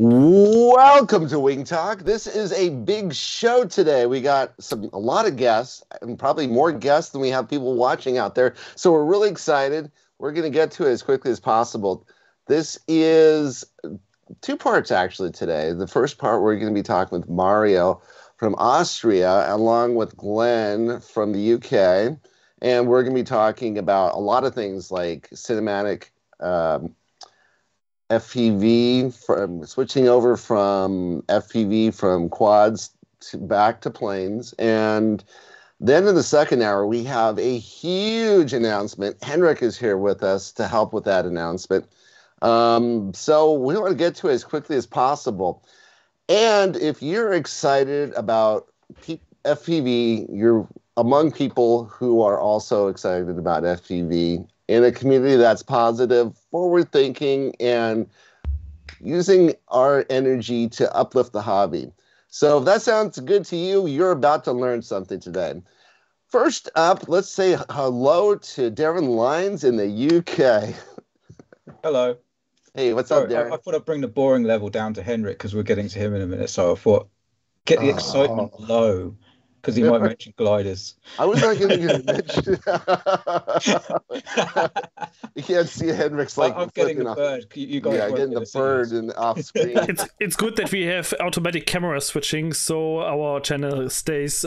Welcome to Wing Talk. This is a big show today. We got a lot of guests, and probably more guests than we have people watching out there. So we're really excited. We're going to get to it as quickly as possible. This is two parts actually today. The first part, we're going to be talking with Mario from Austria, along with Glenn from the UK, and we're going to be talking about a lot of things like cinematic. FPV, from switching over from FPV from quads back to planes. And then in the second hour, we have a huge announcement. Henrik is here with us to help with that announcement. So we want to get to it as quickly as possible. And if you're excited about FPV, you're among people who are also excited about FPV in a community that's positive, forward-thinking, and using our energy to uplift the hobby. So if that sounds good to you, you're about to learn something today. First up, let's say hello to Darren Lyons in the UK. Hello. Hey, what's up, Darren? I thought I'd bring the boring level down to Henrik because we're getting to him in a minute. So I thought, get the excitement low. Because he might mention gliders. I was not going to mention. You can't see Henrik's like. I'm getting the bird. You guys, getting the bird and off screen. It's good that we have automatic camera switching, so our channel stays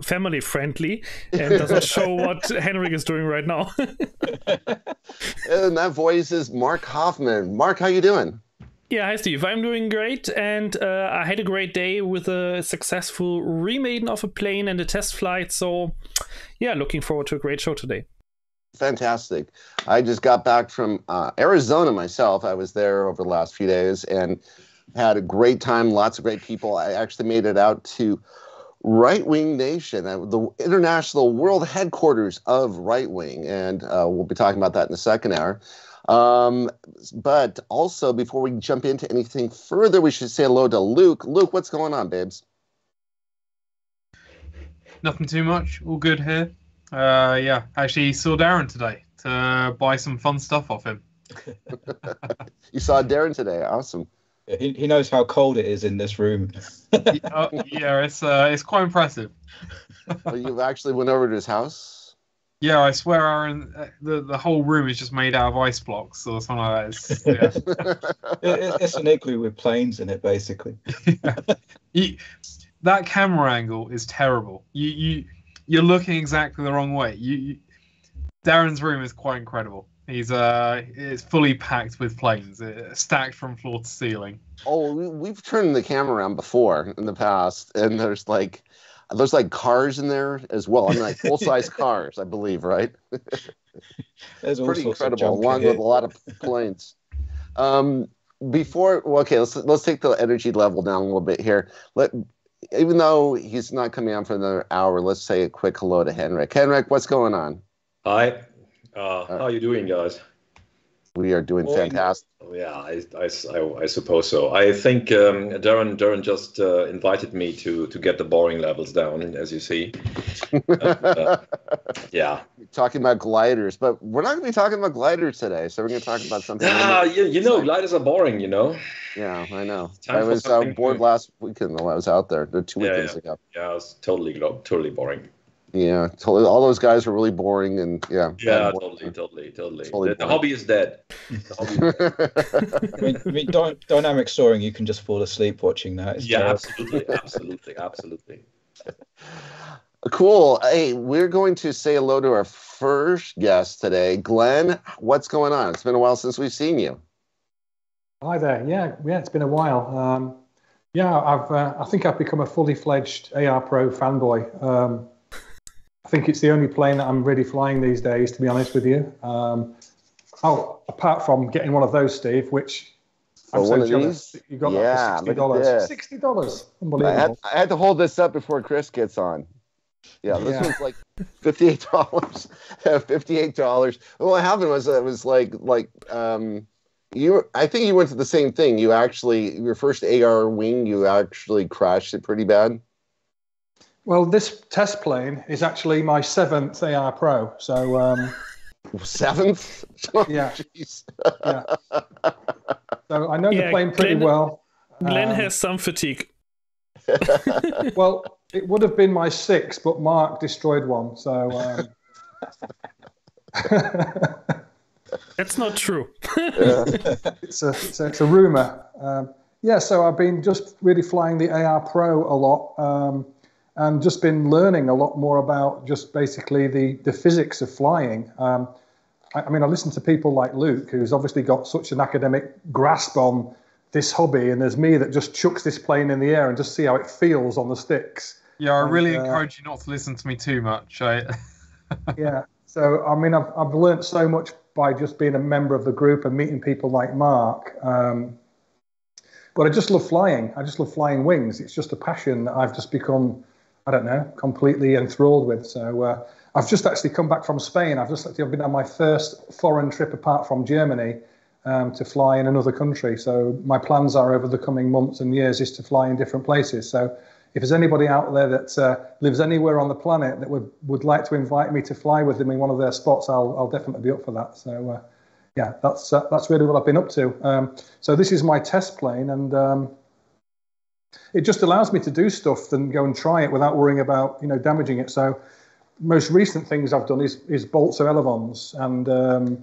family friendly and doesn't show what Henrik is doing right now. And that voice is Mark Hoffman. Mark, how you doing? Yeah, hi Steve. I'm doing great, and I had a great day with a successful remaiden of a plane and a test flight. So, yeah, looking forward to a great show today. Fantastic. I just got back from Arizona myself. I was there over the last few days and had a great time. Lots of great people. I actually made it out to Right Wing Nation, the international world headquarters of Right Wing, and we'll be talking about that in the second hour. But also, before we jump into anything further, we should say hello to Luke. Luke, what's going on, babes? Nothing too much. All good here. Yeah, actually saw Darren today to buy some fun stuff off him. You saw Darren today. Awesome. He knows how cold it is in this room. Yeah, it's quite impressive. Well, you actually went over to his house? Yeah, I swear, Aaron, the whole room is just made out of ice blocks or something like that. It's an igloo with planes in it, basically. That camera angle is terrible. You're looking exactly the wrong way. Darren's room is quite incredible. It's fully packed with planes, stacked from floor to ceiling. Oh, we've turned the camera around before in the past, and there's like cars in there as well. I mean, like full-size cars, I believe, right? There's pretty incredible, along with a lot of planes. Let's take the energy level down a little bit here. Even though he's not coming on for another hour, let's say a quick hello to Henrik. Henrik, what's going on? Hi. How are you doing, guys? We are doing fantastic. Yeah, I suppose so. I think Darren just invited me to get the boring levels down, as you see. Yeah. We're talking about gliders, but we're not going to be talking about gliders today. So we're going to talk about something. Gliders are boring, Yeah, I know. I was bored last weekend though. I was out there 2 weekends ago. Yeah, it was totally boring. Yeah, totally. All those guys were really boring, and yeah, totally. The hobby is dead. I mean, dynamic soaring, you can just fall asleep watching that. Absolutely. Cool. Hey, we're going to say hello to our first guest today, Glenn. What's going on? It's been a while since we've seen you. Hi there. Yeah, it's been a while. I think I've become a fully fledged AR Pro fanboy. I think it's the only plane that I'm really flying these days, to be honest with you. Apart from getting one of those, Steve, which I'm so jealous that you got that for $60. $60, unbelievable. I had to hold this up before Chris gets on. Yeah, this was like $58. $58. What happened was it was like I think you went to the same thing. Your first AR wing, you actually crashed it pretty bad. Well, this test plane is actually my 7th AR Pro. So 7th? Yeah. Yeah. So I know the plane pretty well. Glenn has some fatigue. Well, it would have been my 6, but Mark destroyed one. So That's not true. it's a rumor. Yeah, so I've been just really flying the AR Pro a lot, and just been learning a lot more about just basically the physics of flying. I mean, I listen to people like Luke, who's obviously got such an academic grasp on this hobby, and there's me that just chucks this plane in the air and just see how it feels on the sticks. Yeah, I really encourage you not to listen to me too much. Yeah, so I mean, I've learned so much by just being a member of the group and meeting people like Mark. But I just love flying. I just love flying wings. It's just a passion that I've just become, I don't know, completely enthralled with. So I've just actually come back from Spain. I've been on my first foreign trip apart from Germany to fly in another country. So my plans are over the coming months and years is to fly in different places. So if there's anybody out there that lives anywhere on the planet that would like to invite me to fly with them in one of their spots, I'll definitely be up for that. So yeah, that's really what I've been up to. So this is my test plane, and it just allows me to do stuff and go and try it without worrying about damaging it. So most recent things I've done is bolts or elevons, and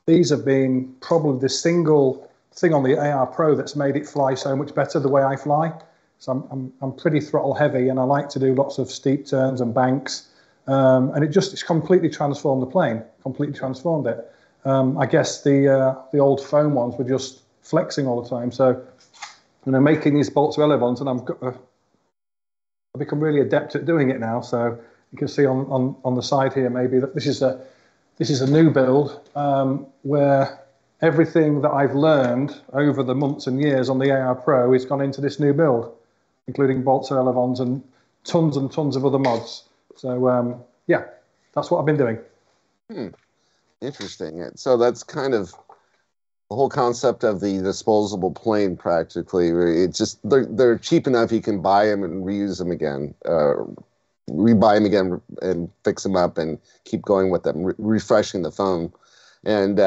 these have been probably the single thing on the AR Pro that's made it fly so much better the way I fly. So I'm pretty throttle heavy, and I like to do lots of steep turns and banks, and it's completely transformed the plane, completely transformed it. I guess the old foam ones were just flexing all the time. So making these bolts or elevons, and I've become really adept at doing it now. So you can see on the side here maybe that this is a new build where everything that I've learned over the months and years on the AR Pro has gone into this new build, including bolts or elevons and tons of other mods. So yeah, that's what I've been doing. Interesting. So that's kind of the whole concept of the disposable plane, practically. Where it's just they're cheap enough you can buy them and reuse them again, rebuy them again and fix them up and keep going with them, refreshing the foam. And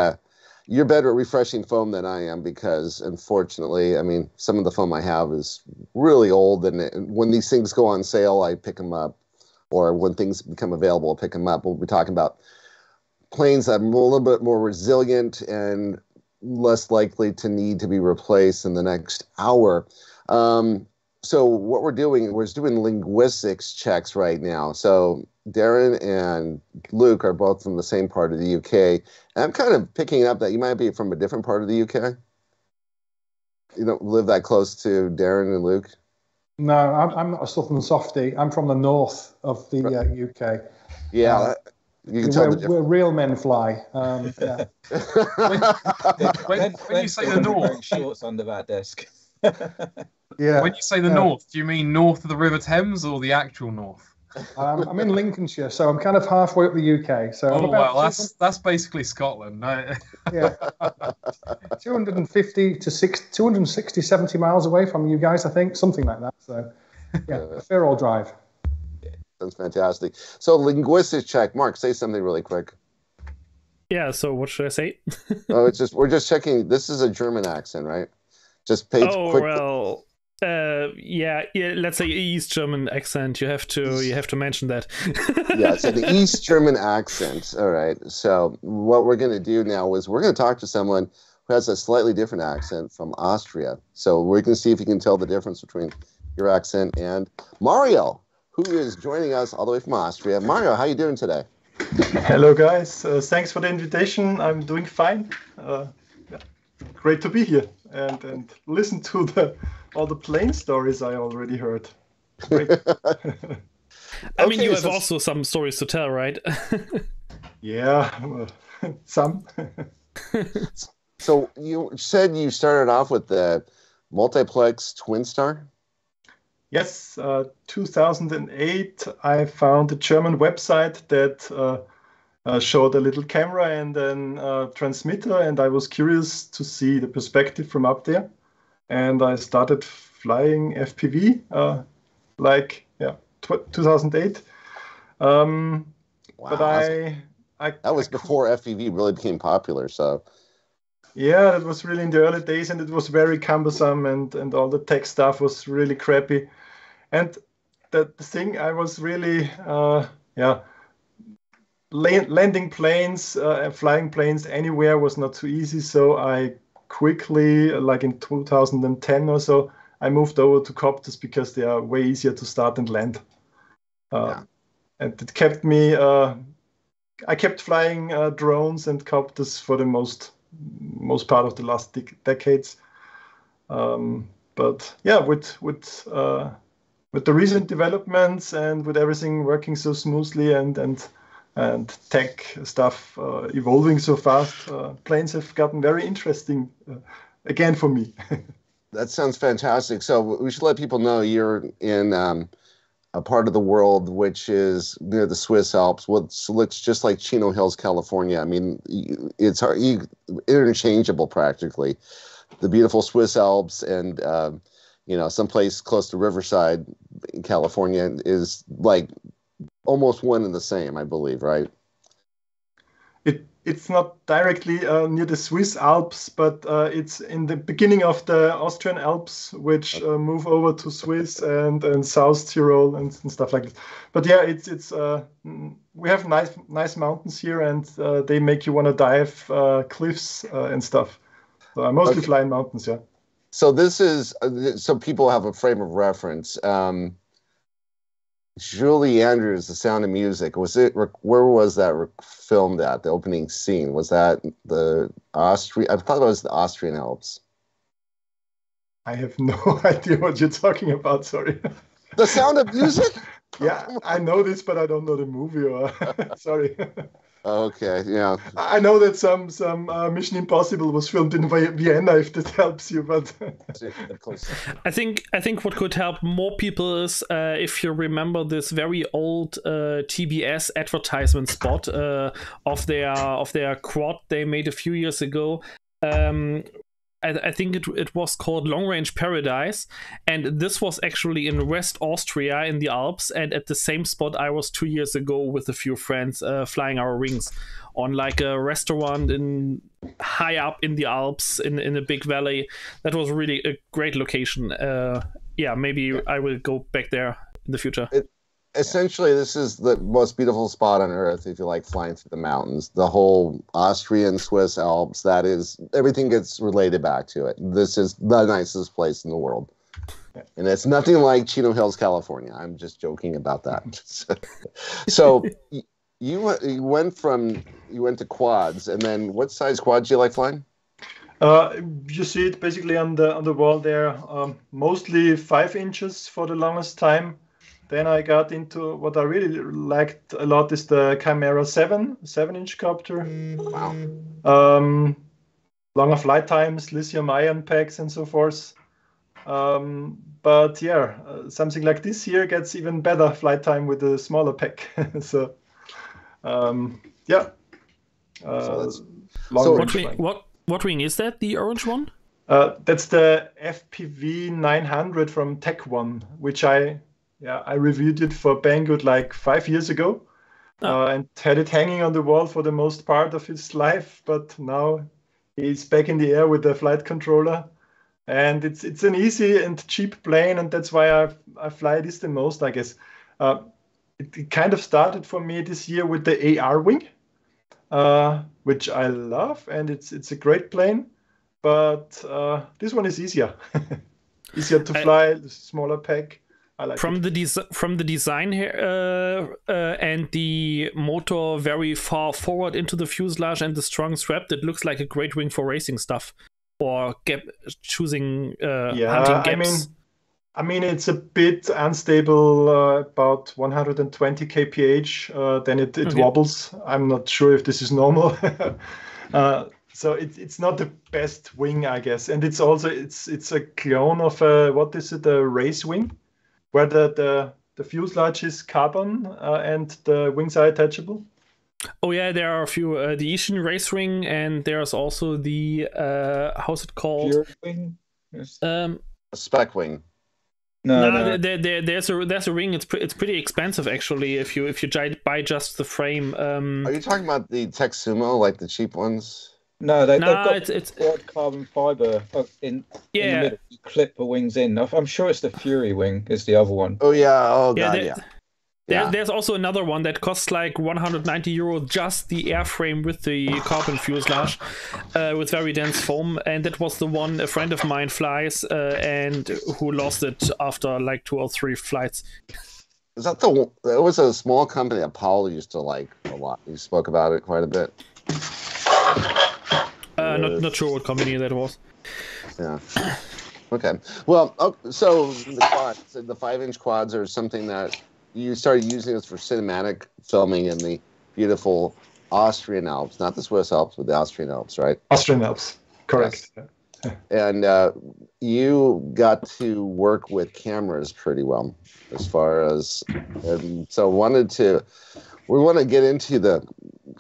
you're better at refreshing foam than I am, because unfortunately, I mean, some of the foam I have is really old, and when these things go on sale, I pick them up, or when things become available, I'll pick them up. We'll be talking about planes that are a little bit more resilient and less likely to need to be replaced in the next hour. So what we're doing linguistics checks right now. So Darren and Luke are both from the same part of the UK. And I'm kind of picking up that you might be from a different part of the UK. You don't live that close to Darren and Luke? No, I'm not a southern softie. I'm from the north of the UK. Yeah, you can tell where real men fly. Yeah. when you say the north, shorts under that desk. Yeah. When you say the north, do you mean north of the River Thames or the actual north? I'm in Lincolnshire, so I'm kind of halfway up the UK. So that's basically Scotland. Yeah, 260, 70 miles away from you guys, I think, something like that. So yeah, a fair old drive. That's fantastic. So linguistics check. Mark, say something really quick. Yeah, so what should I say? We're just checking. This is a German accent, right? Just page quick. Well, yeah, let's say East German accent. You have to mention that. Yeah, so the East German accent. All right. So what we're going to do now is we're going to talk to someone who has a slightly different accent from Austria. So we're going to see if you can tell the difference between your accent and Mario, who is joining us all the way from Austria. Mario, how are you doing today? Hello, guys. Thanks for the invitation. I'm doing fine. Great to be here and listen to all the plane stories I already heard. Great. I mean, you have also some stories to tell, right? Yeah, well, some. So you said you started off with the multiplex TwinStar? Yes, 2008, I found a German website that showed a little camera and then a transmitter, and I was curious to see the perspective from up there. And I started flying FPV 2008. Wow, but that was before FPV really became popular, so... Yeah, that was really in the early days, and it was very cumbersome, and all the tech stuff was really crappy. And the thing I was really, landing planes, flying planes anywhere was not so easy. So I quickly, like in 2010 or so, I moved over to copters because they are way easier to start and land. And it kept me. I kept flying drones and copters for the most part of the last decades. But yeah, with the recent developments and with everything working so smoothly and tech stuff evolving so fast, planes have gotten very interesting again for me. That sounds fantastic. So we should let people know you're in a part of the world which is near the Swiss Alps, which looks just like Chino Hills, California. I mean, it's interchangeable practically. The beautiful Swiss Alps and someplace close to Riverside, California, is like almost one and the same, I believe, right? It's not directly near the Swiss Alps, but it's in the beginning of the Austrian Alps, which move over to Swiss and South Tyrol and stuff like that. But yeah, it's we have nice mountains here, and they make you want to dive cliffs and stuff. So I mostly fly in mountains, yeah. So this is so people have a frame of reference. Julie Andrews, The Sound of Music. Where was that filmed at? The opening scene, was that the Austrian? I thought it was the Austrian Alps. I have no idea what you're talking about. Sorry. The Sound of Music. Yeah, I know this, but I don't know the movie. Or sorry. Okay, yeah. I know that some Mission Impossible was filmed in Vienna, if that helps you, but I think what could help more people is if you remember this very old TBS advertisement spot of their quad they made a few years ago. I think it was called Long Range Paradise, and this was actually in West Austria in the Alps, and at the same spot I was 2 years ago with a few friends flying our wings on like a restaurant in high up in the Alps in a big valley. That was really a great location. Maybe I will go back there in the future. Essentially, this is the most beautiful spot on earth if you like flying through the mountains. The whole Austrian Swiss Alps, that is, everything gets related back to it. This is the nicest place in the world. And it's nothing like Chino Hills, California. I'm just joking about that. So you went to quads, and then what size quads do you like flying? You see it basically on the wall there, mostly 5 inches for the longest time. Then I got into what I really liked a lot is the Chimera 7-inch copter. Wow. Longer flight times, lithium-ion packs, and so forth. But yeah, something like this here gets even better flight time with a smaller pack. So, yeah. What wing is that? The orange one? That's the FPV 900 from Tech One, which I reviewed it for Banggood like 5 years ago, and had it hanging on the wall for the most part of his life. But now he's back in the air with the flight controller, and it's an easy and cheap plane, and that's why I fly this the most, I guess. It kind of started for me this year with the AR wing, which I love, and it's a great plane. But this one is easier, easier to fly, smaller pack. I like from the design here and the motor very far forward into the fuselage and the strong strap, that looks like a great wing for racing stuff or choosing hunting gaps. I mean, it's a bit unstable, about 120 kph. Then it wobbles. I'm not sure if this is normal. So it's not the best wing, I guess. And it's also it's a clone of a race wing, where the fuselage is carbon and the wings are attachable. Oh yeah, there are a few. The Ishin race wing, and there's also the how's it called? Pure wing. Yes. A spec wing. No. There's a ring. It's pretty expensive actually. If you buy just the frame. Are you talking about the Tech Sumo, like the cheap ones? No, they've Nah, got it's quad carbon fiber in the yeah. middle. You clip the wings in. I'm sure it's the Fury wing is the other one. Oh yeah. Oh Yeah, god. Yeah. There's also another one that costs like 190 euro, just the airframe with the carbon fuselage with very dense foam, and that was the one a friend of mine flies and who lost it after like 2 or 3 flights. Is that the one? It was a small company that Paul used to like a lot. He spoke about it quite a bit. Not sure what company that was. Yeah. Okay. Well, so the quads, the 5-inch quads are something that you started using this for cinematic filming in the beautiful Austrian Alps, not the Swiss Alps, but the Austrian Alps, right? Austrian Alps, correct. Yes. And you got to work with cameras pretty well, as far as, and so we want to get into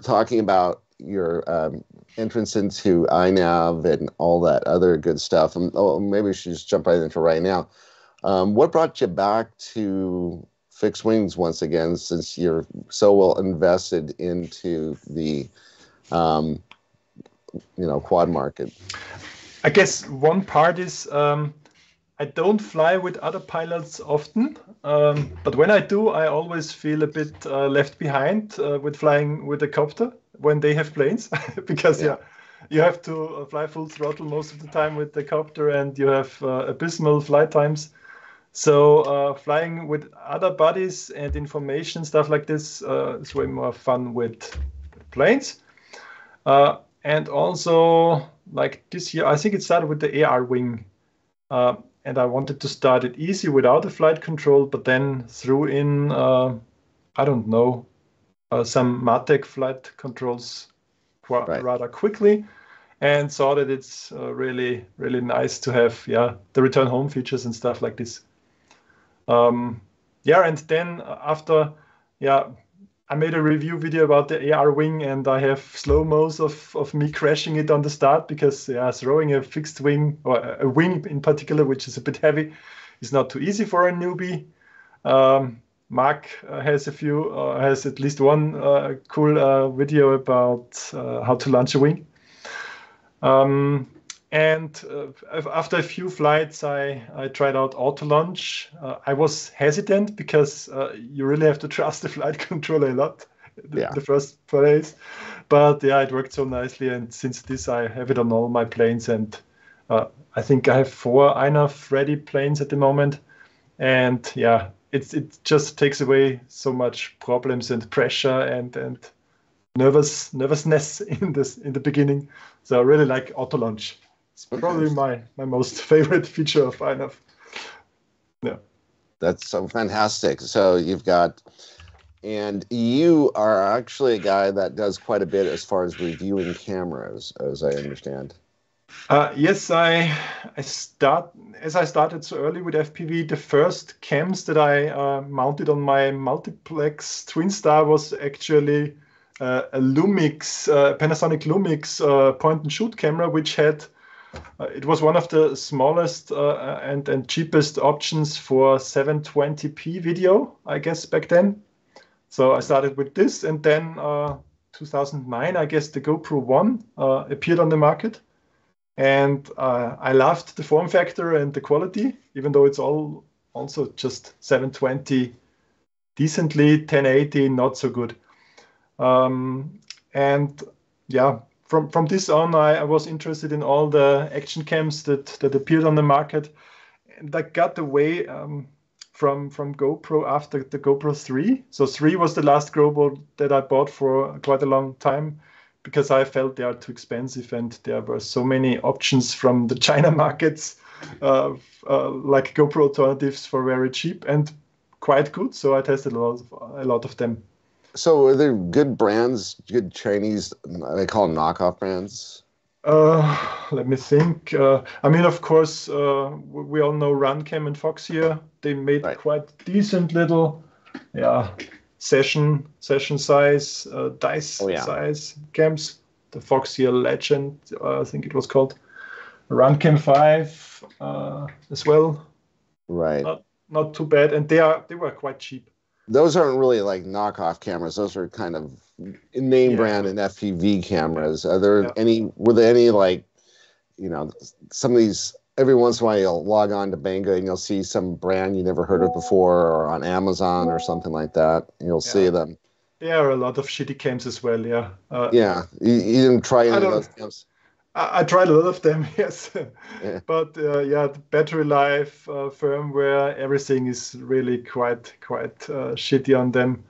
talking about your entrance into iNav and all that other good stuff. And maybe we should just jump right into right now. What brought you back to fixed wings once again, since you're so well invested into the quad market? I guess one part is I don't fly with other pilots often, but when I do, I always feel a bit left behind with flying with a copter when they have planes, because you have to fly full throttle most of the time with the copter, and you have abysmal flight times. So flying with other buddies and information stuff like this is way more fun with planes. And also, like this year, I think it started with the AR wing. And I wanted to start it easy without a flight control, but then threw in, I don't know, some Matek flight controls rather quickly, and saw that it's really, really nice to have the return home features and stuff like this. And then after, I made a review video about the AR wing, and I have slow-mos of me crashing it on the start, because throwing a fixed wing, or a wing in particular, which is a bit heavy, is not too easy for a newbie. Mark has at least one cool video about how to launch a wing. And after a few flights, I tried out auto launch. I was hesitant because you really have to trust the flight controller a lot the first 4 days. But it worked so nicely. And since this, I have it on all my planes. And I think I have 4 iNav ready planes at the moment. And it just takes away so much problems and pressure and nervousness in the beginning. So I really like auto launch. It's probably my most favorite feature of iNav. Yeah. That's so fantastic. So and you are actually a guy that does quite a bit as far as reviewing cameras, as I understand. Yes, I started so early with FPV. The first cams that I mounted on my multiplex Twin Star was actually a Lumix, Panasonic Lumix point and shoot camera, which had it was one of the smallest and cheapest options for 720p video, I guess, back then. So I started with this, and then 2009, I guess the GoPro One appeared on the market. And I loved the form factor and the quality, even though it's all also just 720 decently, 1080 not so good. From this on, I was interested in all the action cams that appeared on the market, and I got away from GoPro after the GoPro 3. So 3 was the last GoPro that I bought for quite a long time, because I felt they are too expensive, and there were so many options from the China markets, like GoPro alternatives for very cheap and quite good. So I tested a lot of them. So are there good brands, good Chinese, they call them knockoff brands? Let me think. I mean, of course, we all know Runcam and Foxeer. They made quite decent little, session size, dice size cams. The Foxeer Legend, I think it was called. Runcam 5 as well. Right. Not too bad, and they were quite cheap. those aren't really like knockoff cameras. Those are kind of name brand and FPV cameras. Were there any like, some of these, every once in a while you'll log on to Banggood and you'll see some brand you never heard of before, or on Amazon or something like that. You'll see them. There are a lot of shitty cams as well, yeah. You didn't try any of those cams? I tried a lot of them, yes. Yeah. But the battery life, firmware, everything is really quite shitty on them.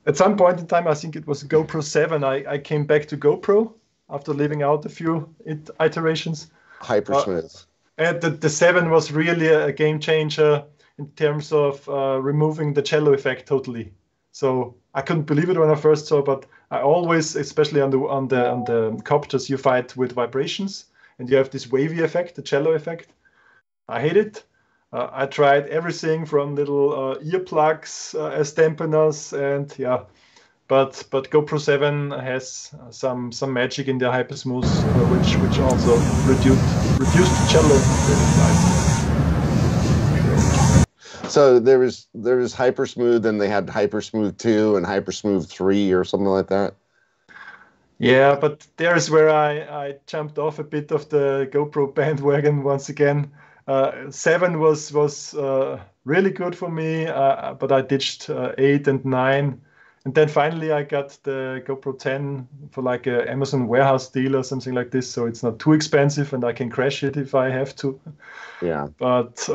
At some point in time, I think it was GoPro 7, I came back to GoPro after leaving out a few iterations. Hyper smooth. And the 7 was really a game changer in terms of removing the cello effect totally. So I couldn't believe it when I first saw, but I always, especially on the copters, you fight with vibrations, and you have this wavy effect, the cello effect. I hate it. I tried everything from little earplugs as dampeners, and but GoPro 7 has some magic in the Hypersmooth, which also reduced the cello effect. So there was Hypersmooth, and they had Hypersmooth 2 and Hypersmooth 3 or something like that. Yeah, but there's where I jumped off a bit of the GoPro bandwagon once again. 7 was really good for me, but I ditched 8 and 9. And then finally I got the GoPro 10 for like a Amazon warehouse deal or something like this. So it's not too expensive and I can crash it if I have to. Yeah. But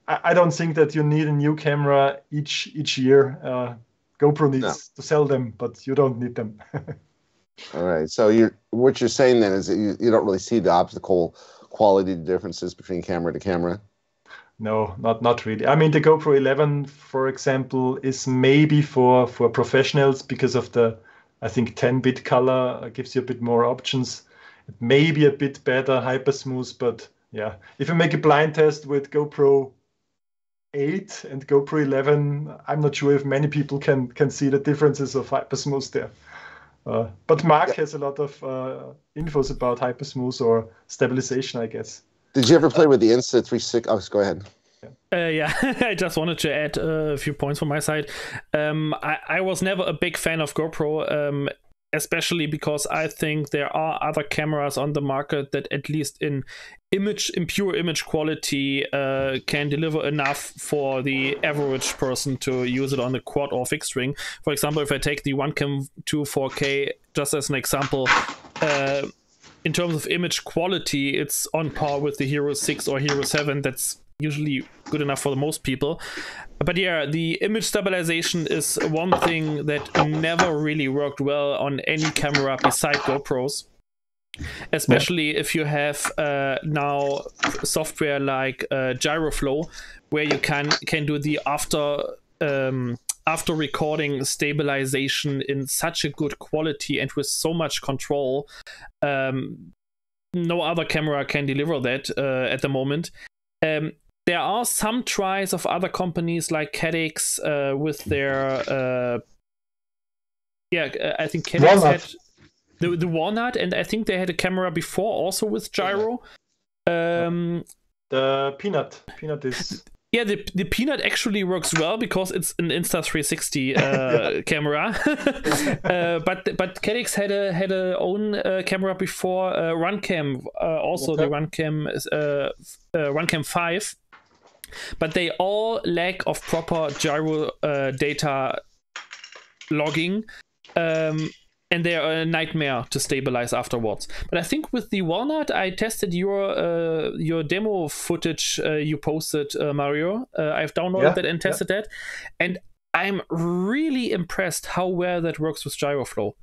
I don't think that you need a new camera each year. GoPro needs to sell them, but you don't need them. All right. So what you're saying then is that you don't really see the optical quality differences between camera to camera? No, not really. I mean, the GoPro 11, for example, is maybe for professionals because of the, I think, 10-bit color gives you a bit more options. It may be a bit better, Hypersmooth, but yeah. If you make a blind test with GoPro 8 and GoPro 11, I'm not sure if many people can see the differences of Hypersmooth there. But Mark has a lot of infos about Hypersmooth or stabilization, I guess. Did you ever play with the Insta360? Oh, go ahead. I just wanted to add a few points from my side. I was never a big fan of GoPro, especially because I think there are other cameras on the market that, at least in pure image quality, can deliver enough for the average person to use it on a quad or fixed ring. For example, if I take the OneCam 2 4K just as an example, in terms of image quality, it's on par with the Hero 6 or Hero 7. That's usually good enough for most people. But yeah, the image stabilization is one thing that never really worked well on any camera beside GoPros. Especially if you have now software like Gyroflow, where you can do the after recording stabilization in such a good quality and with so much control. No other camera can deliver that at the moment. There are some tries of other companies like Caddx with their I think Caddx had the Walnut, and I think they had a camera before also with gyro. The Peanut is... Yeah, the Peanut actually works well because it's an Insta360 camera. But Caddx had a own camera before, RunCam, also the RunCam 5. But they all lack of proper gyro data logging. And they are a nightmare to stabilize afterwards. But I think with the Walnut, I tested your demo footage you posted, Mario. I've downloaded that and tested that, and I'm really impressed how well that works with Gyroflow.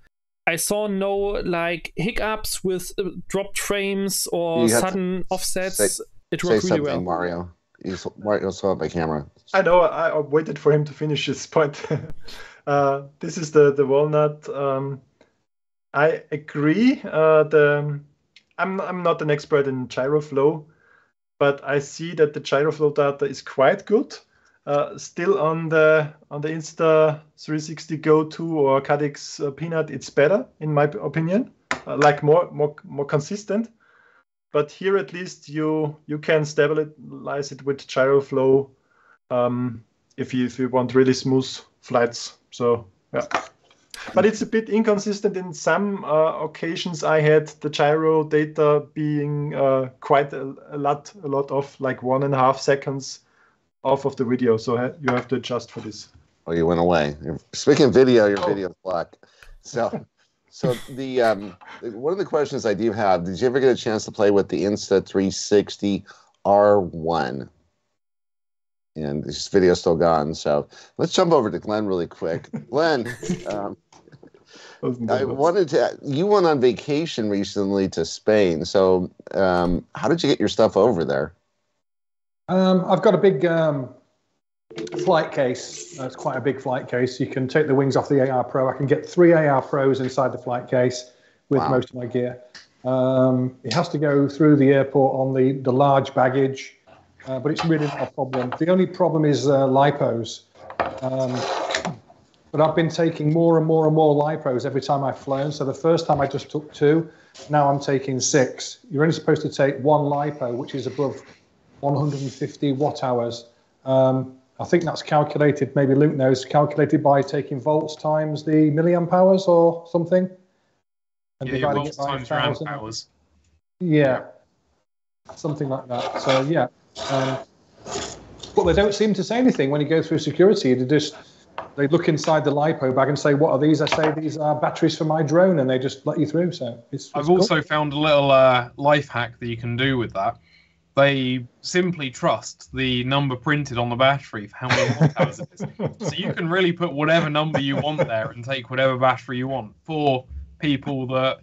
I saw no like hiccups with dropped frames or sudden offsets. It worked really well. Mario, you saw it by camera. I know. I waited for him to finish his point. This is the Walnut. I agree. I'm not an expert in Gyroflow, but I see that the Gyroflow data is quite good. Still on the Insta360 Go 2 or Caddx Peanut, it's better in my opinion. Like more consistent. But here at least you can stabilize it with Gyroflow. if you want really smooth flights. So yeah. But it's a bit inconsistent. In some occasions, I had the gyro data being quite a lot of, like 1.5 seconds off of the video. So you have to adjust for this. Oh, you went away. Speaking of video, your video is black. So the one of the questions I do have: did you ever get a chance to play with the Insta360 R1? And this video is still gone. So let's jump over to Glenn really quick. Glenn, I wanted to. You went on vacation recently to Spain. So how did you get your stuff over there? I've got a big flight case. It's quite a big flight case. You can take the wings off the AR Pro. I can get 3 AR Pros inside the flight case with most of my gear. It has to go through the airport on the large baggage, but it's really not a problem. The only problem is lipos. But I've been taking more and more and more lipos every time I've flown. So the first time I just took 2. Now I'm taking 6. You're only supposed to take 1 lipo, which is above 150 watt hours. I think that's calculated, maybe Luke knows, calculated by taking volts times the milliamp hours or something. And dividing it by 1,000. Hours. Yeah, something like that. So yeah. But they don't seem to say anything when you go through security. They look inside the lipo bag and say, "What are these?" I say, "These are batteries for my drone," and they just let you through. So I've also found a little life hack that you can do with that. They simply trust the number printed on the battery for how many watt hours it is. So you can really put whatever number you want there and take whatever battery you want for people that,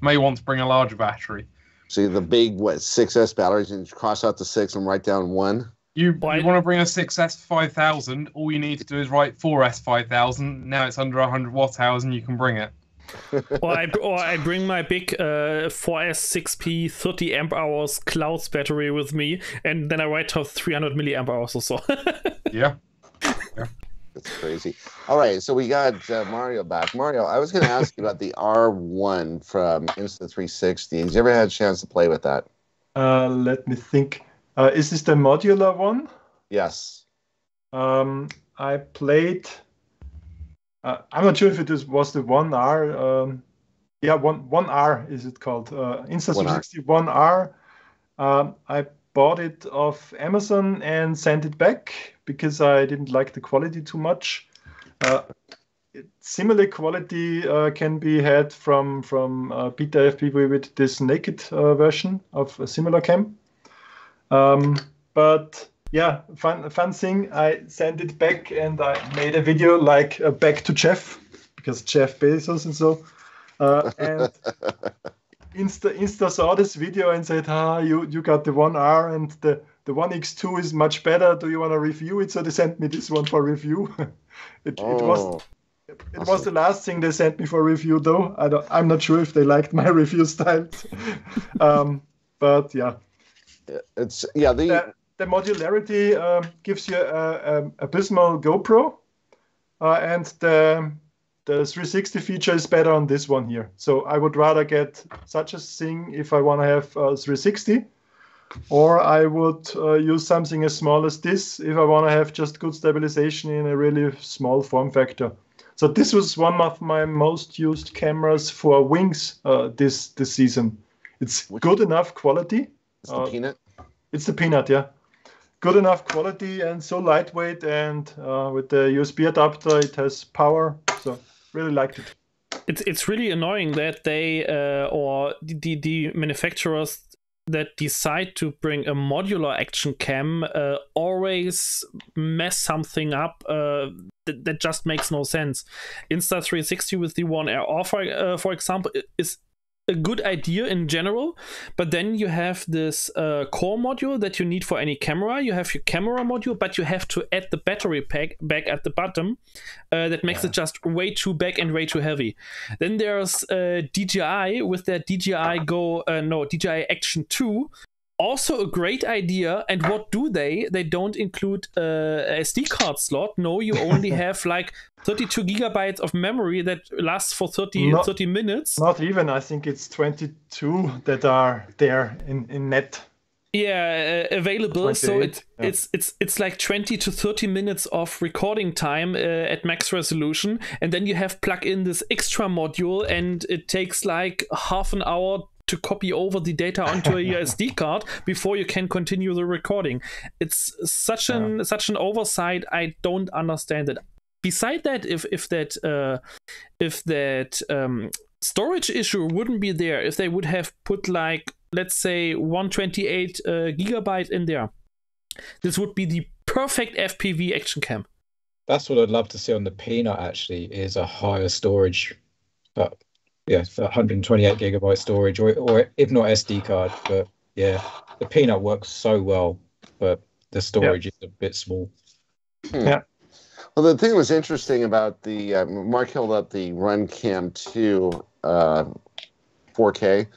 may want to bring a larger battery. So the big, 6S batteries, and cross out the 6 and write down 1? You want to bring a 6S 5000, all you need to do is write 4S 5000. Now it's under 100 watt hours and you can bring it. or I bring my big 4S 6P 30 amp hours Clouds battery with me, and then I write out 300 milliamp hours or so. Yeah. That's crazy. All right, so we got Mario back. Mario, I was going to ask you about the R1 from Insta360. Have you ever had a chance to play with that? Let me think. Is this the modular one? Yes. I played. I'm not sure if it was the 1R. Yeah, 1R is it called? Insta360 1R. I bought it off Amazon and sent it back because I didn't like the quality too much. Similar quality can be had from Beta FPV with this naked version of a similar cam. But yeah, fun thing. I sent it back and I made a video like back to Jeff, because Jeff Bezos and so. And Insta saw this video and said, you got the 1R and the 1X2 is much better. Do you want to review it? So they sent me this one for review. It was the last thing they sent me for review, though. I'm not sure if they liked my review style. But yeah. The modularity gives you a abysmal GoPro, and the 360 feature is better on this one here. So I would rather get such a thing if I want to have 360, or I would use something as small as this if I want to have just good stabilization in a really small form factor. So this was one of my most used cameras for wings this season. It's good enough quality. It's the Peanut? It's the Peanut, yeah. Good enough quality and so lightweight, and with the USB adapter it has power, so really liked it. It's really annoying that they or the manufacturers that decide to bring a modular action cam always mess something up that just makes no sense. Insta360 with the 1R, for example, is a good idea in general, but then you have this core module that you need for any camera. You have your camera module, but you have to add the battery pack back at the bottom. That makes it just way too big and way too heavy. Then there's DJI with their DJI DJI Action 2. Also a great idea. And what do they? They don't include a SD card slot. No, you only have like 32 gigabytes of memory that lasts for 30 minutes. Not even. I think it's 22 that are there in net. available. So 28, it's like 20 to 30 minutes of recording time at max resolution, and then you have plug in this extra module, and it takes like half an hour to copy over the data onto a SD card before you can continue the recording. It's such an oversight. I don't understand it. Beside that, if that storage issue wouldn't be there, if they would have put like, let's say, 128 gigabyte in there, this would be the perfect FPV action cam. That's what I'd love to see on the Peanut, actually, is a higher storage. But yeah, 128 gigabyte storage, or if not SD card. But yeah, the Peanut works so well, but the storage is a bit small. Yeah. Well, the thing that was interesting about the Mark held up the RunCam 2 4K.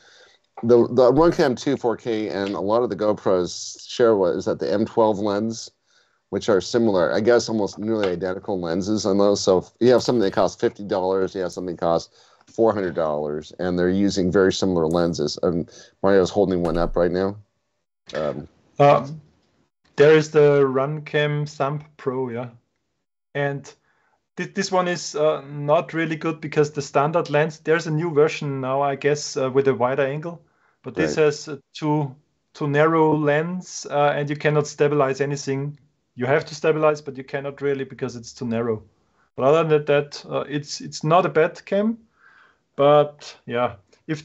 The RunCam 2 4K and a lot of the GoPros share what is that the M12 lens, which are similar, I guess, almost nearly identical lenses on those. So you have something that costs $50, you have something that costs $400, and they're using very similar lenses. Mario's holding one up right now. There is the RunCam Thumb Pro, yeah. And this one is not really good because the standard lens, there's a new version now, I guess, with a wider angle. But this has too narrow lens, and you cannot stabilize anything. You have to stabilize, but you cannot really because it's too narrow. But other than that, it's not a bad cam. But yeah, if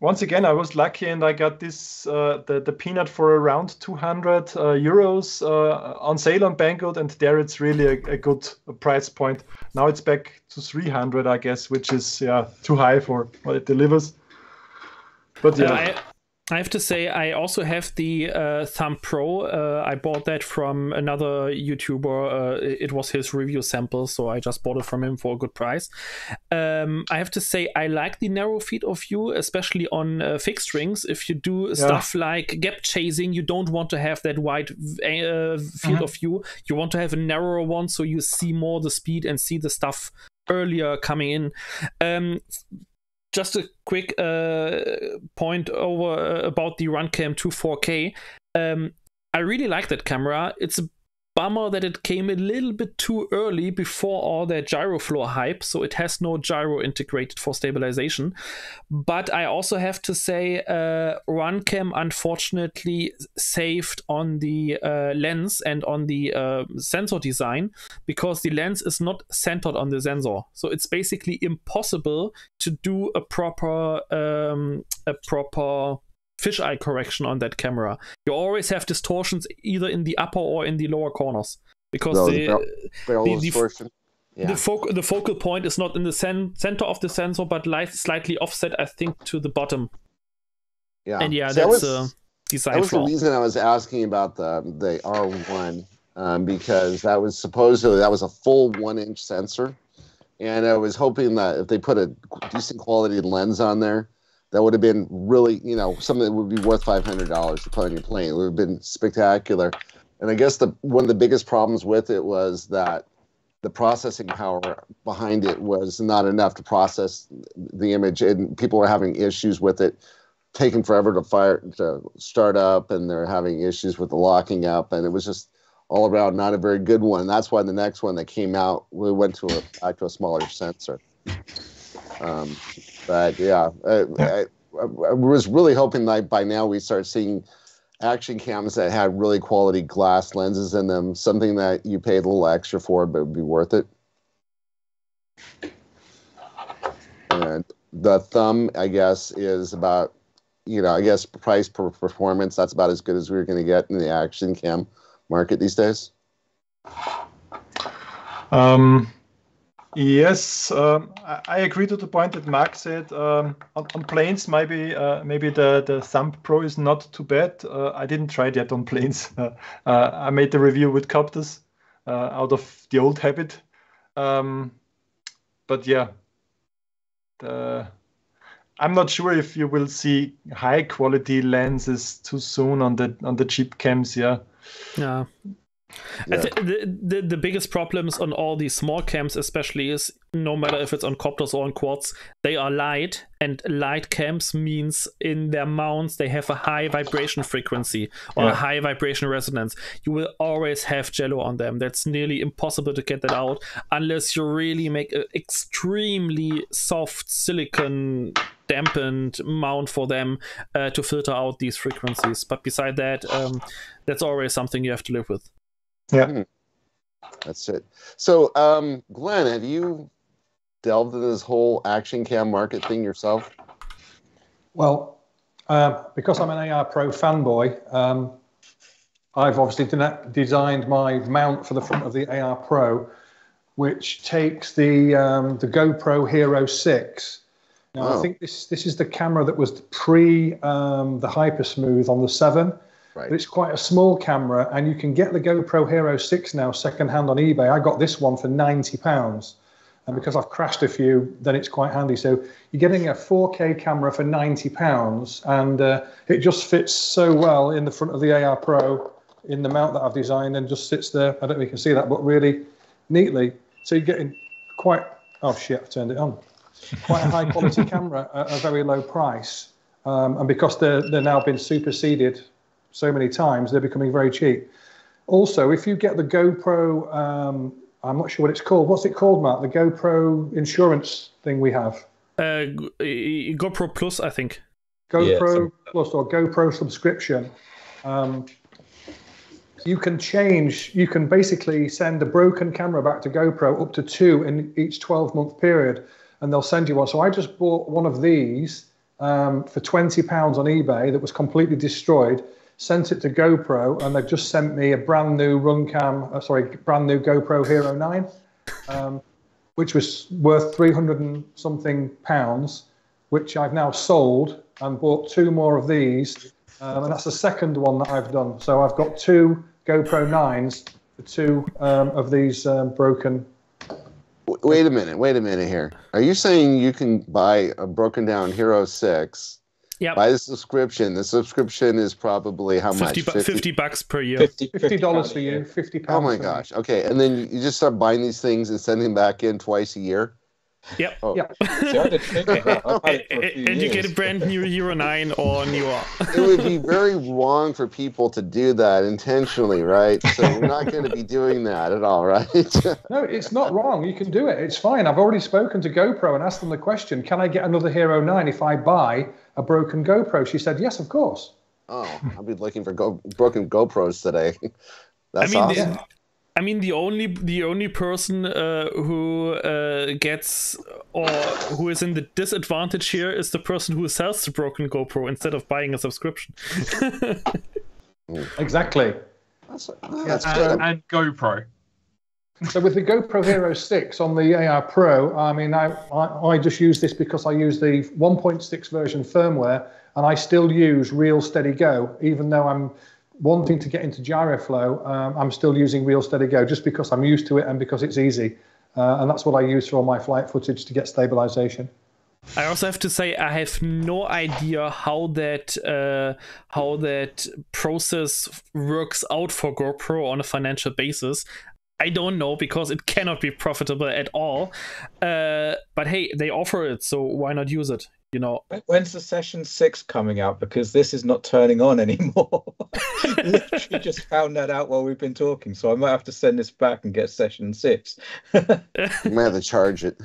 once again, I was lucky and I got this the Peanut for around 200 euros on sale on Banggood, and there it's really a good price point. Now it's back to 300, I guess, which is too high for what it delivers. But yeah. I have to say, I also have the Thumb Pro. I bought that from another YouTuber. It was his review sample, so I just bought it from him for a good price. I have to say, I like the narrow field of view, especially on fixed rings. If you do stuff like gap chasing, you don't want to have that wide field of view. You want to have a narrower one, so you see more the speed and see the stuff earlier coming in. Just a quick point over about the RunCam 2 4K. I really like that camera. It's a bummer that it came a little bit too early before all that gyroflow hype, so it has no gyro integrated for stabilization. But I also have to say, RunCam unfortunately saved on the lens and on the sensor design, because the lens is not centered on the sensor. So it's basically impossible to do a proper fisheye correction on that camera. You always have distortions either in the upper or in the lower corners, because the focal point is not in the center of the sensor, but slightly offset, I think, to the bottom. Yeah, and so that's a design that was flaw. the reason I was asking about the R1, because that was supposedly a full 1-inch sensor, and I was hoping that if they put a decent quality lens on there, that would have been really, something that would be worth $500 to put on your plane. It would have been spectacular. And I guess one of the biggest problems with it was that the processing power behind it was not enough to process the image, and people were having issues with it, taking forever to start up, and they're having issues with the locking up, and it was just all around not a very good one. And that's why the next one that came out, we went back to a smaller sensor. But yeah, I was really hoping that by now we start seeing action cams that had really quality glass lenses in them, something that you paid a little extra for, but would be worth it. And the Thumb, I guess, is about, price per performance. That's about as good as we're going to get in the action cam market these days. Yes, I agree to the point that Mark said. On planes, maybe the Thumb Pro is not too bad. I didn't try it yet on planes. I made the review with copters out of the old habit. But yeah, I'm not sure if you will see high quality lenses too soon on the cheap cams. Yeah. I think the biggest problems on all these small cams especially is, no matter if it's on copters or on quads, they are light, and light cams means in their mounts they have a high vibration frequency or a high vibration resonance. You will always have jello on them. That's nearly impossible to get that out unless you really make an extremely soft silicon dampened mount for them to filter out these frequencies. But beside that, that's always something you have to live with. Yeah. That's it. So, Glenn, have you delved into this whole action cam market thing yourself? Well, because I'm an AR Pro fanboy, I've obviously designed my mount for the front of the AR Pro, which takes the GoPro Hero 6. Now, I think this is the camera that was pre the Hypersmooth on the 7. Right. But it's quite a small camera, and you can get the GoPro Hero 6 now secondhand on eBay. I got this one for £90. And because I've crashed a few, then it's quite handy. So you're getting a 4K camera for £90, and it just fits so well in the front of the AR Pro in the mount that I've designed, and just sits there. I don't know if you can see that, but really neatly. So you're getting quite, oh shit, I've turned it on. Quite a high quality camera at a very low price. And because they're now been superseded so many times, they're becoming very cheap. Also, if you get the GoPro, I'm not sure what it's called. What's it called, Matt? The GoPro insurance thing we have? GoPro Plus, I think. GoPro Plus or GoPro subscription. You can basically send a broken camera back to GoPro, up to 2 in each 12-month period, and they'll send you one. So I just bought one of these for £20 on eBay that was completely destroyed, sent it to GoPro, and they've just sent me a brand new brand new GoPro Hero 9, which was worth 300 and something pounds, which I've now sold and bought 2 more of these, and that's the second one that I've done. So I've got 2 GoPro 9s for 2 of these broken. Wait a minute here. Are you saying you can buy a broken down Hero 6? Yeah. Buy the subscription. The subscription is probably how much? $50 per year. $50 for you, £50. Oh my gosh. Okay. And then you just start buying these things and sending them back in twice a year? Yep. Oh. Yep. See, I didn't think of that. I've had it for a few And you get a years. brand new Hero 9 or newer. It would be very wrong for people to do that intentionally, right? So we're not going to be doing that at all, right? No, it's not wrong. You can do it. It's fine. I've already spoken to GoPro and asked them the question, can I get another Hero 9 if I buy a broken GoPro? She said, yes, of course. Oh, I'll be looking for broken GoPros today. That's awesome. I mean, the only person who gets or who is in the disadvantage here is the person who sells the broken GoPro instead of buying a subscription. Exactly. That's And GoPro. So with the GoPro Hero 6 on the AR Pro, I mean, I just use this because I use the 1.6 version firmware, and I still use Real Steady Go, even though I'm wanting to get into Gyroflow. I'm still using Real Steady Go just because I'm used to it and because it's easy. And that's what I use for all my flight footage to get stabilization. I also have to say I have no idea how that process works out for GoPro on a financial basis. I don't know, because it cannot be profitable at all. But hey, they offer it, so why not use it? You know. When's the Session 6 coming out? Because this is not turning on anymore. Literally just found that out while we've been talking, so I might have to send this back and get Session 6. You might have to charge it.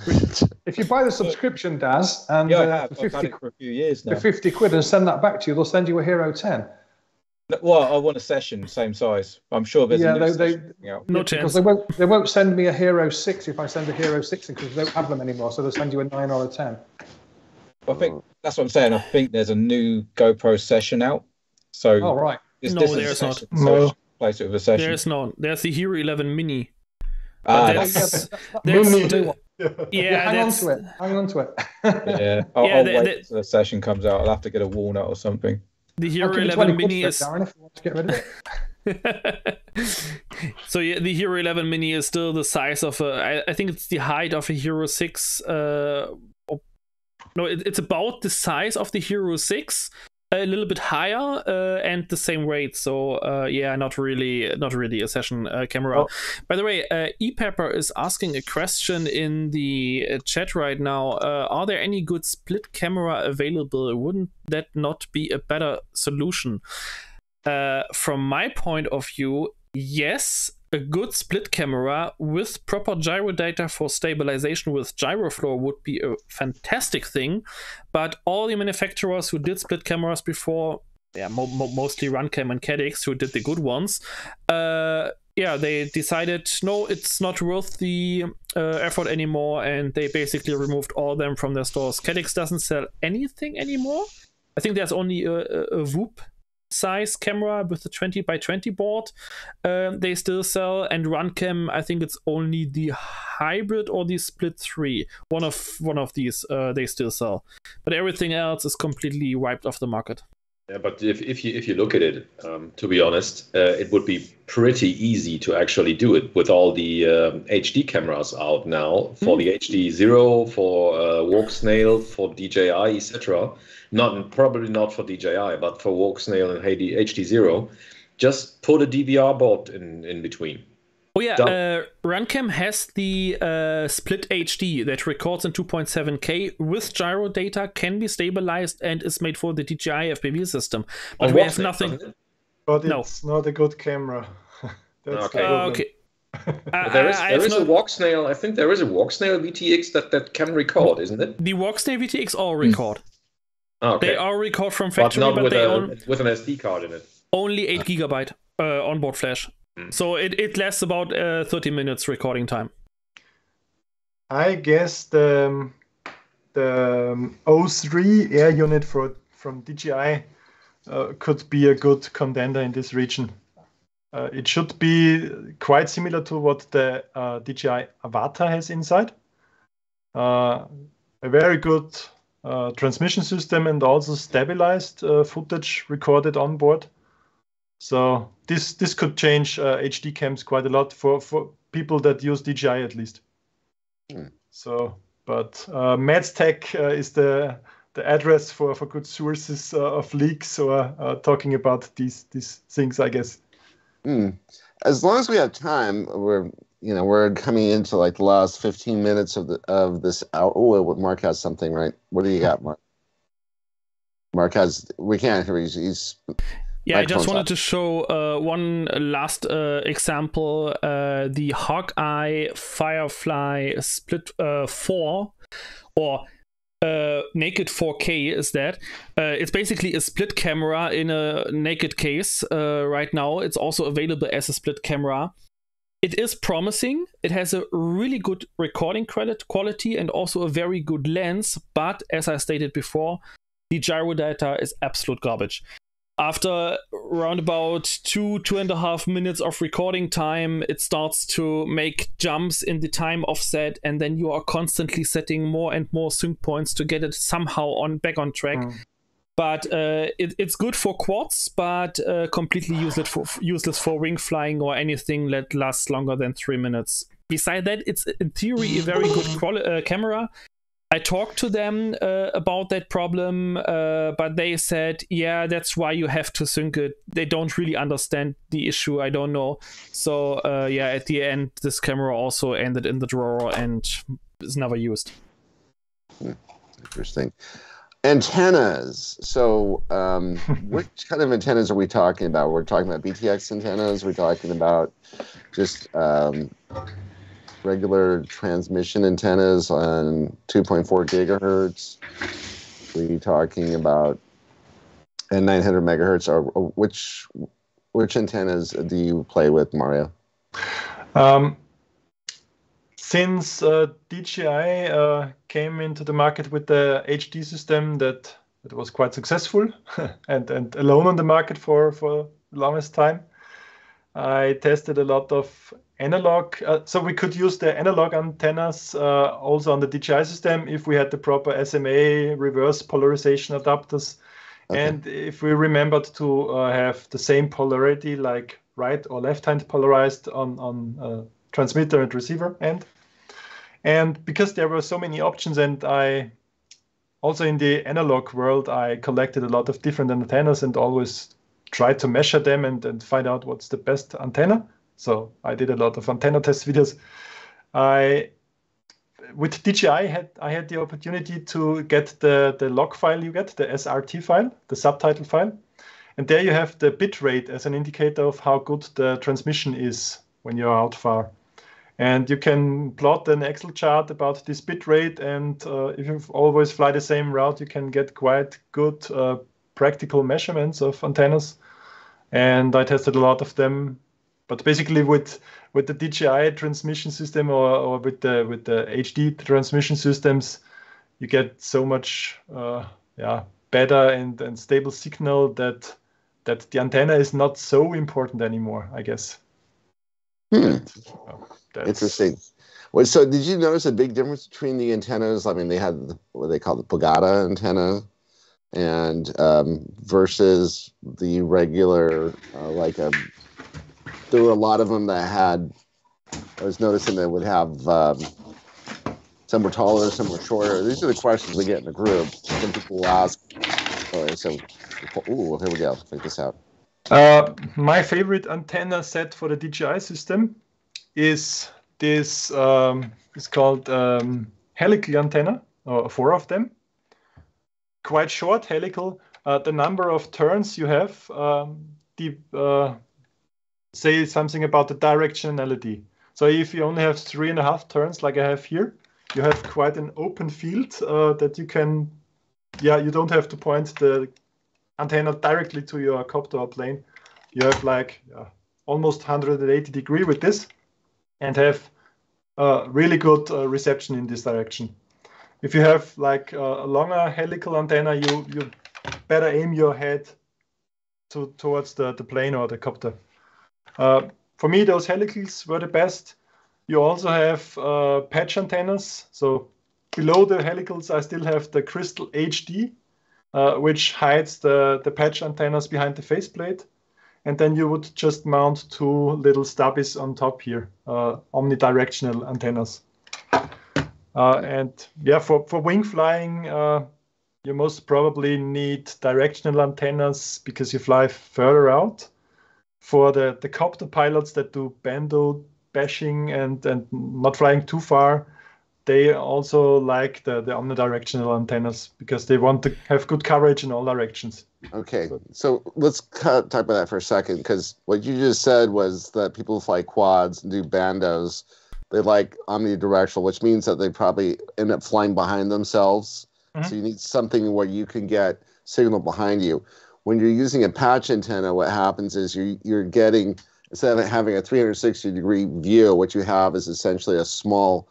If you buy the subscription, Daz, and Yeah, I have. for I've had it for a few years now. for 50 quid and send that back to you, they'll send you a Hero 10. Well, I want a Session same size. I'm sure there's a new they Session coming out. No Because chance. they won't send me a Hero 6 if I send a Hero 6 because they don't have them anymore, so they'll send you a 9 or a 10. I think that's what I'm saying. I think there's a new GoPro Session out. So Oh, right. is No, this a there's not. Session? So replace it with a Session. There's none. There's the Hero 11 Mini. Ah, But that's, Hang on to it. Hang on to it. yeah. I'll wait till the Session comes out. I'll have to get a walnut or something. The I'll Hero give you 11 20 Mini quid for is it, Darren, if you want to get rid of it. so yeah, the Hero 11 Mini is still the size of I think it's the height of a Hero 6. No, it's about the size of the Hero 6, a little bit higher and the same rate. So yeah, not really a session camera. Oh. By the way, ePepper is asking a question in the chat right now. Are there any good split camera available? Wouldn't that not be a better solution? From my point of view, yes. A good split camera with proper gyro data for stabilization with Gyroflow would be a fantastic thing, but all the manufacturers who did split cameras before, yeah, mostly Runcam and Cadix, who did the good ones, yeah, they decided no, it's not worth the effort anymore, and they basically removed all of them from their stores. Cadix doesn't sell anything anymore. I think there's only a Whoop size camera with the 20x20 board they still sell, and Runcam, I think it's only the hybrid or the split 3, one of these they still sell, but everything else is completely wiped off the market. Yeah, but if you look at it, to be honest, it would be pretty easy to actually do it with all the HD cameras out now for the HD0, for Walksnail, for DJI, etc. Probably not for DJI, but for Walksnail and HD0. Just put a DVR board in between. Oh yeah, Runcam has the split HD that records in 2.7K with gyro data, can be stabilized, and is made for the DJI FPV system. But we have nothing. But it's not a good camera. That's okay. Okay. There is a Walksnail. I think there is a Walksnail VTX that can record, isn't it? The Walksnail VTX all record. Okay. They all record from factory, but not but with an SD card in it. Only 8 GB onboard flash. So it lasts about 30 minutes recording time. I guess the O3 air unit from DJI could be a good contender in this region. It should be quite similar to what the DJI Avata has inside. A very good transmission system and also stabilized footage recorded on board. So this could change HD cams quite a lot for people that use DJI at least. So, but MadsTech is the address for good sources of leaks or talking about these things, I guess. As long as we have time, we're coming into like the last 15 minutes of this hour. Oh, Mark has something, right? What do you got, Mark? Mark has. We can't hear. He's yeah, I just wanted to show one last example. The Hawkeye Firefly Split 4 or naked 4K is that. It's basically a split camera in a naked case right now. It's also available as a split camera. It is promising. It has a really good recording quality and also a very good lens. But as I stated before, the gyro data is absolute garbage. After around about 2.5 minutes of recording time, it starts to make jumps in the time offset, and then you are constantly setting more and more sync points to get it somehow back on track. But it's good for quads, but completely useless for wing flying or anything that lasts longer than 3 minutes. Beside that, it's in theory a very good camera. I talked to them about that problem, but they said, yeah, that's why you have to sync it. They don't really understand the issue. I don't know. So yeah, at the end, this camera also ended in the drawer and is never used. Interesting. Antennas. So which kind of antennas are we talking about? We're talking about BTX antennas. We're talking about just regular transmission antennas on 2.4 gigahertz. We're talking about 900 megahertz. Or which antennas do you play with, Mario? Since DJI came into the market with the HD system that was quite successful and alone on the market for the longest time, I tested a lot of analog. So we could use the analog antennas also on the DJI system if we had the proper SMA reverse polarization adapters. Okay. And if we remembered to have the same polarity, like right or left hand polarized on transmitter and receiver end. And because there were so many options and I also in the analog world, I collected a lot of different antennas and always tried to measure them and find out what's the best antenna. So I did a lot of antenna test videos. With DJI, I had the opportunity to get the log file you get, the SRT file, the subtitle file. And there you have the bit rate as an indicator of how good the transmission is when you're out far. And you can plot an Excel chart about this bit rate. And if you always fly the same route, you can get quite good practical measurements of antennas. And I tested a lot of them. But basically with the DJI transmission system or with the HD transmission systems, you get so much better and stable signal that the antenna is not so important anymore, I guess. Interesting. Well, so did you notice a big difference between the antennas? I mean, they had what they call the Pagata antenna, and versus the regular, there were a lot of them that had. I was noticing they would have some were taller, some were shorter. These are the questions we get in the group. Some people will ask. Here we go. Check this out. My favorite antenna set for the DJI system is this. It's called helical antenna, or 4 of them. Quite short helical. The number of turns you have say something about the directionality. So if you only have 3.5 turns, like I have here, you have quite an open field that you can. You don't have to point the antenna directly to your copter or plane. You have almost 180 degree with this, and have really good reception in this direction. If you have a longer helical antenna, you better aim your head towards the plane or the copter. For me, those helicals were the best. You also have patch antennas. So below the helicals, I still have the Crystal HD, which hides the patch antennas behind the faceplate. And then you would just mount 2 little stubbies on top here, omnidirectional antennas. For wing flying, you most probably need directional antennas because you fly further out. For the copter pilots that do bando bashing and not flying too far, they also like the omnidirectional antennas because they want to have good coverage in all directions. Okay, so let's talk about that for a second, because what you just said was that people who fly quads and do bandos, they like omnidirectional, which means that they probably end up flying behind themselves. Mm-hmm. So you need something where you can get signal behind you. When you're using a patch antenna, what happens is you're getting, instead of having a 360-degree view, what you have is essentially a small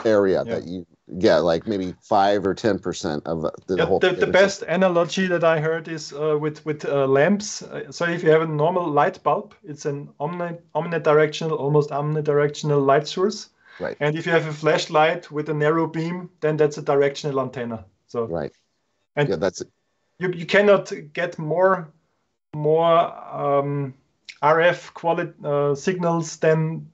area that you get, like maybe 5 or 10% of the whole. The best analogy that I heard is with lamps. So if you have a normal light bulb, it's an omnidirectional, almost omnidirectional light source. Right. And if you have a flashlight with a narrow beam, then that's a directional antenna. So right. And that's it. You cannot get more RF quality signals than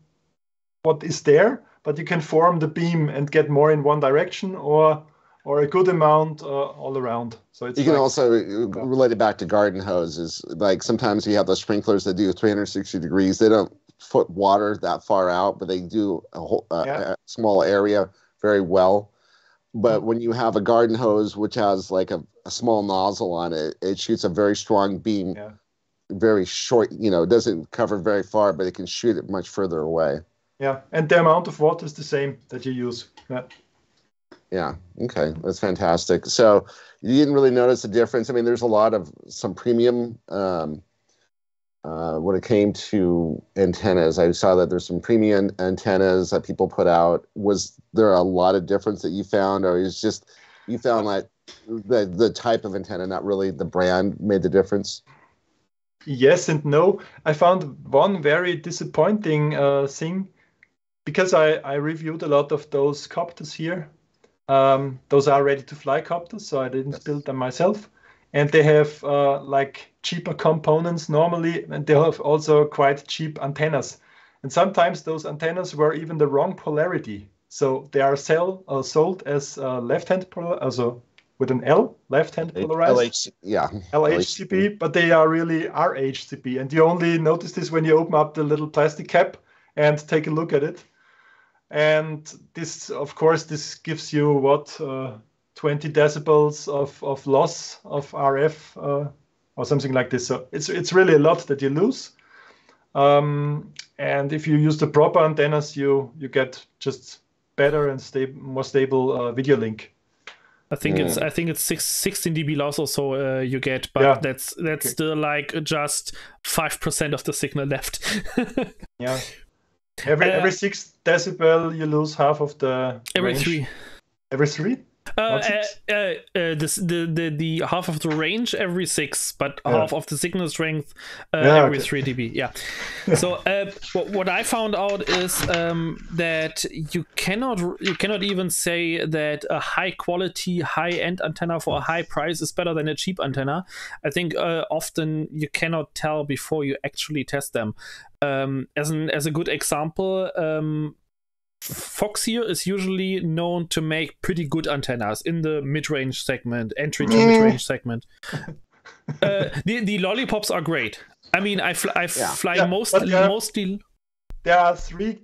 what is there, but you can form the beam and get more in one direction or a good amount all around. So it's you can also relate it back to garden hoses. Like sometimes you have those sprinklers that do 360 degrees. They don't put water that far out, but they do a small area very well. But when you have a garden hose, which has like a small nozzle on it, it shoots a very strong beam, very short, it doesn't cover very far, but it can shoot it much further away. Yeah, and the amount of water is the same that you use. Yeah, okay, that's fantastic. So you didn't really notice a difference. I mean, there's a lot of some premium when it came to antennas. I saw that there's some premium antennas that people put out. Was there a lot of difference that you found, or is just you found like the type of antenna, not really the brand, made the difference? Yes and no. I found one very disappointing thing, because I reviewed a lot of those copters here. Those are ready-to-fly copters, so I didn't build them myself. And they have cheaper components normally, and they have also quite cheap antennas. And sometimes those antennas were even the wrong polarity. So they are sold as left-hand polar, also with an L, left-hand polarized. LHCP, but they are really RHCP. And you only notice this when you open up the little plastic cap and take a look at it. And this, of course, this gives you 20 decibels of loss of RF or something like this. So it's really a lot that you lose. And if you use the proper antennas, you get just better and more stable video link. I think it's 16 dB loss or so you get, but that's still like just 5% of the signal left. Yeah. Every 6 decibel you lose half of the every range. 3. Every 3? The half of the range every 6, but half of the signal strength every 3 dB. Yeah. So what I found out is that you cannot even say that a high quality, high end antenna for a high price is better than a cheap antenna. I think often you cannot tell before you actually test them. As a good example. Foxeer is usually known to make pretty good antennas in the mid-range segment, entry to mid-range segment. The lollipops are great. I mean, I fly mostly. There are three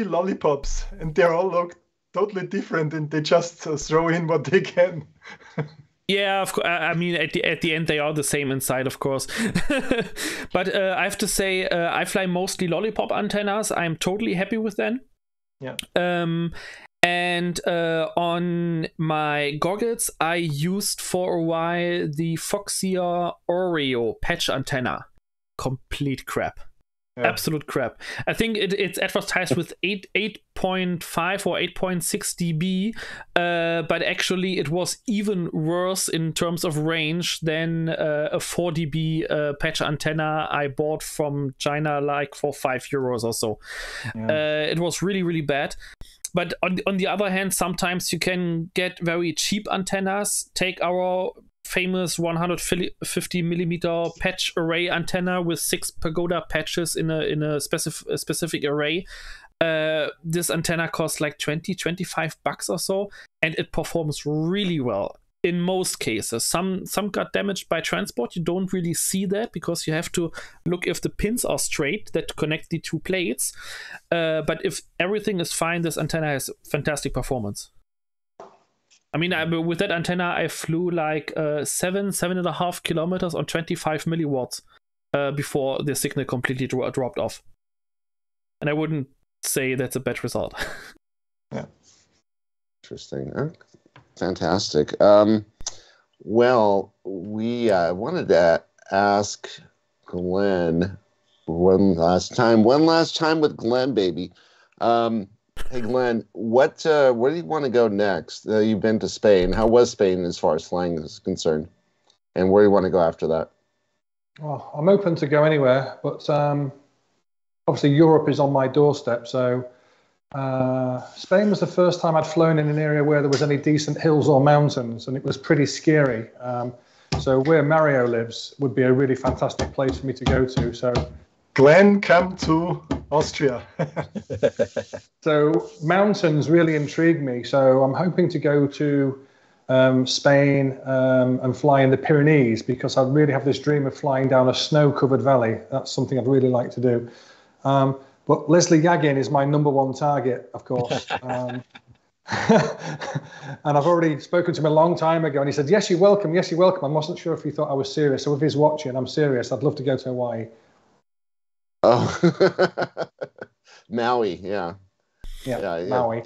lollipops, and they all look totally different, and they just throw in what they can. Yeah, of course. I mean, at the end, they are the same inside, of course. But I have to say, I fly mostly lollipop antennas. I'm totally happy with them. Yeah. And on my goggles, I used for a while the Foxeer Oreo patch antenna. Complete crap. Yeah. Absolute crap. I think it's advertised with 8.5 or 8.6 dB, but actually it was even worse in terms of range than a 4 dB patch antenna I bought from China, like for €5 or so. Yeah. It was really, really bad. But on the other hand, sometimes you can get very cheap antennas. Take our famous 150 millimeter patch array antenna with 6 pagoda patches in a specific array. This antenna costs like $20-25 or so, and it performs really well in most cases. Some got damaged by transport. You don't really see that because you have to look if the pins are straight that connect the 2 plates. But if everything is fine, this antenna has fantastic performance. I mean, with that antenna, I flew like 7.5 kilometers on 25 milliwatts before the signal completely dropped off. And I wouldn't say that's a bad result. Yeah. Interesting. Fantastic. Well, we wanted to ask Glenn one last time with Glenn, baby. Hey Glenn, where do you want to go next? You've been to Spain. How was Spain as far as flying is concerned? And where do you want to go after that? Well, I'm open to go anywhere, but obviously Europe is on my doorstep. So Spain was the first time I'd flown in an area where there was any decent hills or mountains, and it was pretty scary. So where Mario lives would be a really fantastic place for me to go to. So Glenn, come to Austria. So mountains really intrigue me. So I'm hoping to go to Spain and fly in the Pyrenees, because I really have this dream of flying down a snow-covered valley. That's something I'd really like to do. But Leslie Yagin is my #1 target, of course. And I've already spoken to him a long time ago, and he said, yes, you're welcome. Yes, you're welcome. I wasn't sure if he thought I was serious. So if he's watching, I'm serious. I'd love to go to Hawaii. Oh, Maui, yeah, Maui.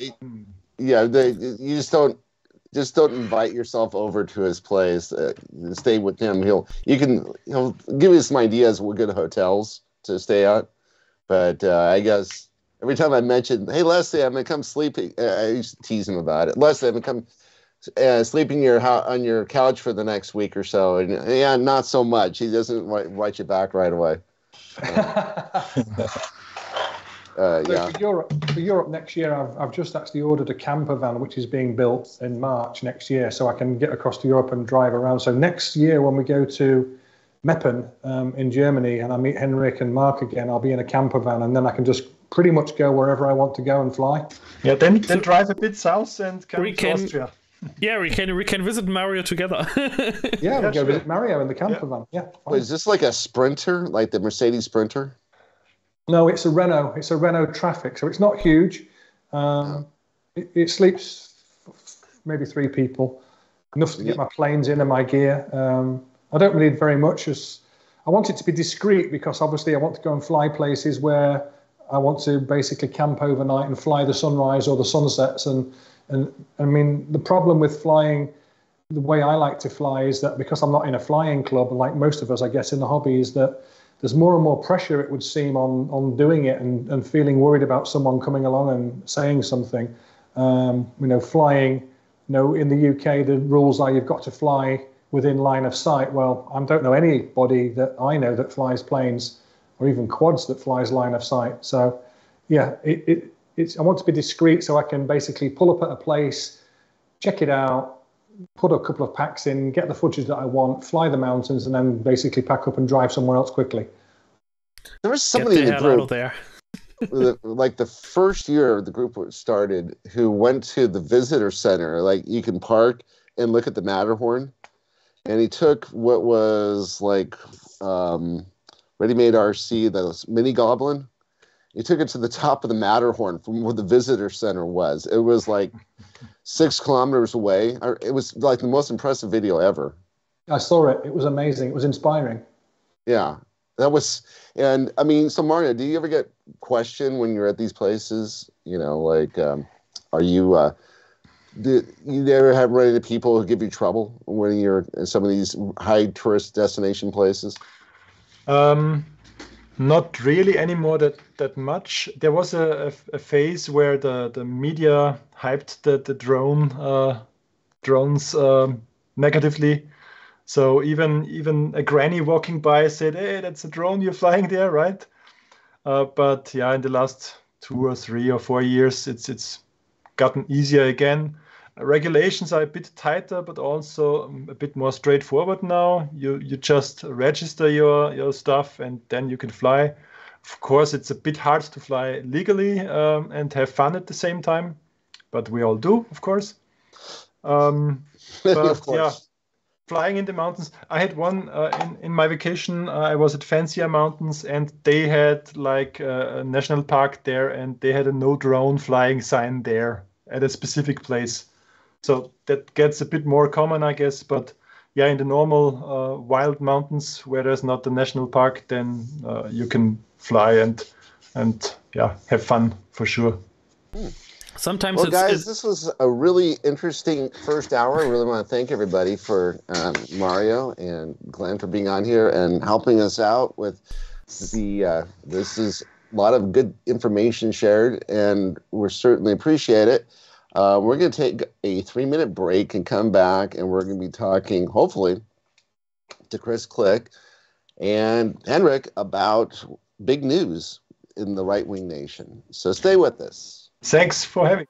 You just don't invite yourself over to his place. Stay with him. He'll give you some ideas what good hotels to stay at. But I guess every time I mention, hey Leslie, I'm gonna come sleep. I used to tease him about it. Leslie, I'm gonna come sleep in on your couch for the next week or so. And yeah, not so much. He doesn't write you back right away. For Europe next year, I've just actually ordered a camper van which is being built in March next year, so I can get across to Europe and drive around. So next year, when we go to Meppen in Germany and I meet Henrik and Mark again, I'll be in a camper van, and then I can just pretty much go wherever I want to go and fly. Yeah, then drive a bit south and come to Austria. Yeah, we can visit Mario together. Yeah, we'll go visit Mario in the camper van. Yeah. Wait, is this like a Sprinter, like the Mercedes Sprinter? No, it's a Renault. It's a Renault Traffic, so it's not huge. It sleeps maybe 3 people, enough to get my planes in and my gear. I don't need very much. As I want it to be discreet because obviously I want to go and fly places where I want to basically camp overnight and fly the sunrise or the sunsets. And I mean, the problem with flying the way I like to fly is that because I'm not in a flying club, like most of us, I guess, in the hobby, is that there's more and more pressure, it would seem, on doing it and feeling worried about someone coming along and saying something. Flying, in the UK, the rules are you've got to fly within line of sight. Well, I don't know anybody that I know that flies planes or even quads that flies line of sight. So, yeah, I want to be discreet so I can basically pull up at a place, check it out, put a couple of packs in, get the footage that I want, fly the mountains, and then basically pack up and drive somewhere else quickly. There was somebody in the hell out of group, there. like the first year the group started, who went to the visitor center. Like you can park and look at the Matterhorn, and he took what was like ready-made RC, the Mini Goblin. He took it to the top of the Matterhorn from where the visitor center was. It was like 6 kilometers away. It was like the most impressive video ever. I saw it. It was amazing. It was inspiring. Yeah, that was. And I mean, so Mario, do you ever get questioned when you're at these places? Are you? Do you ever have run into people who give you trouble when you're in some of these high tourist destination places? Not really anymore that much. There was a phase where the media hyped the drones negatively. So even a granny walking by said, "Hey, that's a drone you're flying there, right?" But yeah, in the last 2 or 3 or 4 years, it's gotten easier again. Regulations are a bit tighter, but also a bit more straightforward now. You just register your stuff and then you can fly. Of course, it's a bit hard to fly legally and have fun at the same time, but we all do, of course. But Of course. yeah, flying in the mountains. I had one in my vacation. I was at Fancier Mountains, and they had like a national park there, and they had a no drone flying sign there at a specific place. So that gets a bit more common, I guess. But yeah, in the normal wild mountains where there's not the national park, then you can fly and yeah, have fun for sure. Sometimes Well, guys, this was a really interesting first hour. I really want to thank everybody for Mario and Glenn for being on here and helping us out with this is a lot of good information shared, and we certainly appreciate it. We're going to take a 3-minute break and come back, and we're going to be talking, hopefully, to Chris Klick and Henrik about big news in the Right Wing Nation. So stay with us. Thanks for having me.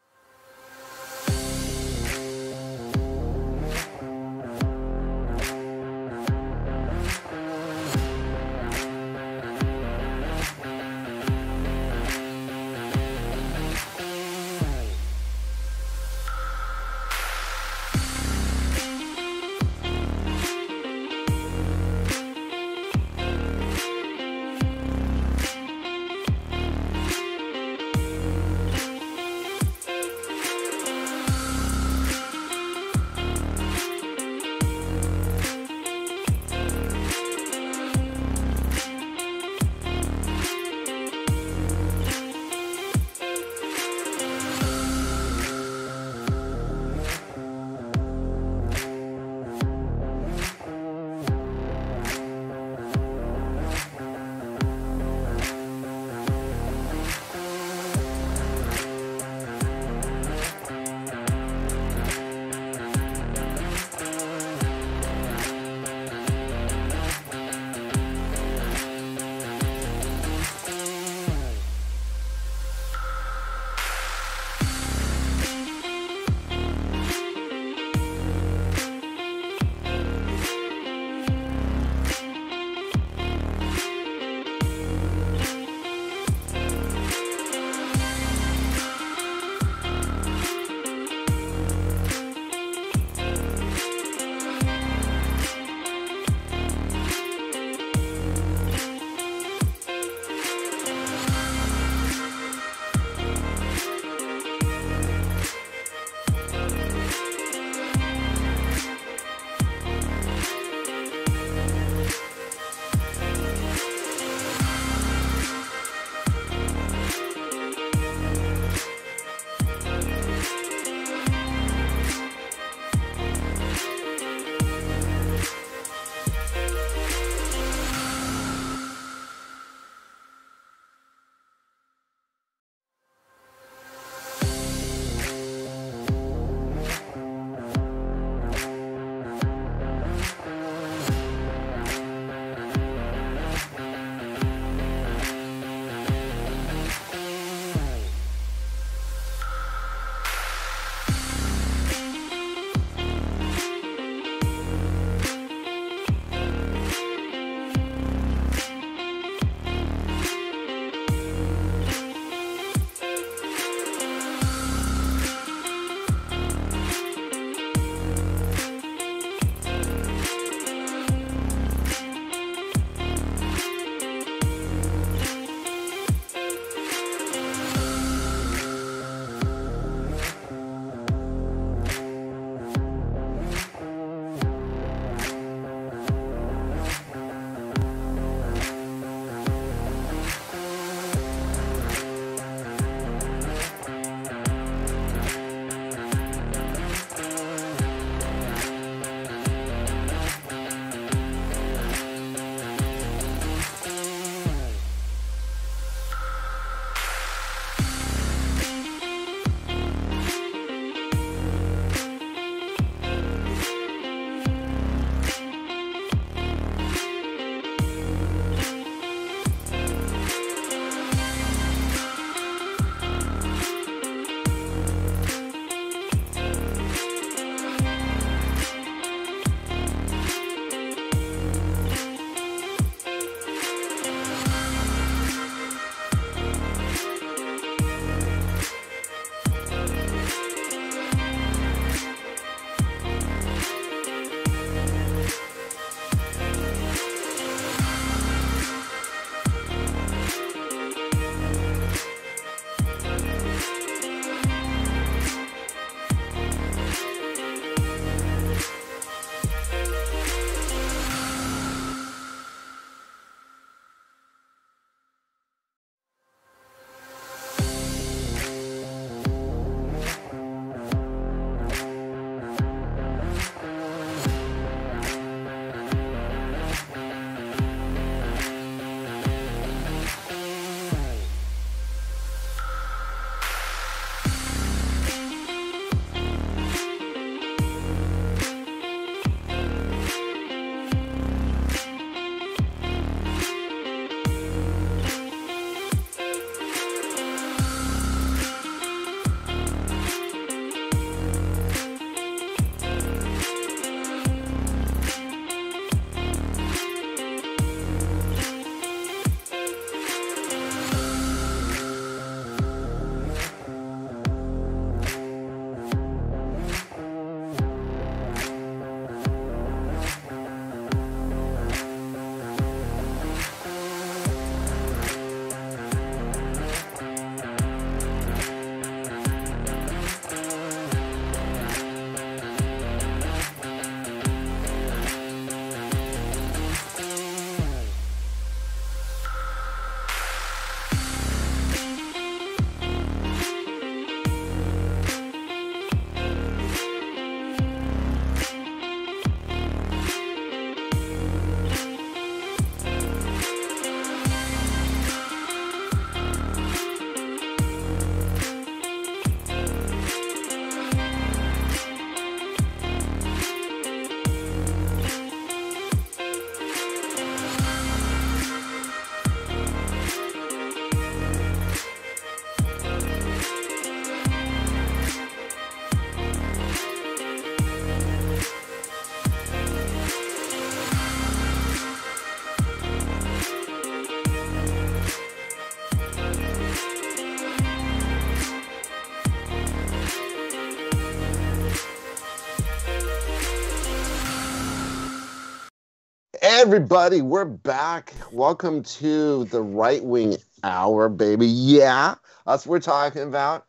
everybody, we're back. Welcome to the Right Wing Hour, baby. Yeah, that's what we're talking about.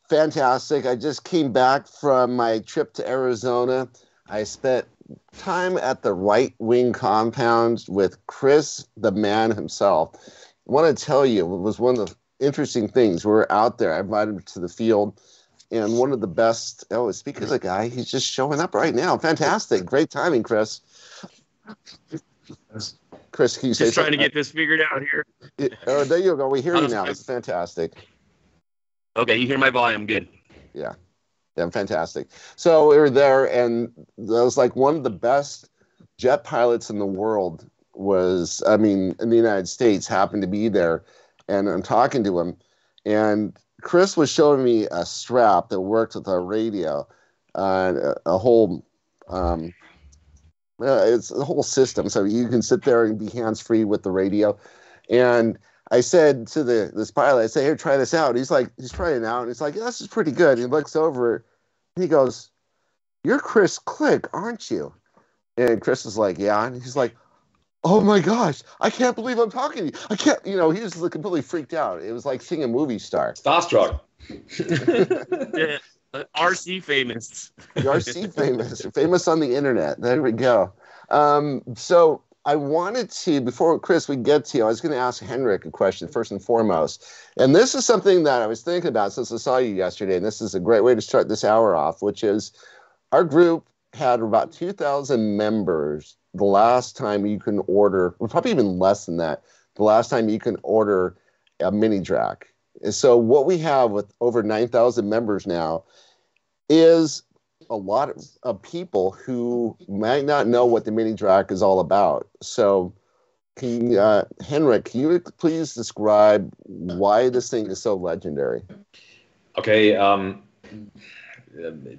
Fantastic. I just came back from my trip to Arizona. I spent time at the Right Wing compound with Chris, the man himself. I want to tell you, it was one of the interesting things. We were out there. I invited him to the field. And one of the best, speaking of the guy, he's just showing up right now. Fantastic. Great timing, Chris. Chris, can you say just trying to get this figured out here? Oh, there you go. We hear you now. It's fantastic. Okay, you hear my volume. Good. Yeah, fantastic. So we were there, and that was like one of the best jet pilots in the world in the United States happened to be there. And I'm talking to him, and Chris was showing me a strap that worked with our radio, a whole, it's a whole system. So you can sit there and be hands-free with the radio. And I said to this pilot, I say, here, try this out. He's trying it out. And he's like, yeah, this is pretty good. And he looks over and he goes, you're Chris Click, aren't you? And Chris is like, yeah. And he's like, oh my gosh, I can't believe I'm talking to you. I can't, he was completely freaked out. It was like seeing a movie star. Starstruck. Yeah, RC famous. RC famous on the internet. There we go. So I wanted to, before Chris, we get to you, I was going to ask Henrik a question first and foremost. And this is something that I was thinking about since I saw you yesterday. And this is a great way to start this hour off, which is our group had about 2,000 members the last time you can order, well, probably even less than that, the last time you can order a mini DRAC. And so what we have with over 9,000 members now is a lot of people who might not know what the mini DRAC is all about. So Henrik, can you please describe why this thing is so legendary? Okay,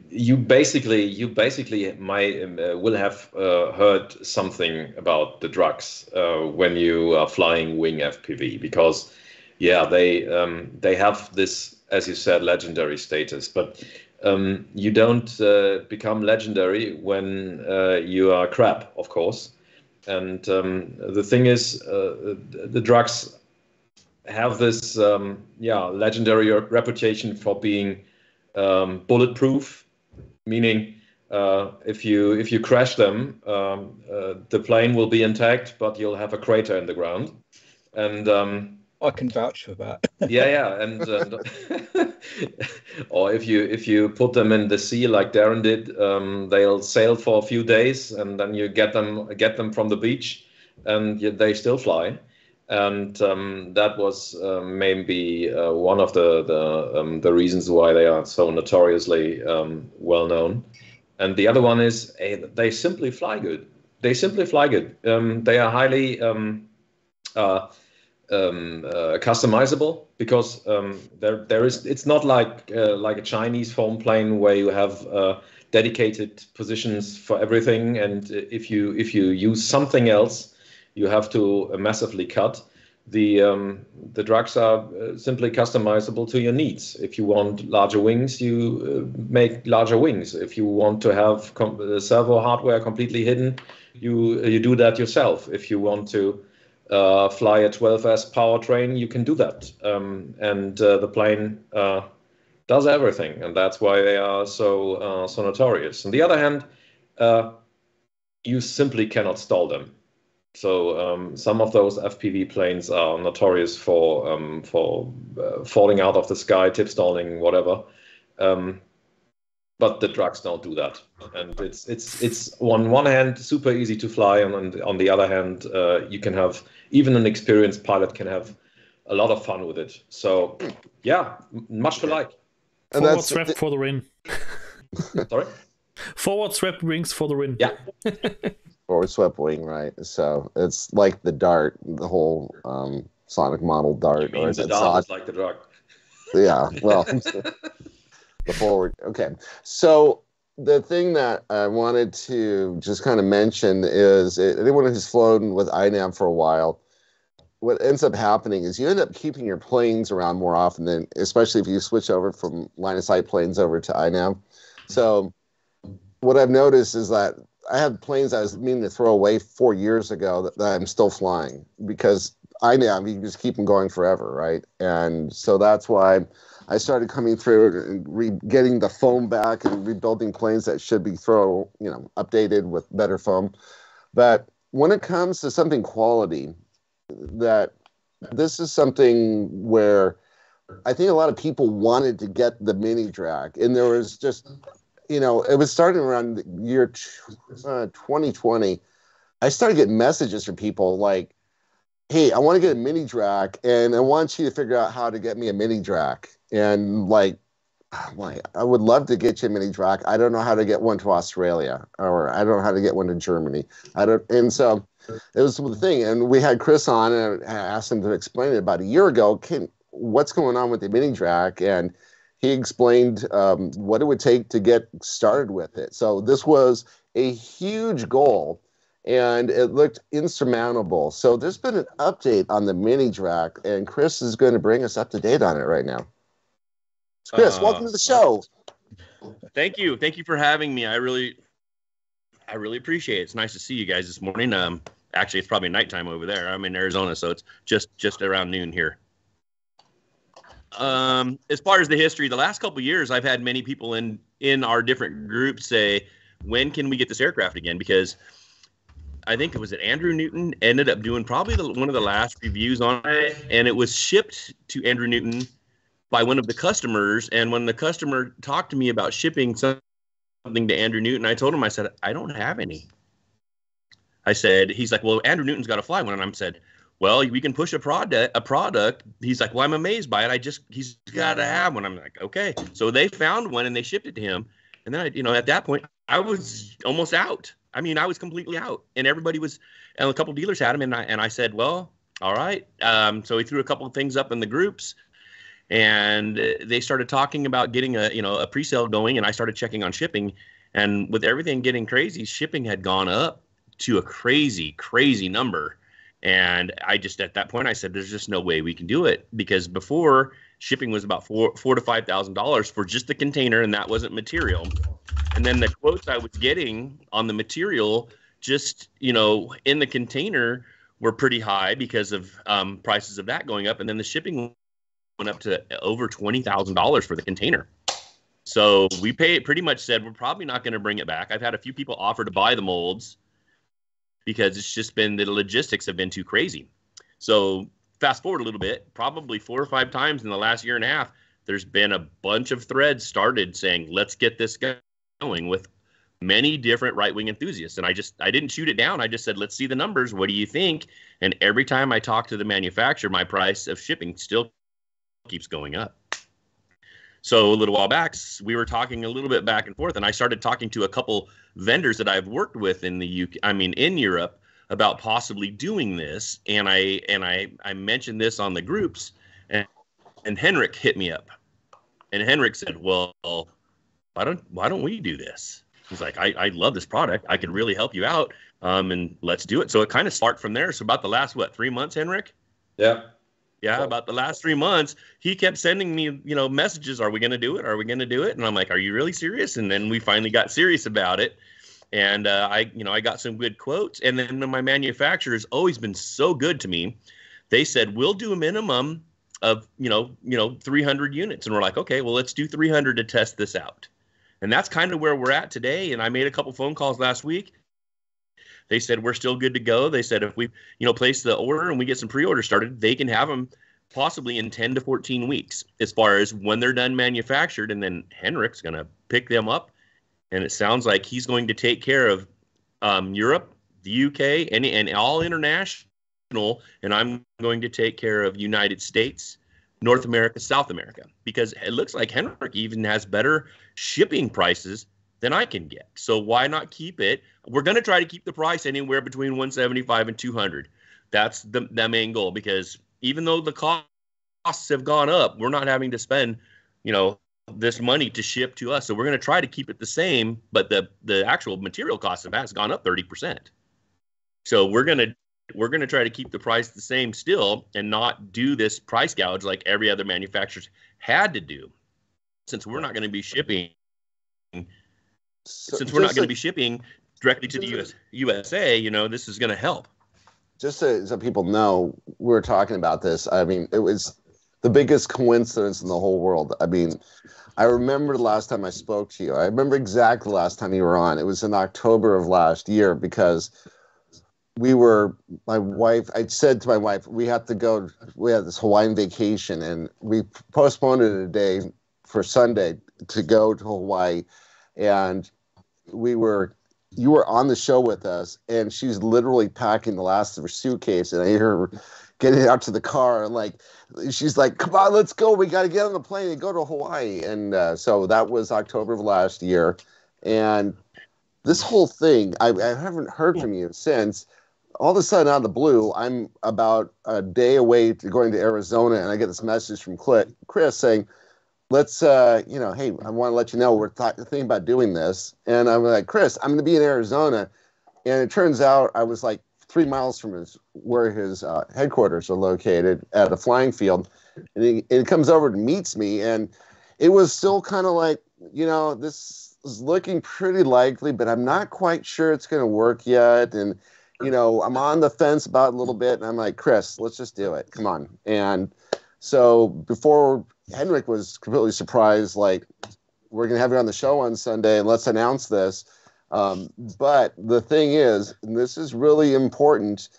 you basically will have heard something about the DRACs when you are flying wing FPV, because they have this, as you said, legendary status, but you don't become legendary when you are crap, of course. And the thing is, the DRACs have this legendary reputation for being bulletproof, meaning if you crash them, the plane will be intact, but you'll have a crater in the ground. And I can vouch for that. and or if you put them in the sea like Darren did, they'll sail for a few days, and then you get them from the beach, and they still fly. And that was maybe one of the reasons why they are so notoriously well known. And the other one is they simply fly good. They simply fly good. They are highly customizable, because there is. It's not like a Chinese foam plane where you have dedicated positions for everything, and if you use something else, you have to massively cut. The DRACs are simply customizable to your needs. If you want larger wings, you make larger wings. If you want to have servo hardware completely hidden, you do that yourself. If you want to fly a 12S powertrain, you can do that. And the plane does everything, and that's why they are so notorious. On the other hand, you simply cannot stall them. So some of those FPV planes are notorious for falling out of the sky, tip stalling, whatever. But the DRACs don't do that, and it's on one hand super easy to fly, and on the other hand, you can have, even an experienced pilot can have a lot of fun with it. So yeah, much to like. And forward swept for the win. Sorry. Forward swept wings for the win. Yeah. Forward swept wing, right? So it's like the Dart, the whole Sonic model Dart. You mean the Dart is like the DRAC? Yeah, well, the forward. Okay, so the thing that I wanted to just kind of mention is anyone who's flown with INAV for a while, what ends up happening is you end up keeping your planes around more often than, especially if you switch over from line of sight planes over to INAV. So what I've noticed is that I have planes I was meaning to throw away 4 years ago that I'm still flying because I know you can just keep them going forever, right? And so that's why I started coming through and getting the foam back and rebuilding planes that should be updated with better foam. But when it comes to something quality, that this is something where I think a lot of people wanted to get the mini drag, and there was just, it was starting around the year 2020. I started getting messages from people like, hey, I want to get a mini drag, and I want you to figure out how to get me a mini drag. And I would love to get you a mini drag. I don't know how to get one to Australia, or I don't know how to get one to Germany. And so it was the thing. And we had Chris on, and I asked him to explain it about a year ago. What's going on with the mini drag? And he explained what it would take to get started with it. So this was a huge goal, and it looked insurmountable. So there's been an update on the mini drag, and Chris is going to bring us up to date on it right now. Chris, welcome to the show. Thank you for having me. I really appreciate it. It's nice to see you guys this morning. Actually, it's probably nighttime over there. I'm in Arizona, so it's just around noon here. As far as the history, the last couple of years, I've had many people in our different groups say, when can we get this aircraft again? Because I think it was Andrew Newton ended up doing probably one of the last reviews on it, and it was shipped to Andrew Newton by one of the customers. And when the customer talked to me about shipping something to Andrew Newton, I told him, I said, I don't have any. I said, he's like, well, Andrew Newton's got to fly one. And I said, well, we can push a product. He's like, well, I'm amazed by it. He's got to have one. I'm like, okay. So they found one and they shipped it to him. And then at that point, I was almost out. I mean, I was completely out, and everybody was, and a couple of dealers had him. And I said, well, all right. So he threw a couple of things up in the groups, and they started talking about getting a pre-sale going. And I started checking on shipping, and with everything getting crazy, shipping had gone up to a crazy, crazy number. And at that point, I said, there's just no way we can do it, because before, shipping was about $4,000 to $5,000 for just the container, and that wasn't material. And then the quotes I was getting on the material, just in the container, were pretty high because of prices of that going up. And then the shipping went up to over $20,000 for the container. So we pretty much said we're probably not going to bring it back. I've had a few people offer to buy the molds, because it's just been the logistics have been too crazy. So fast forward a little bit, probably 4 or 5 times in the last year and a half, there's been a bunch of threads started saying, let's get this going, with many different right-wing enthusiasts. And I didn't shoot it down. I just said, let's see the numbers. What do you think? And every time I talk to the manufacturer, my price of shipping still keeps going up. So a little while back, we were talking a little bit back and forth, and I started talking to a couple vendors that I've worked with in in Europe, about possibly doing this. And I mentioned this on the groups, and Henrik hit me up, and Henrik said, well, why don't we do this? He's like, I love this product. I could really help you out, and let's do it. So it kind of sparked from there. So about the last 3 months, Henrik? Yeah, about the last 3 months, he kept sending me, messages. Are we going to do it? Are we going to do it? And I'm like, are you really serious? And then we finally got serious about it. And I got some good quotes. And then my manufacturer has always been so good to me. They said, we'll do a minimum of, 300 units. And we're like, okay, well, let's do 300 to test this out. And that's kind of where we're at today. And I made a couple phone calls last week. They said, we're still good to go. They said, if we, place the order and we get some pre-orders started, they can have them possibly in 10 to 14 weeks as far as when they're done manufactured. And then Henrik's going to pick them up. And it sounds like he's going to take care of Europe, the UK, and all international. And I'm going to take care of United States, North America, South America, because it looks like Henrik even has better shipping prices than I can get. So why not keep it? We're going to try to keep the price anywhere between $175 and $200. That's the main goal, because even though the costs have gone up, we're not having to spend, this money to ship to us. So we're going to try to keep it the same, but the actual material cost of that has gone up 30%. So we're going to try to keep the price the same still, and not do this price gouge like every other manufacturer's had to do, since we're not going to be shipping. Since we're not going to be shipping directly to the USA, you know, this is going to help. Just so people know, we were talking about this. I mean, it was the biggest coincidence in the whole world. I mean, I remember the last time I spoke to you. I remember exactly the last time you were on. It was in October of last year because my wife, I said to my wife, we had this Hawaiian vacation and we postponed it a day for Sunday to go to Hawaii. And you were on the show with us, and she's literally packing the last of her suitcase, and I hear her getting out to the car, and like she's like, "Come on, let's go! We got to get on the plane and go to Hawaii." And so that was October of last year, and this whole thing, I haven't heard from you since. All of a sudden, out of the blue, I'm about a day away to going to Arizona, and I get this message from Chris saying, let's, hey, I want to let you know we're thinking about doing this. And I'm like, Chris, I'm going to be in Arizona. And it turns out I was like 3 miles from where his headquarters are located at a flying field. And he comes over and meets me. And it was still kind of like, this is looking pretty likely, but I'm not quite sure it's going to work yet. And, I'm on the fence about it a little bit. And I'm like, Chris, let's just do it. Come on. And so before Henrik was completely surprised, like, we're going to have you on the show on Sunday and let's announce this. But the thing is, and this is really important,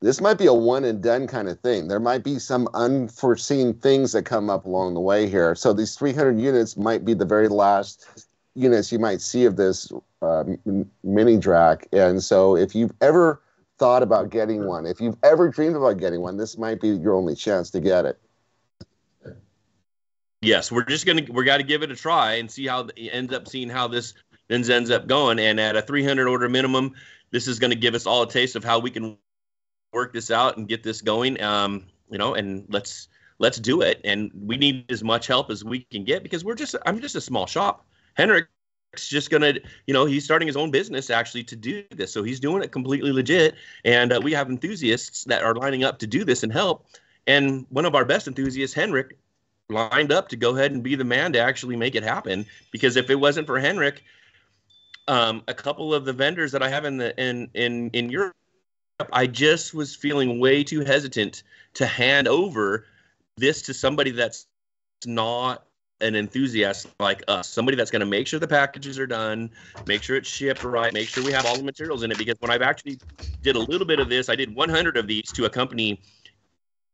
this might be a one and done kind of thing. There might be some unforeseen things that come up along the way here. So these 300 units might be the very last units you might see of this mini DRAC. And so if you've ever thought about getting one, if you've ever dreamed about getting one, this might be your only chance to get it. Yes, we got to give it a try and see how how this ends up going. And at a 300 order minimum, this is going to give us all a taste of how we can work this out and get this going. And let's do it. And we need as much help as we can get because I'm just a small shop. Henrik's just going to, he's starting his own business actually to do this. So he's doing it completely legit. And we have enthusiasts that are lining up to do this and help. And one of our best enthusiasts, Henrik, lined up to go ahead and be the man to actually make it happen. Because if it wasn't for Henrik, a couple of the vendors that I have in Europe, I just was feeling way too hesitant to hand over this to somebody that's not an enthusiast like us, somebody that's going to make sure the packages are done, make sure it's shipped right, make sure we have all the materials in it. Because when I've actually did a little bit of this, I did 100 of these to a company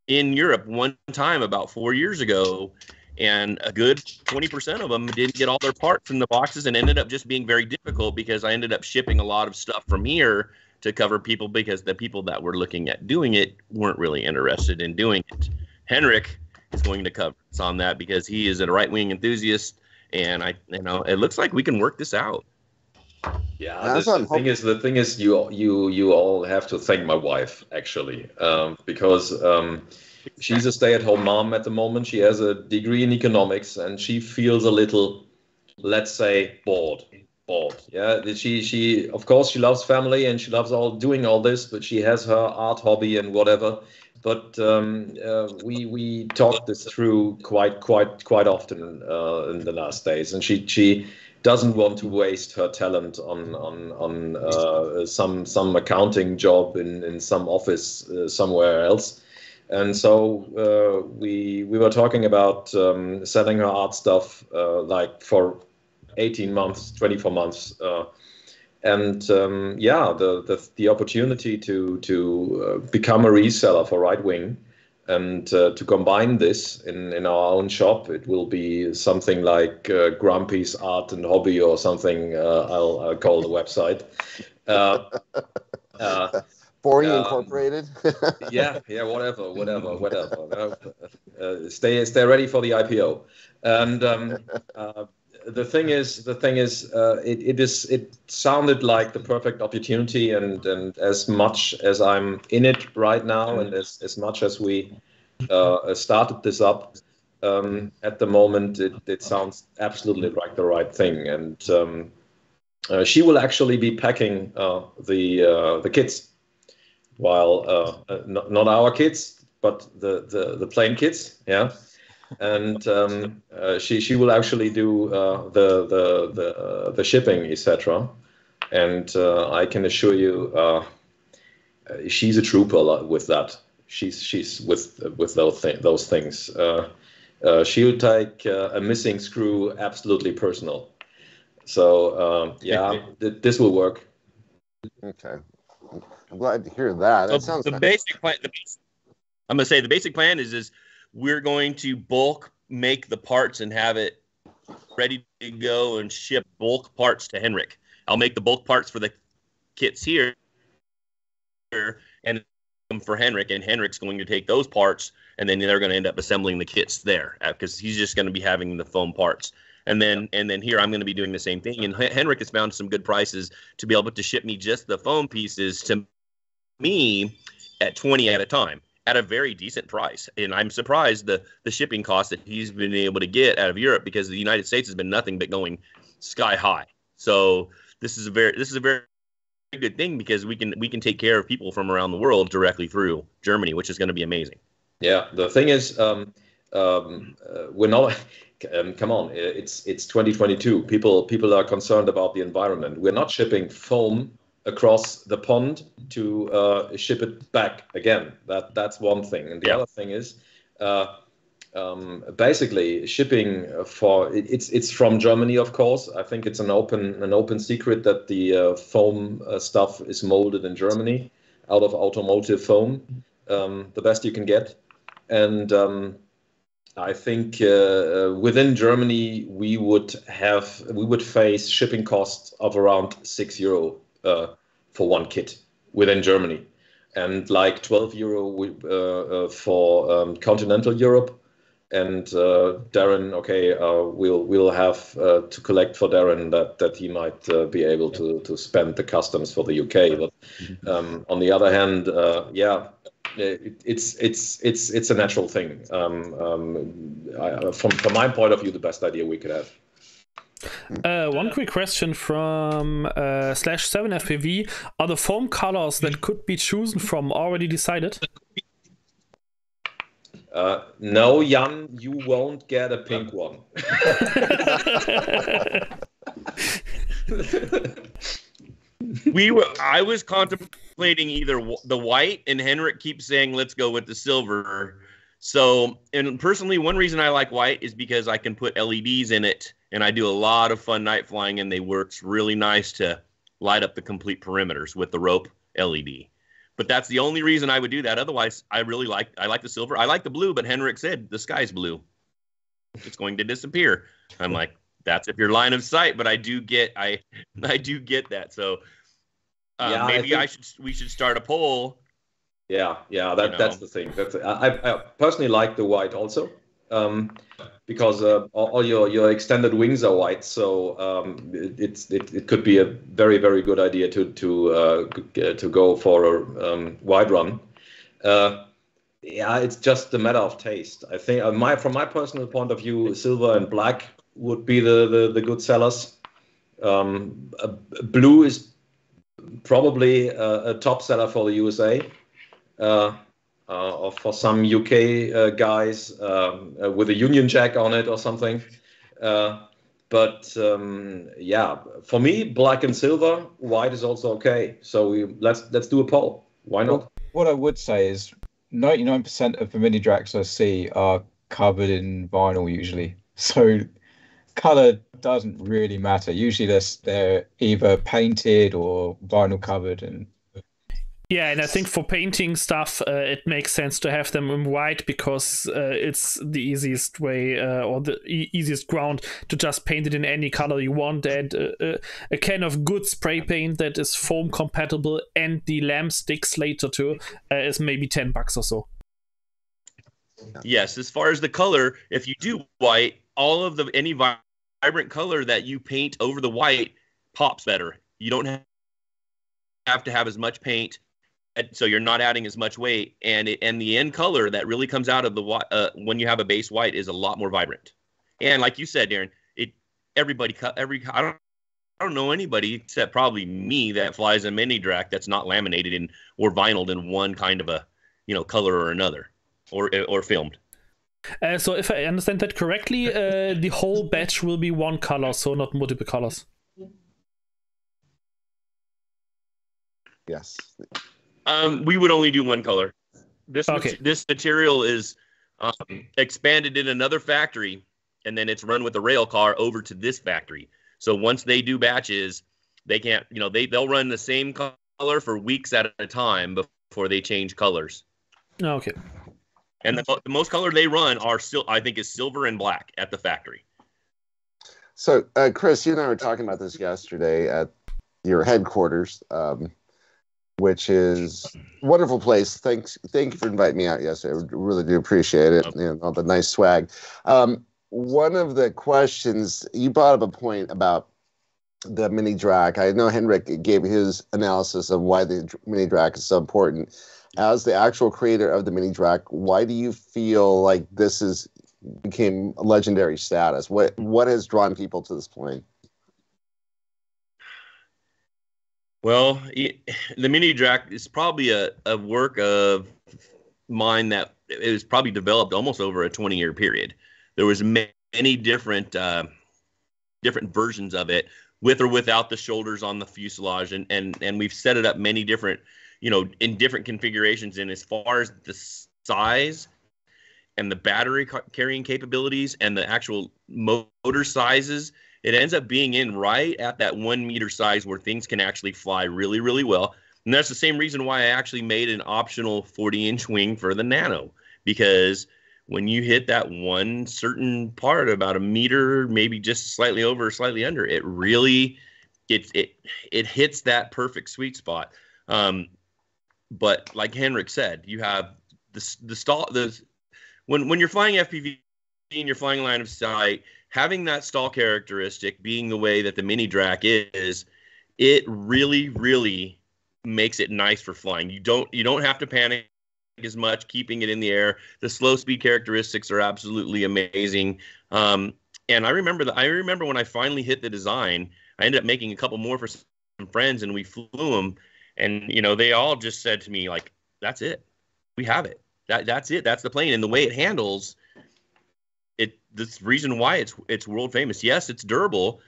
in Europe one time about 4 years ago, and a good 20% of them didn't get all their parts in the boxes and ended up just being very difficult because I ended up shipping a lot of stuff from here to cover people because the people that were looking at doing it weren't really interested in doing it. Henrik is going to cover us on that because he is a right-wing enthusiast, and it looks like we can work this out. Yeah, the thing is, you all have to thank my wife actually, because she's a stay-at-home mom at the moment. She has a degree in economics, and she feels a little, let's say, bored. Yeah, she of course she loves family and she loves doing all this, but she has her art hobby and whatever. But we talked this through quite often in the last days, and she doesn't want to waste her talent on some accounting job in some office somewhere else. And so we were talking about selling her art stuff like for 18 months, 24 months. The opportunity to become a reseller for Right Wing and to combine this in our own shop, it will be something like Grumpy's Art and Hobby or something. I'll call the website. Boring Incorporated. yeah, whatever. Stay ready for the IPO. And the thing is, it sounded like the perfect opportunity, and as much as I'm in it right now, and as much as we started this up, at the moment it sounds absolutely like the right thing. And she will actually be packing the kits, while not our kids, but the plane kits, yeah. And she will actually do the shipping, etc. and I can assure you, she's a trooper with that. She's with those things. She'll take a missing screw absolutely personal. So this will work. Okay, I'm glad to hear that. That sounds the nice. basic plan. I'm gonna say the basic plan is we're going to bulk make the parts and have it ready to go and ship bulk parts to Henrik. I'll make the bulk parts for the kits here and for Henrik, and Henrik's going to take those parts, and then they're going to end up assembling the kits there because he's just going to be having the foam parts. And then here I'm going to be doing the same thing. And Henrik has found some good prices to be able to ship me just the foam pieces to me at 20 at a time at a very decent price. And I'm surprised the shipping cost that he's been able to get out of Europe, because the United States has been nothing but going sky high. So this is a very good thing, because we can take care of people from around the world directly through Germany, which is going to be amazing. Yeah, the thing is, we're not. Come on, it's 2022. People are concerned about the environment. We're not shipping foam across the pond to ship it back again. That's one thing. And the other thing is, basically shipping for it's from Germany, of course. I think it's an open secret that the foam stuff is molded in Germany out of automotive foam, the best you can get. And I think within Germany we would face shipping costs of around €6 for one kit within Germany, and like €12 for continental Europe. And Darren, we'll have to collect for Darren that he might be able to spend the customs for the UK. But on the other hand, it's a natural thing. From my point of view, the best idea we could have. One quick question from /7FPV: are the foam colors that could be chosen from already decided? No, Jan, you won't get a pink one. I was contemplating either the white, and Henrik keeps saying let's go with the silver. So, and personally, one reason I like white is because I can put LEDs in it, and I do a lot of fun night flying, and they works really nice to light up the complete perimeters with the rope LED. But that's the only reason I would do that. Otherwise, I like the silver. I like the blue, but Henrik said the sky's blue. It's going to disappear. I'm like, that's if your line of sight, but I do get that. So maybe we should start a poll. Yeah, that's the thing. I personally like the white also, because all your extended wings are white, so it could be a very, very good idea to go for a wide run. It's just a matter of taste. I think from my personal point of view, silver and black would be the good sellers. Blue is probably a top seller for the USA. Or for some UK guys with a Union Jack on it or something. But for me, black and silver, white is also okay. So let's do a poll. Why not? What I would say is 99% of the mini Dracs I see are covered in vinyl usually. So color doesn't really matter. Usually they're either painted or vinyl covered. And yeah, and I think for painting stuff, it makes sense to have them in white, because it's the easiest way or the easiest ground to just paint it in any color you want. And a can of good spray paint that is foam compatible and the lamp sticks later too is maybe $10 or so. Yes, as far as the color, if you do white, all of any vibrant color that you paint over the white pops better. You don't have to have as much paint, so you're not adding as much weight, and the end color that really comes out of the when you have a base white is a lot more vibrant. And like you said, Darren, I don't know anybody except probably me that flies a mini Drac that's not laminated or vinyled in one kind of a color or another, or filmed. So if I understand that correctly, the whole batch will be one color, so not multiple colors. Yes. We would only do one color. This Okay. this material is expanded in another factory, and then it's run with a rail car over to this factory. So once they do batches, they can't, they'll run the same color for weeks at a time before they change colors. Okay. And the most color they run are still, I think, is silver and black at the factory. So, Chris, you and I were talking about this yesterday at your headquarters, which is a wonderful place. Thank you for inviting me out yesterday. I really do appreciate it. All the nice swag. One of the questions, you brought up a point about the mini drac. I know Henrik gave his analysis of why the mini drac is so important. As the actual creator of the mini drac, why do you feel like this became a legendary status? What has drawn people to this point? Well, the mini drac is probably a work of mine that it was probably developed almost over a 20-year period. There was many different versions of it, with or without the shoulders on the fuselage, and we've set it up many different, in different configurations. And as far as the size and the battery carrying capabilities and the actual motor sizes, it ends up being in right at that 1 meter size where things can actually fly really, really well. And that's the same reason why I actually made an optional 40-inch wing for the Nano, because when you hit that one certain part, about a meter, maybe just slightly over or slightly under, it really, it hits that perfect sweet spot. But like Henrik said, you have when you're flying FPV and you're flying line of sight, having that stall characteristic being the way that the mini drac is, it really, really makes it nice for flying. You don't have to panic as much keeping it in the air. The slow speed characteristics are absolutely amazing. And I remember when I finally hit the design, I ended up making a couple more for some friends, and we flew them, and they all just said to me, like, that's it, we have it, that's it, that's the plane. And the way it handles it, this reason why it's world famous. Yes, it's durable,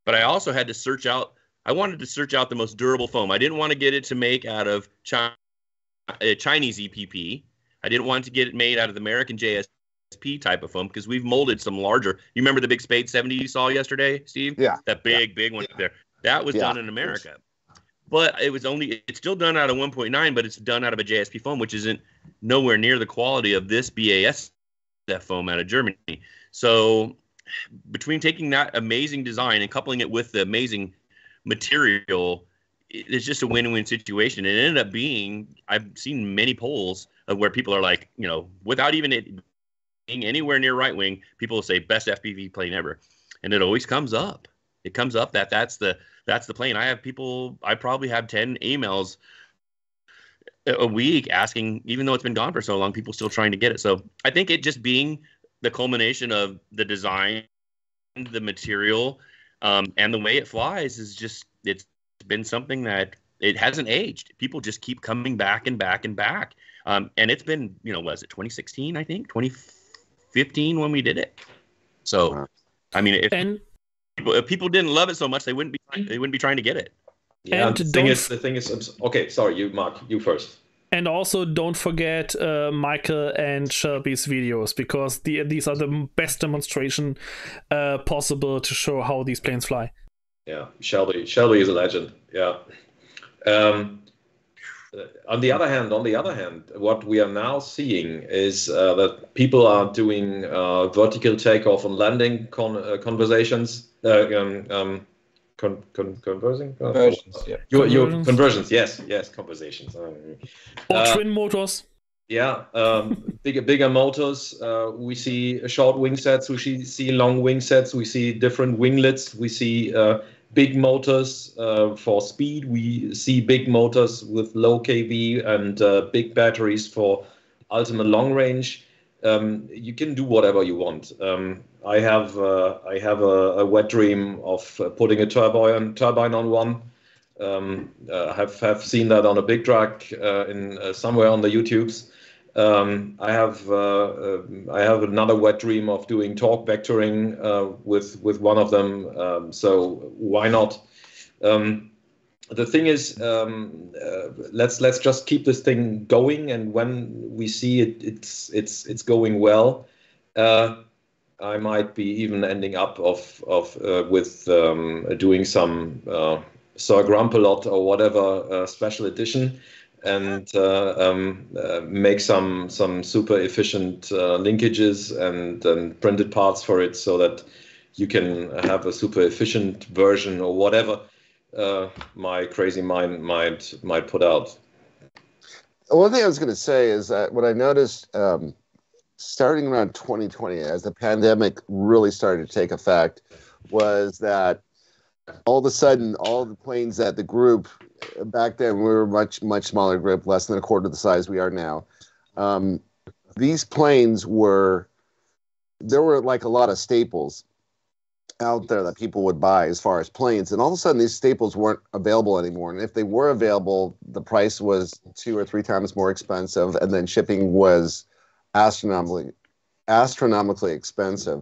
but I also had to search out the most durable foam. I didn't want to get it to make out of Chinese EPP. I didn't want to get it made out of the American JSP type of foam, because we've molded some larger. You remember the big Spade 70 you saw yesterday, Steve? Yeah. That big one there. That was done in America. But it's still done out of 1.9, but it's done out of a JSP foam, which isn't nowhere near the quality of this BASF foam out of Germany. So between taking that amazing design and coupling it with the amazing material, it's just a win-win situation. It ended up being, I've seen many polls of where people are like, without even it being anywhere near right wing, people will say best FPV plane ever. And it always comes up. It comes up that's the plane. I probably have 10 emails a week asking, even though it's been gone for so long, people still trying to get it. So I think it just being the culmination of the design, the material, and the way it flies is just, it's been something that it hasn't aged. People just keep coming back and back and back. And it's been, was it 2016, I think, 2015 when we did it. So, I mean, if people didn't love it so much, they wouldn't be trying to get it. Yeah, the thing is, okay, sorry, Mark, you first. And also, don't forget Michael and Shelby's videos, because these are the best demonstration possible to show how these planes fly. Yeah, Shelby is a legend. Yeah. On the other hand, what we are now seeing is that people are doing vertical takeoff and landing conversations. Conversions, yeah. Your conversions, yes, conversations. Or twin motors. Yeah, bigger motors. We see short wing sets. We see long wing sets. We see different winglets. We see big motors for speed. We see big motors with low kV and big batteries for ultimate long range. You can do whatever you want. I have a wet dream of putting a turbine on one. Have seen that on a big track in somewhere on the YouTubes. I have another wet dream of doing torque vectoring with one of them. So why not? the thing is, let's just keep this thing going, and when we see it's going well, I might be even ending up with doing some Sir Grumpalot or whatever special edition, and make some super efficient linkages and printed parts for it, so that you can have a super efficient version or whatever my crazy mind might put out. One thing I was going to say is that what I noticed starting around 2020, as the pandemic really started to take effect, was that all of a sudden, all the planes that the group, back then we were a much smaller group, less than a quarter the size we are now. These planes there were like a lot of staples out there that people would buy as far as planes, and all of a sudden these staples weren't available anymore. And if they were available, the price was 2 or 3 times more expensive, and then shipping was astronomically expensive.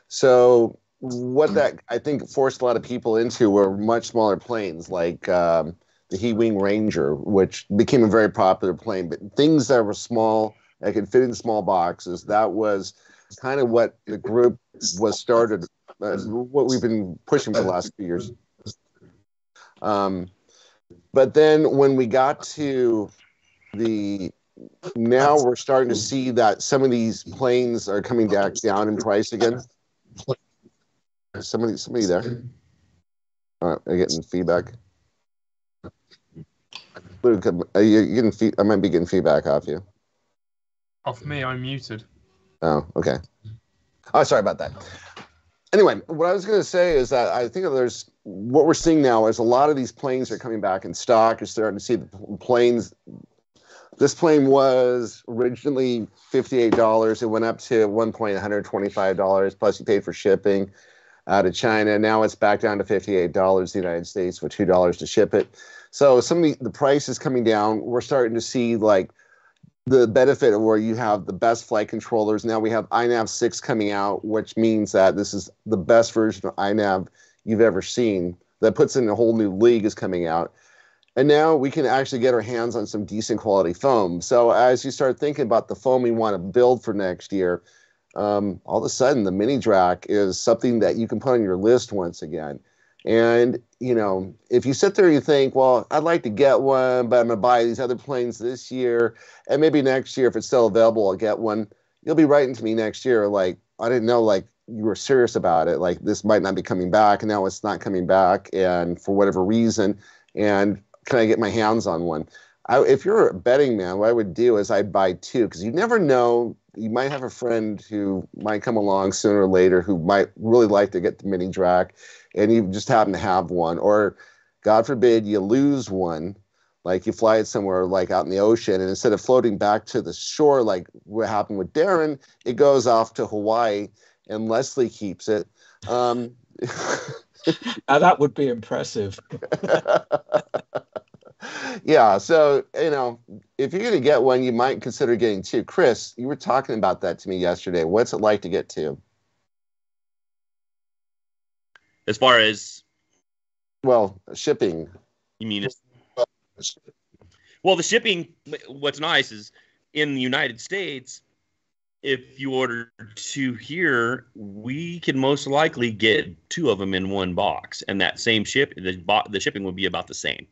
So what that, I think, forced a lot of people into were much smaller planes, like the He-Wing Ranger, which became a very popular plane. But things that were small, that could fit in small boxes, that was kind of what the group was started, what we've been pushing for the last few years. But then when we got to now we're starting to see that some of these planes are coming back down in price again. Somebody there? All right, I'm getting feedback. Luke, you're getting I might be getting feedback off you. Off me, I'm muted. Oh, okay. Oh, sorry about that. Anyway, what I was going to say is that I think what we're seeing now is a lot of these planes are coming back in stock. You're starting to see the planes. This plane was originally $58. It went up to at one point $125, plus you paid for shipping out of China. Now it's back down to $58 in the United States with $2 to ship it. So some of the price is coming down. We're starting to see like the benefit of where you have the best flight controllers. Now we have iNav 6 coming out, which means that this is the best version of iNav you've ever seen. That puts in a whole new league is coming out. And now we can actually get our hands on some decent quality foam. So as you start thinking about the foam we want to build for next year, all of a sudden the Mini Drac is something that you can put on your list once again. And, you know, if you sit there and you think, well, I'd like to get one, but I'm going to buy these other planes this year, and maybe next year, if it's still available, I'll get one. You'll be writing to me next year like, I didn't know, like, you were serious about it. Like, this might not be coming back, and now it's not coming back, and for whatever reason, and can I get my hands on one? If you're a betting man, what I would do is I'd buy 2, because you never know. You might have a friend who might come along sooner or later who might really like to get the Mini Drac, and you just happen to have one. Or, God forbid, you lose one, like you fly it somewhere like out in the ocean, and instead of floating back to the shore like what happened with Darren, it goes off to Hawaii, and Leslie keeps it. Now that would be impressive. Yeah, so, you know, if you're going to get one, you might consider getting 2. Chris, you were talking about that to me yesterday. What's it like to get 2? As far as... Well, shipping. You mean... Well, the shipping, what's nice is in the United States, if you order 2 here, we can most likely get 2 of them in one box. And that same the shipping would be about the same.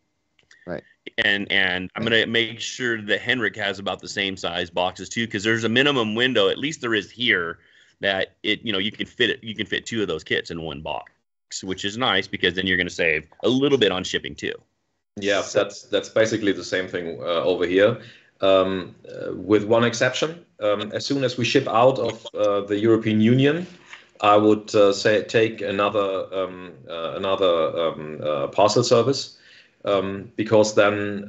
Right. And I'm going to make sure that Henrik has about the same size boxes too, because there's a minimum window, at least there is here, that you can fit 2 of those kits in one box, which is nice because then you're going to save a little bit on shipping too. Yeah, that's basically the same thing over here, with one exception. As soon as we ship out of the European Union, I would say take another parcel service. Because then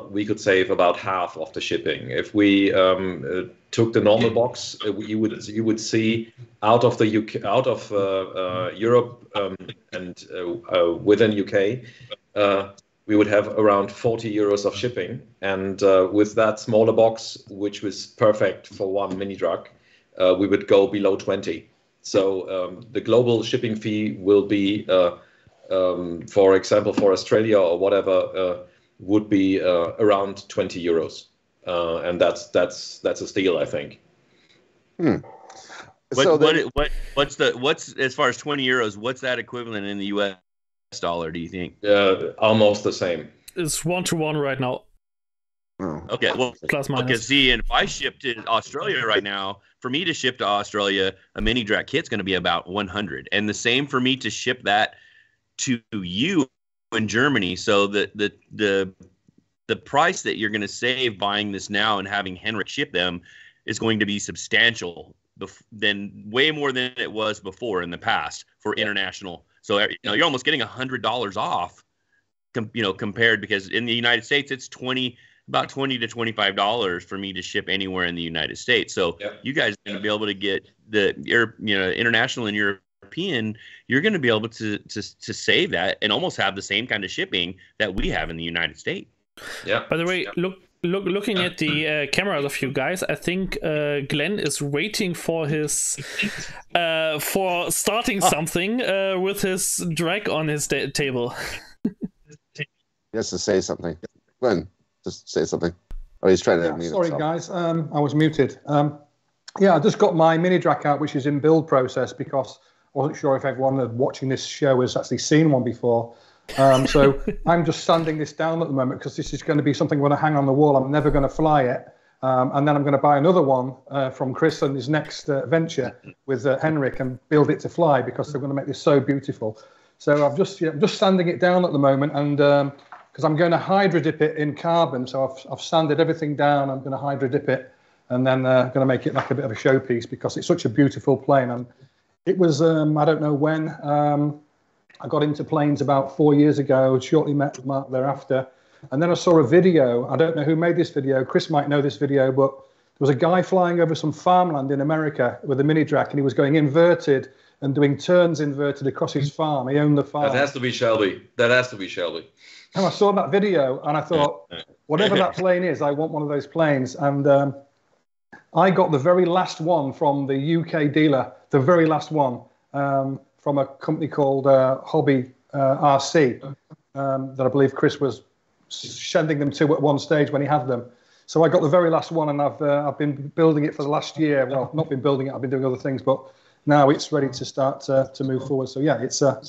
we could save about half of the shipping. If we took the normal box, you would see out of the UK, out of Europe and within UK, we would have around 40 euros of shipping. And with that smaller box, which was perfect for one Mini Drac, we would go below 20. So the global shipping fee will be for example, for Australia or whatever, would be around 20 euros, and that's a steal, I think. What's as far as 20 euros? What's that equivalent in the U.S. dollar? Do you think? Almost the same. It's 1-to-1 right now. Oh. Okay, well, Plus minus. Okay, see, and if I ship to Australia right now, for me to ship to Australia, a mini Drac kit's going to be about 100, and the same for me to ship that to you in Germany. So the price that you're going to save buying this now and having Henrik ship them is going to be substantial, way more than it was before in the past for international. So you're almost getting $100 off, compared, because in the United States it's about $20 to $25 for me to ship anywhere in the United States. So you guys are going to be able to get the international and European. You're going to be able to save that and almost have the same kind of shipping that we have in the United States. Yeah. By the way, looking at the cameras of you guys, I think Glenn is waiting for his for starting something with his drag on his table. He has to say something. Glenn, just say something. Oh, he's trying to mute sorry, himself. guys. I was muted. I just got my mini Drac out, which is in build process, because I wasn't sure if everyone watching this show has actually seen one before. So I'm just sanding this down at the moment, because this is going to be something I'm going to hang on the wall. I'm never going to fly it. And then I'm going to buy another one from Chris and his next venture with Henrik and build it to fly, because they're going to make this so beautiful. So I'm just sanding it down at the moment, and because I'm going to hydro dip it in carbon. So I've sanded everything down. I'm going to hydro dip it, and then going to make it like a bit of a showpiece, because it's such a beautiful plane. And it was, I don't know when, I got into planes about 4 years ago, shortly met Mark thereafter. And then I saw a video. I don't know who made this video. Chris might know this video, but there was a guy flying over some farmland in America with a mini Drac, and he was going inverted and doing turns inverted across his farm. He owned the farm. That has to be Shelby. And I saw that video, and I thought, whatever that plane is, I want one of those planes. And I got the very last one from the UK dealer, the very last one, from a company called Hobby RC, that I believe Chris was sending them to at one stage when he had them. So I got the very last one, and I've been building it for the last year. Well, not been building it, I've been doing other things, but now it's ready to start to move forward. So yeah, it's for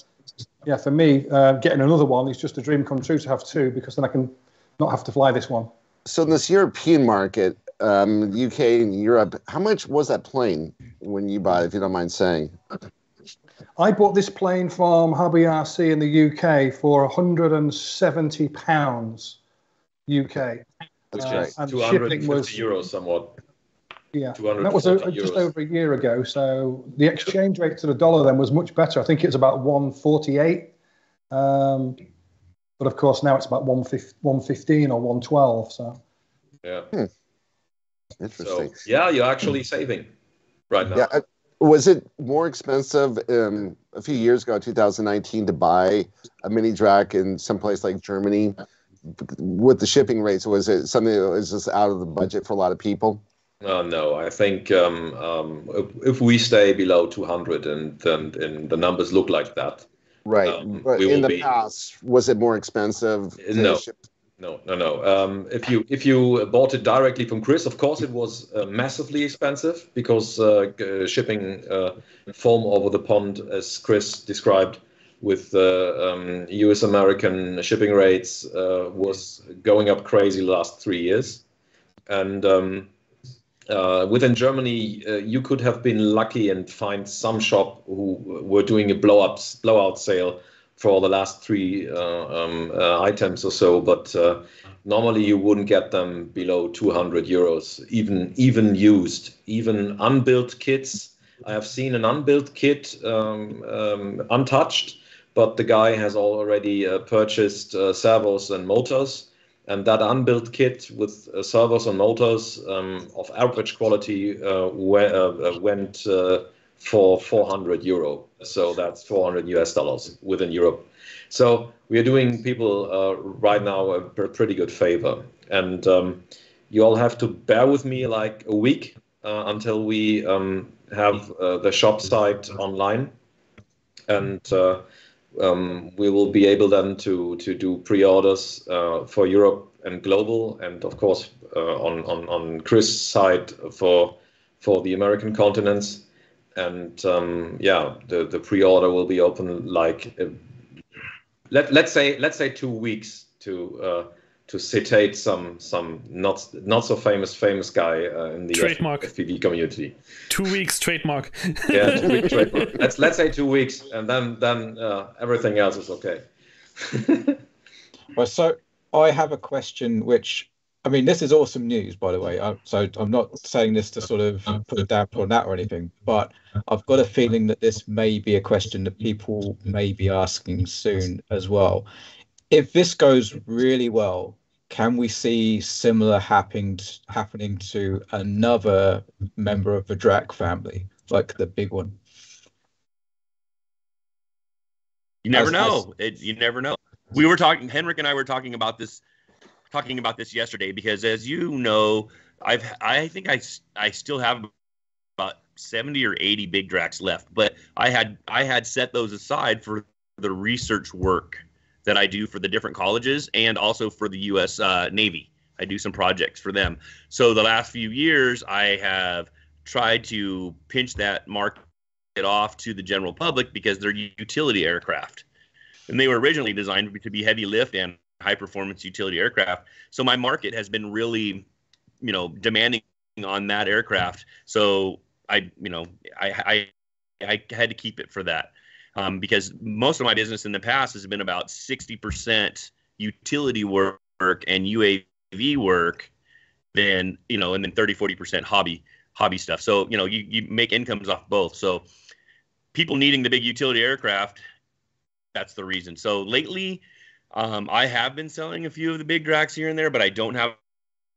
me, getting another one is just a dream come true to have two, because then I can not have to fly this one. So in this European market, UK and Europe, how much was that plane when you bought it, if you don't mind saying? I bought this plane from Hobby RC in the UK for £170 UK. That's right. And 250 shipping was euros somewhat. Yeah, that was just over a year ago. So the exchange rate to the dollar then was much better. I think it was about 148. But of course now it's about 115 or 112. So yeah, interesting. So, yeah, you're actually saving right now. Yeah. Was it more expensive a few years ago, 2019, to buy a mini Drac in some place like Germany with the shipping rates? Was it something that was just out of the budget for a lot of people? No, I think if we stay below 200 and the numbers look like that, right? But in the past, was it more expensive? No. If you bought it directly from Chris, of course it was massively expensive, because shipping foam over the pond, as Chris described, with US American shipping rates was going up crazy the last 3 years. And within Germany, you could have been lucky and find some shop who were doing a blowout sale for the last three items or so, but normally you wouldn't get them below 200 euros, even used, even unbuilt kits. I have seen an unbuilt kit untouched, but the guy has already purchased servos and motors, and that unbuilt kit with servos and motors of average quality went for 400 euro. So that's $400 US within Europe. So we are doing people right now a pretty good favor. And you all have to bear with me like a week until we have the shop site online. And we will be able then to do pre-orders for Europe and global, and of course on Chris' side for the American continents. And the pre-order will be open like let's say 2 weeks to citate some not so famous guy in the trademark FPV community. 2 weeks trademark. Yeah, 2 week trademark. Let's say 2 weeks, and then everything else is okay. Well, so I have a question, which, I mean, this is awesome news, by the way. So I'm not saying this to sort of put a damper on that or anything, but I've got a feeling that this may be a question that people may be asking soon as well. If this goes really well, can we see similar happening to another member of the Drac family, like the big one? You never know. You never know. We were talking. Henrik and I were talking about this yesterday, because, as you know, I think I still have about 70 or 80 big Dracs left, but I had set those aside for the research work that I do for the different colleges, and also for the U.S. Navy. I do some projects for them. So the last few years, I have tried to pinch that market off to the general public, because they're utility aircraft. And they were originally designed to be heavy lift and high performance utility aircraft. So my market has been really, demanding on that aircraft. So I had to keep it for that. Because most of my business in the past has been about 60% utility work and UAV work, and then 30-40% hobby stuff. So, you make incomes off both. So people needing the big utility aircraft, that's the reason. So lately, I have been selling a few of the big Dracs here and there, but I don't have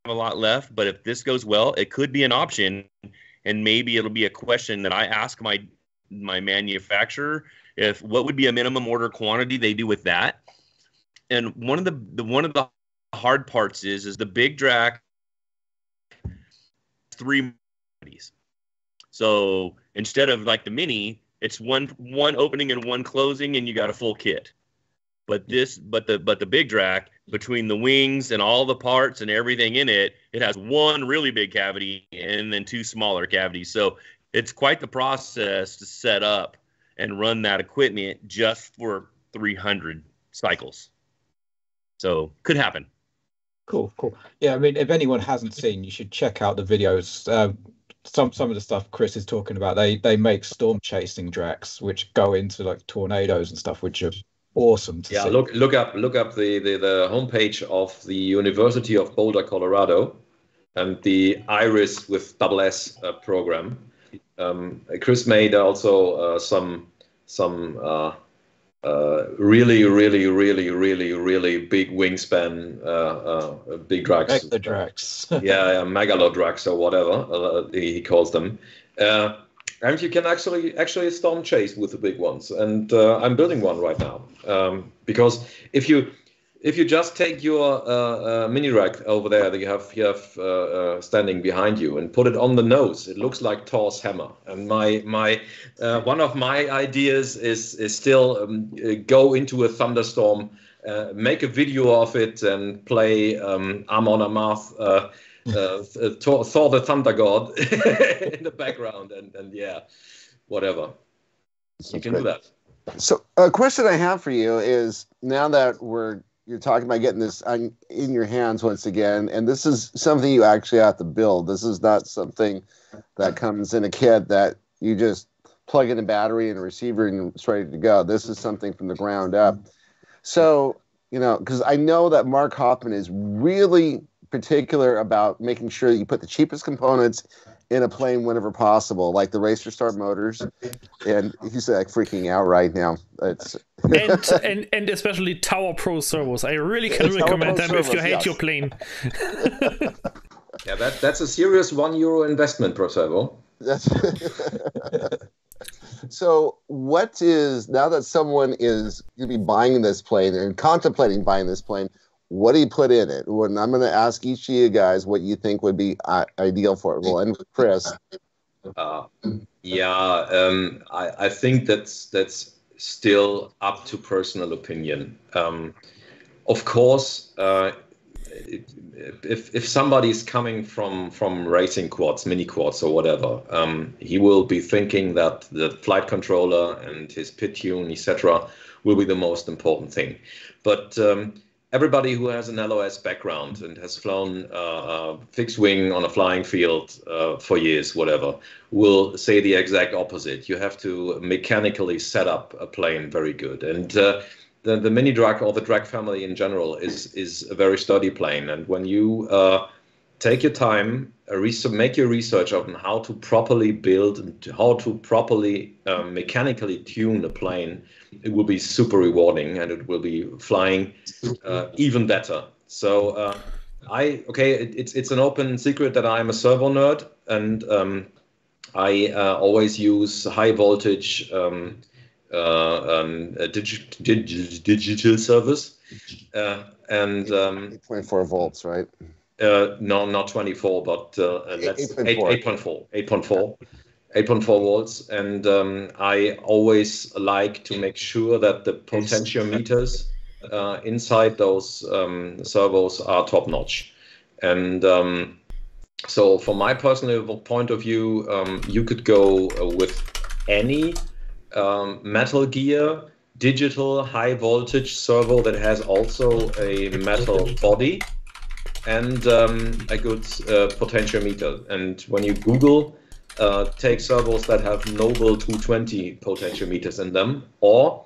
a lot left. But if this goes well, it could be an option, and maybe it'll be a question that I ask my manufacturer, if what would be a minimum order quantity they do with that. And one of the hard parts is the big Drac 3 quantities. So instead of like the Mini, it's one opening and one closing, and you got a full kit. But the big Drac, between the wings and all the parts and everything in it, it has one really big cavity and then 2 smaller cavities. So it's quite the process to set up and run that equipment just for 300 cycles. So could happen. Cool. Yeah, I mean, if anyone hasn't seen, you should check out the videos. Some of the stuff Chris is talking about, they make storm chasing Dracs, which go into like tornadoes and stuff, which are awesome to see. Look up the homepage of the University of Boulder, Colorado, and the IRIS with SS program. Chris made also some really big wingspan big Dracs. The Dracs. Yeah, Megalo Dracs or whatever he calls them. And you can actually storm chase with the big ones. And I'm building one right now, because if you just take your mini rack over there that you have standing behind you and put it on the nose, it looks like Thor's hammer. And my one of my ideas is still go into a thunderstorm, make a video of it, and play Amon Amarth, Thor the Thunder God in the background, and yeah, whatever. Sounds you can great. do that. So a question I have for you is, now that you're talking about getting this in your hands once again, and this is something you actually have to build. This is not something that comes in a kit that you just plug in a battery and a receiver and it's ready to go. This is something from the ground up. So, because I know that Mark Hoffman is really particular about making sure that you put the cheapest components in a plane whenever possible, like the Racer Start motors, and he's like freaking out right now. It's and especially Tower Pro servos. I really can recommend them if you hate your plane. Yeah, that's a serious €1 investment per servo. That's so. What is, now that someone is going to be buying this plane and contemplating buying this plane, what do you put in it? When I'm going to ask each of you guys what you think would be ideal for it. We'll end with Chris. I think that's still up to personal opinion. Of course, if somebody is coming from racing quads, mini quads or whatever, he will be thinking that the flight controller and his pit tune, etc., will be the most important thing. But everybody who has an LOS background and has flown fixed wing on a flying field for years, whatever, will say the exact opposite. You have to mechanically set up a plane very good. And the mini drag, or the drag family in general, is a very sturdy plane. And when you take your time, make your research on how to properly build and how to properly mechanically tune a plane, it will be super rewarding, and it will be flying even better. So it's an open secret that I'm a servo nerd, and I always use high voltage digital servos, and 8.4 volts, right? No, not 24, but let's 8.4 volts. And I always like to make sure that the potentiometers inside those servos are top notch. And so from my personal point of view, you could go with any Metal Gear digital high voltage servo that has also a metal body and a good potentiometer. And when you Google, take servos that have Noble 220 potentiometers in them, or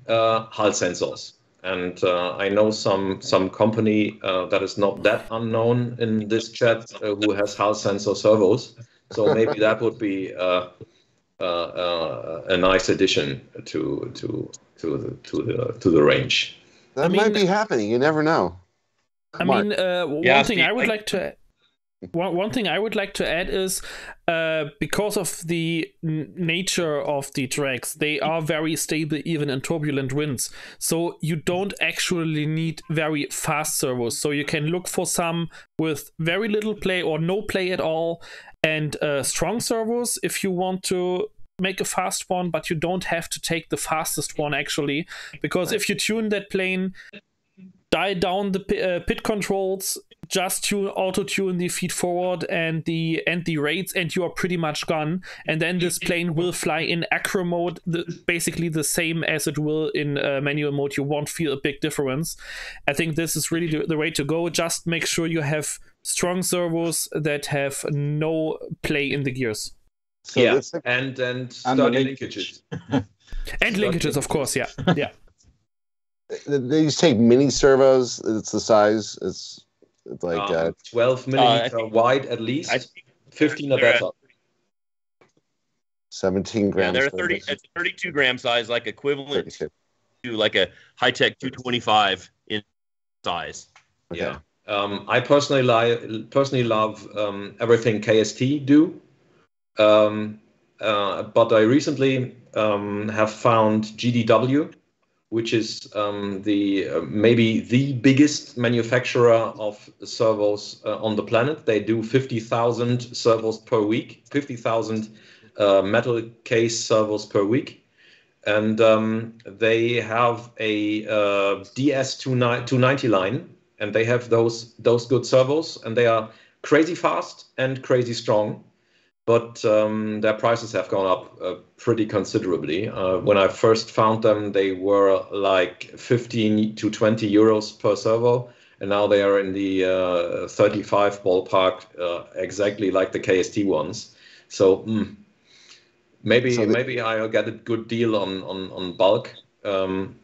Hull sensors. And I know some company that is not that unknown in this chat who has Hull sensor servos. So maybe that would be a nice addition to the range. That might be happening. You never know. One thing I would like to add is because of the nature of the drags, they are very stable even in turbulent winds. So you don't actually need very fast servos. So you can look for some with very little play or no play at all, and strong servos if you want to make a fast one, but you don't have to take the fastest one actually, because if you tune that plane, dial down the pit controls, just auto-tune the feed forward and the rates, and you are pretty much gone. And then this plane will fly in acro mode, basically the same as it will in manual mode. You won't feel a big difference. I think this is really the way to go. Just make sure you have strong servos that have no play in the gears. So and sturdy linkages. And linkages, of course, yeah. They just take mini servos. It's the size. It's like 12 millimeter wide at least. 15 or better. 17 grams. Yeah, they're 30. It's 32 gram size, like equivalent 32. To like a high-tech 225 in size. Okay. Yeah. I personally love everything KST do. But I recently have found GDW, which is maybe the biggest manufacturer of servos on the planet. They do 50,000 servos per week, 50,000 metal case servos per week. And they have a DS290 line, and they have those good servos, and they are crazy fast and crazy strong. But their prices have gone up pretty considerably. When I first found them, they were like 15 to 20 euros per servo, and now they are in the 35 ballpark, exactly like the KST ones. So maybe I'll get a good deal on bulk and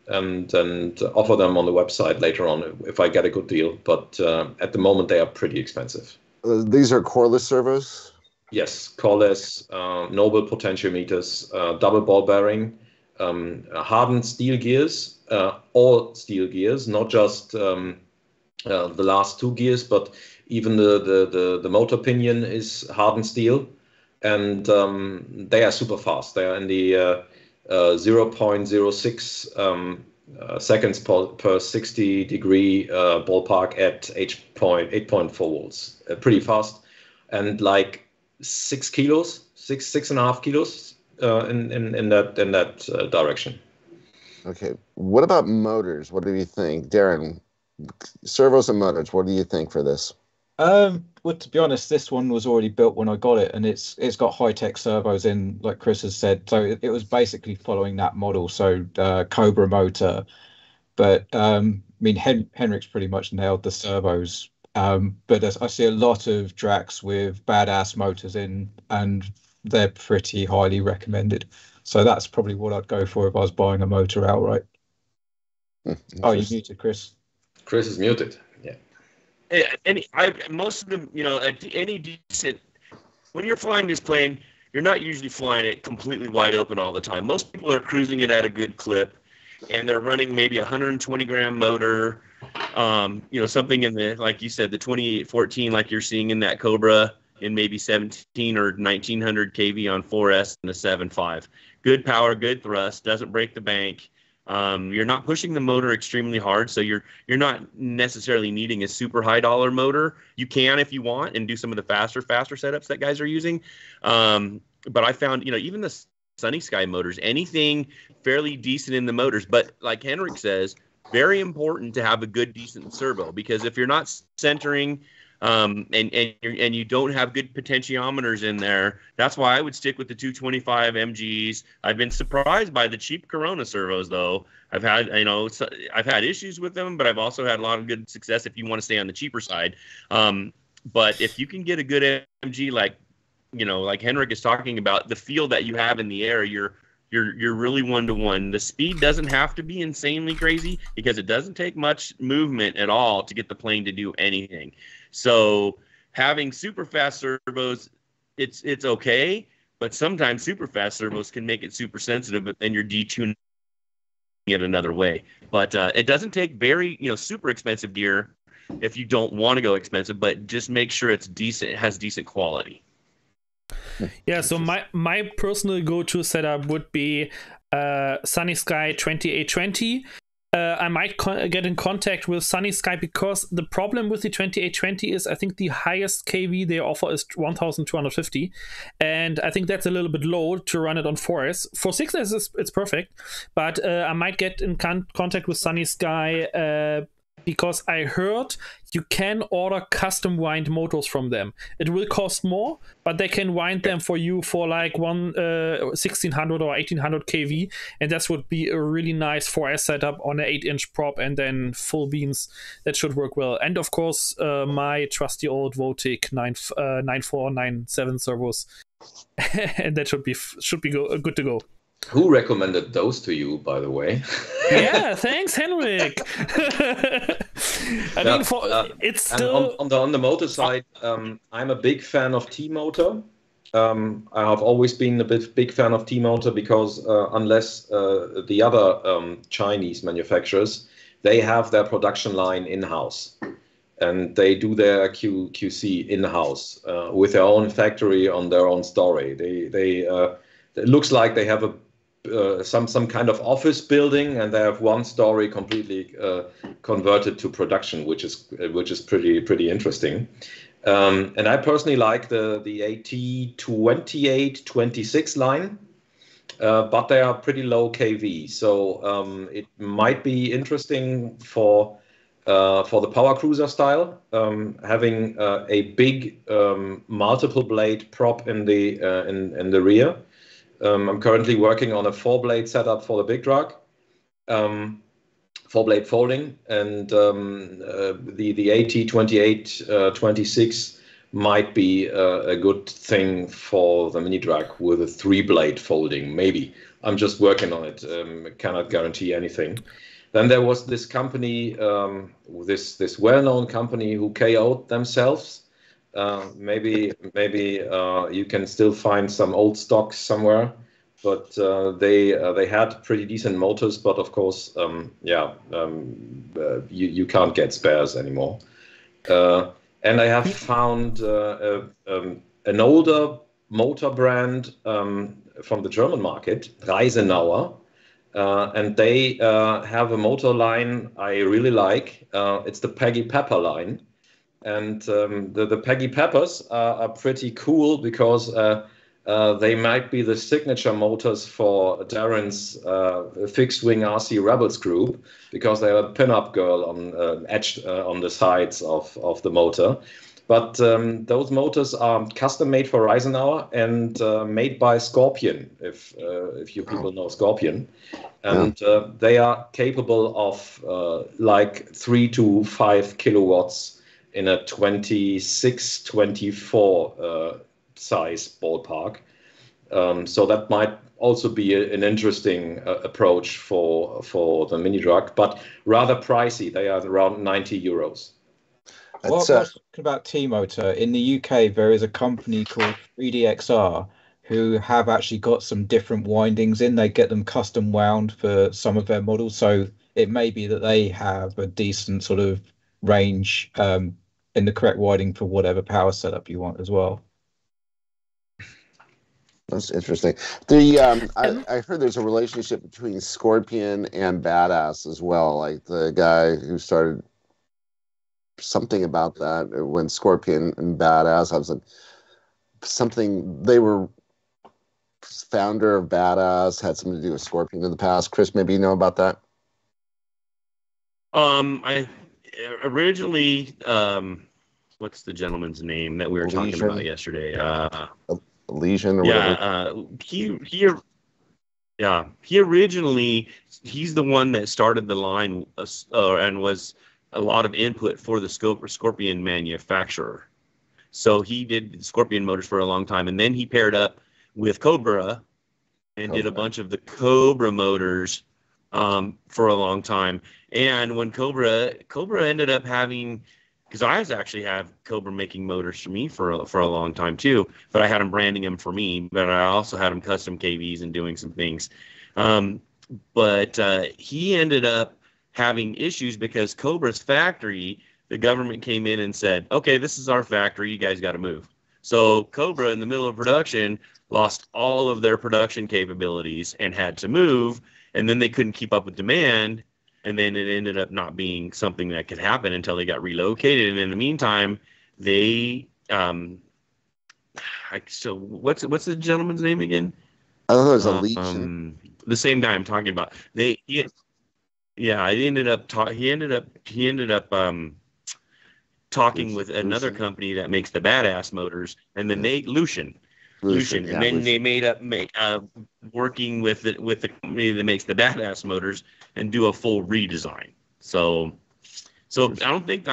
offer them on the website later on if I get a good deal. But at the moment, they are pretty expensive. These are coreless servos? Yes, coreless, Noble potentiometers, double ball bearing, hardened steel gears, all steel gears, not just the last two gears, but even the motor pinion is hardened steel, and they are super fast. They are in the 0.06 seconds per 60 degree ballpark at 8.4 volts. Pretty fast, and like 6.5 kilos in that direction. Okay. What about motors? What do you think, Darren? Servos and motors. What do you think for this? Well, to be honest, this one was already built when I got it, and it's got high-tech servos in, like Chris has said. So it was basically following that model. So Cobra motor, but I mean Henrik's pretty much nailed the servos. But I see a lot of Drax with badass motors in, and they're pretty highly recommended. So that's probably what I'd go for if I was buying a motor outright. Oh, you muted, Chris. Chris is muted. Yeah. Most of them, any decent, when you're flying this plane, you're not usually flying it completely wide open all the time. Most people are cruising it at a good clip, and they're running maybe 120 gram motor, something in the, like you said, the 2814, like you're seeing in that Cobra, in maybe 17 or 1900 kV on 4S and the 7.5. Good power, good thrust, doesn't break the bank. You're not pushing the motor extremely hard, so you're not necessarily needing a super high dollar motor. You can if you want and do some of the faster setups that guys are using. But I found, even the Sunny Sky motors, anything fairly decent in the motors. But like Henrik says, very important to have a good, decent servo, because if you're not centering and you don't have good potentiometers in there, that's why I would stick with the 225 MGs. I've been surprised by the cheap Corona servos, though. I've had issues with them, but I've also had a lot of good success if you want to stay on the cheaper side. But if you can get a good MG, like Henrik is talking about, the feel that you have in the air, you're really one-to-one. The speed doesn't have to be insanely crazy, because it doesn't take much movement at all to get the plane to do anything. So having super fast servos, it's okay, but sometimes super fast servos can make it super sensitive, but then you're detuning it another way. But it doesn't take very super expensive gear if you don't want to go expensive, but just make sure it's decent, it has decent quality. Yeah, so my personal go-to setup would be Sunny Sky 2820. I might get in contact with Sunny Sky, because the problem with the 2820 is I think the highest KV they offer is 1250, and I think that's a little bit low to run it on 4S. For 6S it's perfect, but I might get in contact with Sunny Sky because I heard you can order custom wind motors from them. It will cost more, but they can wind them for you for like 1600 or 1800 kV, and that would be a really nice 4S setup on an 8-inch prop and then full beams. That should work well. And of course, my trusty old Votic 9497 servos, and that should be good to go. Who recommended those to you, by the way? Yeah, thanks, Henrik. It's still on the motor side. I'm a big fan of T-Motor. I have always been a big fan of T-Motor, because unless the other Chinese manufacturers, they have their production line in-house, and they do their QC in-house with their own factory on their own story. It looks like they have some kind of office building, and they have one story completely converted to production, which is pretty interesting. And I personally like the AT2826 line, but they are pretty low KV, so it might be interesting for the power cruiser style, having a big multiple blade prop in the rear. I'm currently working on a 4-blade setup for the big truck, 4-blade folding, and the AT2826 might be a good thing for the mini truck with a 3-blade folding, maybe. I'm just working on it, cannot guarantee anything. Then there was this company, this well-known company who KO'd themselves. Maybe you can still find some old stocks somewhere, but they had pretty decent motors. But of course, you can't get spares anymore. And I have found an older motor brand from the German market, Reisenauer, and they have a motor line I really like. It's the Peggy Pepper line. And the Peggy Peppers are pretty cool, because they might be the signature motors for Darren's fixed-wing RC Rebels group, because they are a pin-up girl on etched on the sides of the motor. But those motors are custom-made for Eisenhower and made by Scorpion, if you people know Scorpion. And they are capable of like 3 to 5 kilowatts in a 26, 24 size ballpark. So that might also be an interesting approach for the mini truck, but rather pricey. They are around 90 euros. Well, I was talking about T-Motor. In the UK, there is a company called 3DXR who have actually got some different windings in. They get them custom wound for some of their models. So it may be that they have a decent sort of range in the correct winding for whatever power setup you want as well. That's interesting. I heard there's a relationship between Scorpion and Badass as well. Like the guy who started something about that when Scorpion and Badass, I was like, something, they were founder of Badass, had something to do with Scorpion in the past. Chris, maybe you know about that? I originally, what's the gentleman's name that we were talking about yesterday? Elysian or whatever. He originally, he's the one that started the line and was a lot of input for the Scorpion manufacturer. So he did Scorpion motors for a long time, and then he paired up with Cobra and did a bunch of the Cobra motors for a long time. And when Cobra ended up having, because I actually have Cobra making motors for me for a long time too, but I had him branding them for me, but I also had him custom KVs and doing some things. But he ended up having issues because Cobra's factory, the government came in and said, okay, this is our factory, you guys got to move. So Cobra, in the middle of production, lost all of their production capabilities and had to move, and then they couldn't keep up with demand, and then it ended up not being something that could happen until they got relocated. And in the meantime, they so what's the gentleman's name again? I don't know, it was Elysian. The same guy I'm talking about. He ended up talking with another company that makes the Badass motors, and then Lucian, and then they made up working with the company that makes the Badass motors and do a full redesign. So I don't think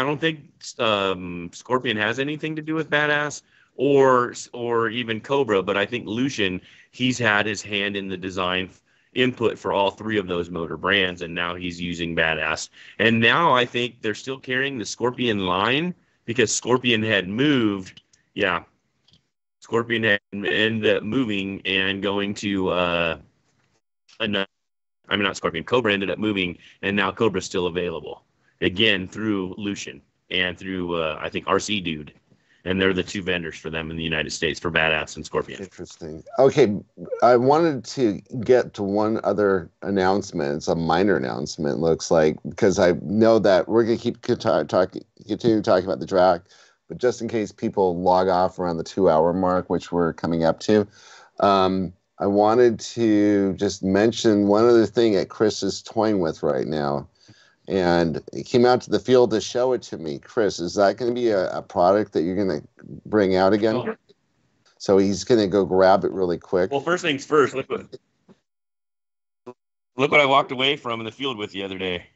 Scorpion has anything to do with Badass or even Cobra, but I think Lucian, he's had his hand in the design input for all three of those motor brands, and now he's using Badass. And now I think they're still carrying the Scorpion line because Scorpion had moved. Yeah, Scorpion had ended up moving and going to not Scorpion. Cobra ended up moving, and now Cobra's still available again through Lucian and through I think RC Dude. And they're the two vendors for them in the United States for Badass and Scorpion. Interesting. Okay, I wanted to get to one other announcement. It's a minor announcement, looks like, because I know that we're going to continue talking about the track, but just in case people log off around the 2-hour mark, which we're coming up to, I wanted to just mention one other thing that Chris is toying with right now. And he came out to the field to show it to me. Chris, is that going to be a product that you're going to bring out again? Oh. So he's going to go grab it really quick. Well, first things first, look what I walked away from in the field with the other day.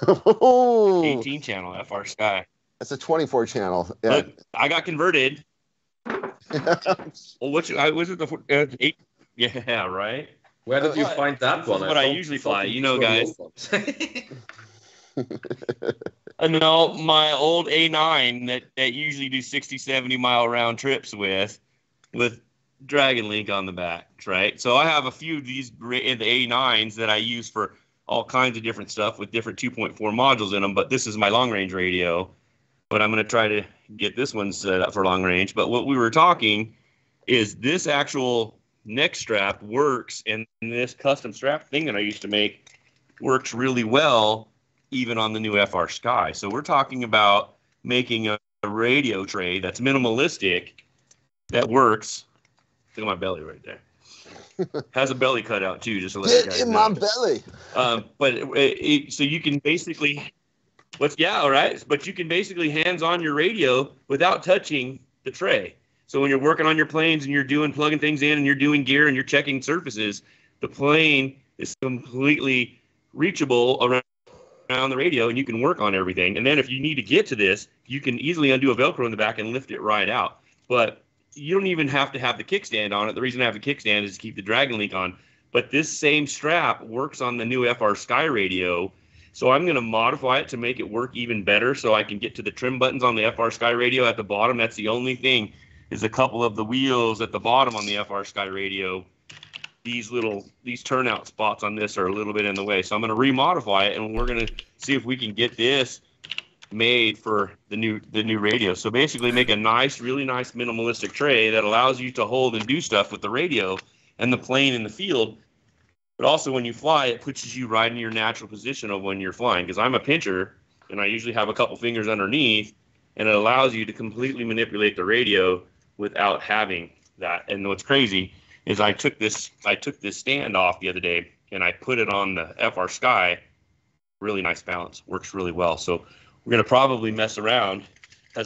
18 channel FR Sky. That's a 24 channel. Yeah. Look, I got converted. Well, was it the 8? Yeah, right. Where did you find that one? This is what I usually fly, guys. No, my old A9 that usually do 60, 70 mile round trips with Dragon Link on the back, right? So I have a few of these in the A9s that I use for all kinds of different stuff with different 2.4 modules in them, but this is my long range radio. But I'm going to try to get this one set up for long range. But what we were talking is this actual neck strap works, and this custom strap thing that I used to make works really well even on the new FR Sky. So we're talking about making a radio tray that's minimalistic, that works, Look at my belly right there. Has a belly cutout too, just to let Get you guys in know. my belly. So you can basically, all right. But you can basically hands on your radio without touching the tray. So when you're working on your planes and you're plugging things in and you're doing gear and you're checking surfaces, the plane is completely reachable around the radio, and you can work on everything. And then if you need to get to this, you can easily undo a Velcro in the back and lift it right out. But you don't even have to have the kickstand on it. The reason I have the kickstand is to keep the Dragon Link on. But this same strap works on the new FR Sky radio. So I'm going to modify it to make it work even better so I can get to the trim buttons on the FR Sky radio at the bottom. That's the only thing, is a couple of the wheels at the bottom on the FR Sky radio. These turnout spots on this are a little bit in the way. So I'm going to remodify it, and we're going to see if we can get this made for the new radio. So basically make a really nice minimalistic tray that allows you to hold and do stuff with the radio and the plane in the field. But also when you fly, it puts you right in your natural position of when you're flying. Because I'm a pincher, and I usually have a couple fingers underneath, and it allows you to completely manipulate the radio without having that. And what's crazy is I took this stand off the other day, and I put it on the FR Sky. Really nice balance. Works really well. So we're going to probably mess around. I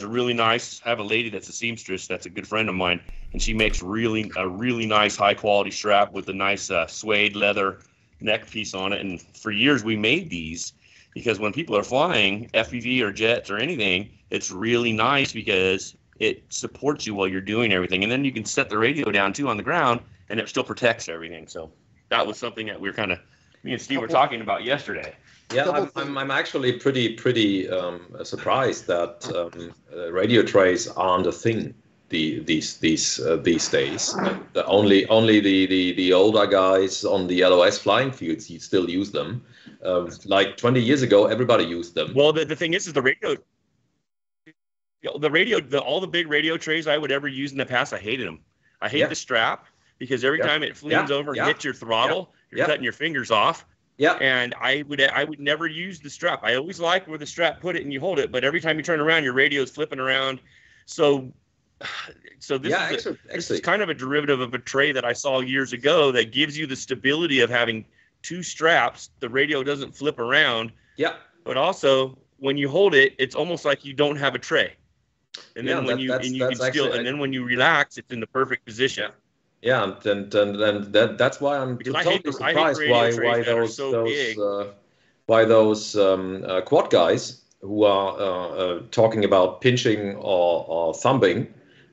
have a lady that's a seamstress that's a good friend of mine, and she makes a really nice high quality strap with a nice suede leather neck piece on it. And for years we made these because when people are flying FPV or jets or anything, it's really nice because it supports you while you're doing everything. And then you can set the radio down too on the ground, and it still protects everything. So that was something that me and Steve were talking about yesterday. Yeah, I'm actually pretty surprised that radio trays aren't a thing these days. Only the older guys on the LOS flying fields still use them. Like 20 years ago, everybody used them. Well, the thing is the radio. All the big radio trays I would ever use in the past, I hated them. I hate the strap because every time it leans over and hits your throttle, you're cutting your fingers off. Yeah. And I would never use the strap. I always like where the strap put it and you hold it, but every time you turn around, your radio is flipping around. So this is kind of a derivative of a tray that I saw years ago that gives you the stability of having two straps. The radio doesn't flip around. Yeah. But also when you hold it, it's almost like you don't have a tray. And then when you relax, it's in the perfect position. Yeah, and that's why I'm totally surprised why those quad guys who are talking about pinching or thumbing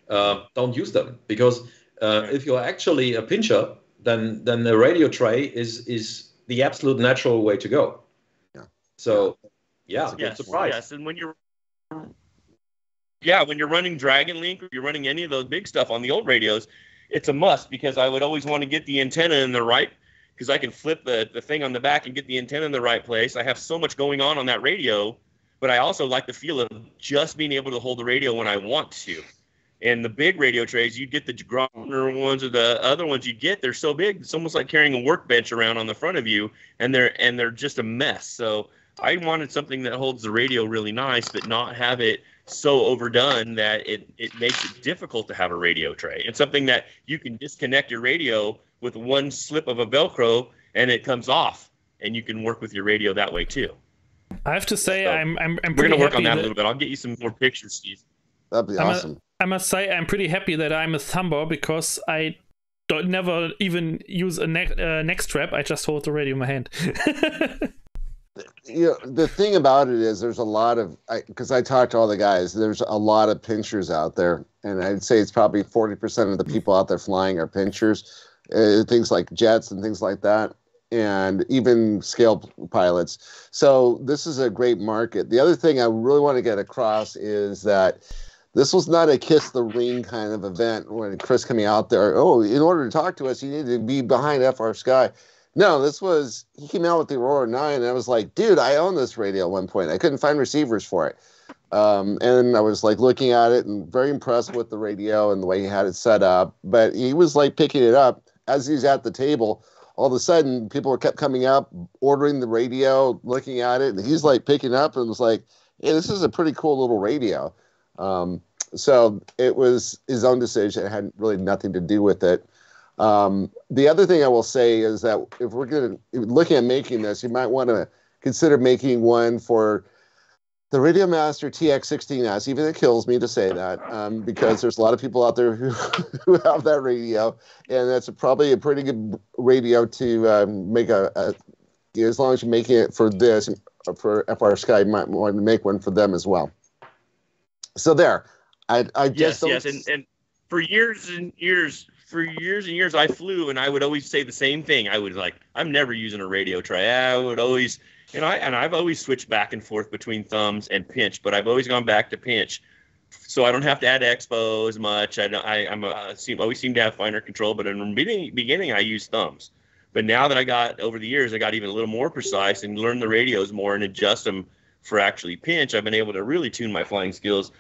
don't use them, because if you're actually a pincher, then the radio tray is the absolute natural way to go. Yeah. So surprised. Yes, and when you're running Dragon Link or you're running any of those big stuff on the old radios, it's a must, because I would always want to get the antenna in the right, because I can flip the thing on the back and get the antenna in the right place. I have so much going on that radio, but I also like the feel of just being able to hold the radio when I want to. And the big radio trays, you get the Grosvenor ones or the other ones you get, they're so big, it's almost like carrying a workbench around on the front of you, and they're just a mess. So I wanted something that holds the radio really nice, but not have it so overdone that it makes it difficult to have a radio tray. It's something that you can disconnect your radio with one slip of a Velcro and it comes off, and you can work with your radio that way too. I have to say, I'm we're going to work on that a little bit. I'll get you some more pictures, Steve. That'd be awesome. I must say, I'm pretty happy that I'm a thumber, because I don't never even use a neck strap. I just hold the radio in my hand. The thing about it is there's a lot of, because I talk to all the guys, there's a lot of pinchers out there, and I'd say it's probably 40% of the people out there flying are pinchers, things like jets and things like that, and even scale pilots. So this is a great market. The other thing I really want to get across is that this was not a kiss the ring kind of event when Chris coming out there, in order to talk to us, you need to be behind FR Sky. No, he came out with the Aurora 9, and I was like, dude, I own this radio at one point. I couldn't find receivers for it. And I was like looking at it and very impressed with the radio and the way he had it set up. But he was like picking it up as he's at the table. All of a sudden, people kept coming up, ordering the radio, looking at it, and he's like picking up and was like, hey, this is a pretty cool little radio. So it was his own decision. It had really nothing to do with it. The other thing I will say is that if we're looking at making this, you might want to consider making one for the Radiomaster TX16S, even it kills me to say that, because there's a lot of people out there who have that radio, and that's probably a pretty good radio to make as long as you're making it for this, for FR Sky, you might want to make one for them as well. So there, I just yes, and for years and years, I flew, and I would always say the same thing. I was like, I'm never using a radio tray. I would always. I've always switched back and forth between thumbs and pinch, but I've always gone back to pinch, so I don't have to add expo as much. I always seem to have finer control, but in the beginning I used thumbs. But now that over the years, I got even a little more precise and learned the radios more and adjust them for actually pinch. I've been able to really tune my flying skills,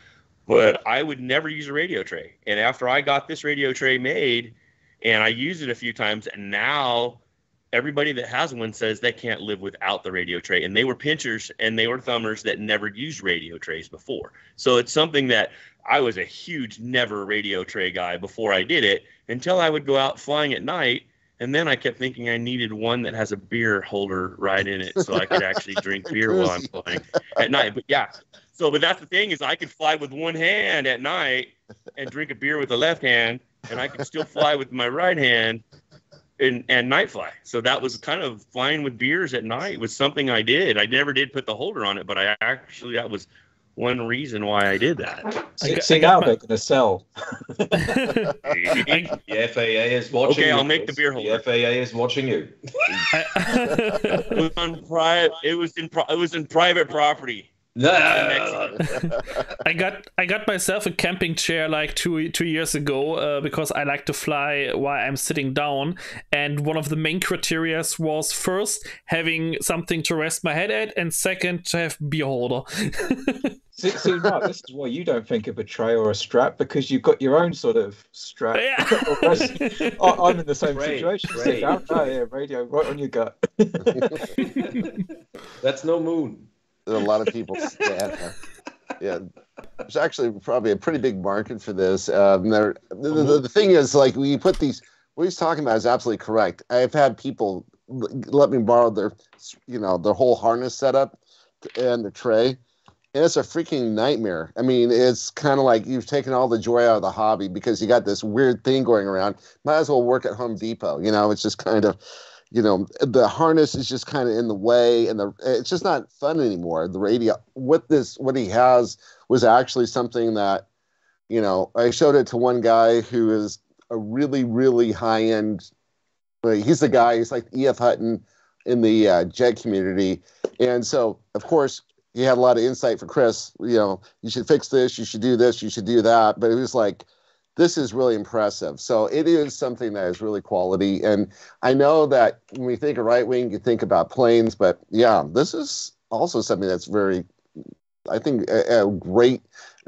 but I would never use a radio tray. And after I got this radio tray made, and I used it a few times, and now everybody that has one says they can't live without the radio tray. And they were pinchers and they were thumbers that never used radio trays before. So it's something that I was a huge never radio tray guy before I did it, until I would go out flying at night. And then I kept thinking I needed one that has a beer holder right in it so I could actually drink beer while I'm flying at night. But yeah, but that's the thing, is I could fly with one hand at night and drink a beer with the left hand, and I could still fly with my right hand and night fly. So that was kind of flying with beers at night was something I did. I never did put the holder on it, but that was one reason why I did that. Now they're going to sell. The FAA is watching. Okay, you, I'll make the beer holder. The FAA is watching you. It was in private property. No. I got myself a camping chair like two years ago because I like to fly while I'm sitting down, and one of the main criteria was first having something to rest my head at, and second to have beer holder. See, Mark, this is why you don't think of a tray or a strap, because you've got your own sort of strap. Yeah. I'm in the same situation. Sit down, radio right on your gut. That's no moon. A lot of people yeah, there's actually probably a pretty big market for this. The thing is, like, when you put these, what he's talking about is absolutely correct. I've had people let me borrow their whole harness setup and the tray, and it's a freaking nightmare. I mean, it's kind of like you've taken all the joy out of the hobby because you got this weird thing going around. Might as well work at Home Depot. It's just kind of, the harness is just kind of in the way, and it's just not fun anymore. The radio, what he has was actually something that, I showed it to one guy who is a really, really high end. He's the guy. He's like E.F. Hutton in the jet community, and so of course he had a lot of insight for Chris. You should fix this. You should do this. You should do that. But it was like, this is really impressive. So it is something that is really quality. And I know that when we think of right wing, you think about planes, but yeah, this is also something that's very, I think, a great,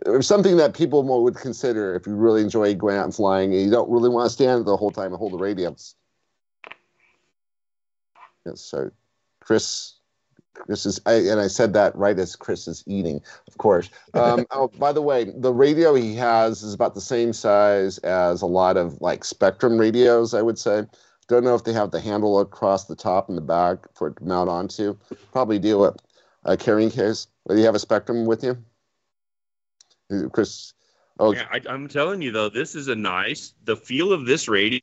or something that people would consider if you really enjoy going out and flying and you don't really want to stand the whole time and hold the radios. Yes, so Chris is, and I said that right as Chris is eating, of course. Oh, by the way, the radio he has is about the same size as a lot of like Spectrum radios, I would say. Don't know if they have the handle across the top and the back for it to mount onto. Probably do a carrying case. Do you have a Spectrum with you, Chris? Oh, yeah, I'm telling you though, this is the feel of this radio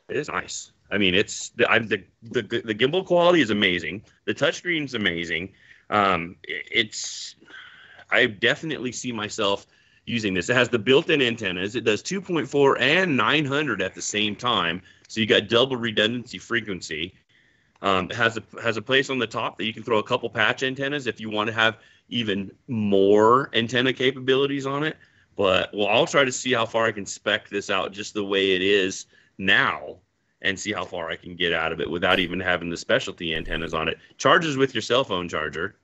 is nice. I mean, the gimbal quality is amazing. The touchscreen is amazing. I definitely see myself using this. It has the built-in antennas. It does 2.4 and 900 at the same time, so you got double redundancy frequency. It has a place on the top that you can throw a couple patch antennas if you want to have even more antenna capabilities on it. But I'll try to see how far I can spec this out just the way it is now, and see how far I can get out of it without even having the specialty antennas on it. Charges with your cell phone charger.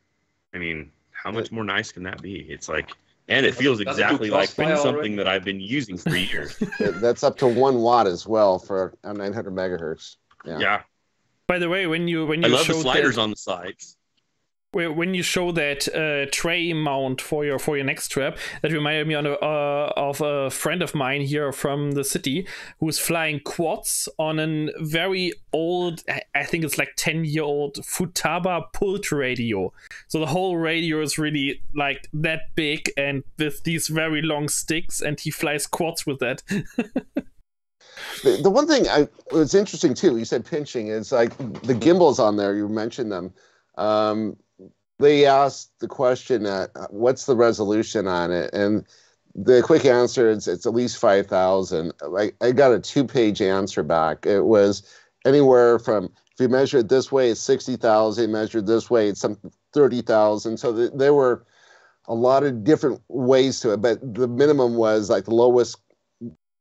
I mean, how much more nice can that be? It's like, and it feels exactly like something that I've been using for years. That's up to 1 watt as well for 900 megahertz. Yeah. By the way, when you I love the sliders on the sides. when you show that tray mount for your neck strap, that reminded me of a friend of mine here from the city who's flying quads on a very old, I think it's like 10-year-old Futaba Pult radio. So the whole radio is really like that big and with these very long sticks, and he flies quads with that. The one thing was interesting too, you said pinching, it's like the gimbals on there, you mentioned them. They asked the question, what's the resolution on it? And the quick answer is it's at least 5,000. I got a 2-page answer back. It was anywhere from, if you measure it this way, it's 60,000. Measured this way, it's some 30,000. So there were a lot of different ways to it, but the minimum was like the lowest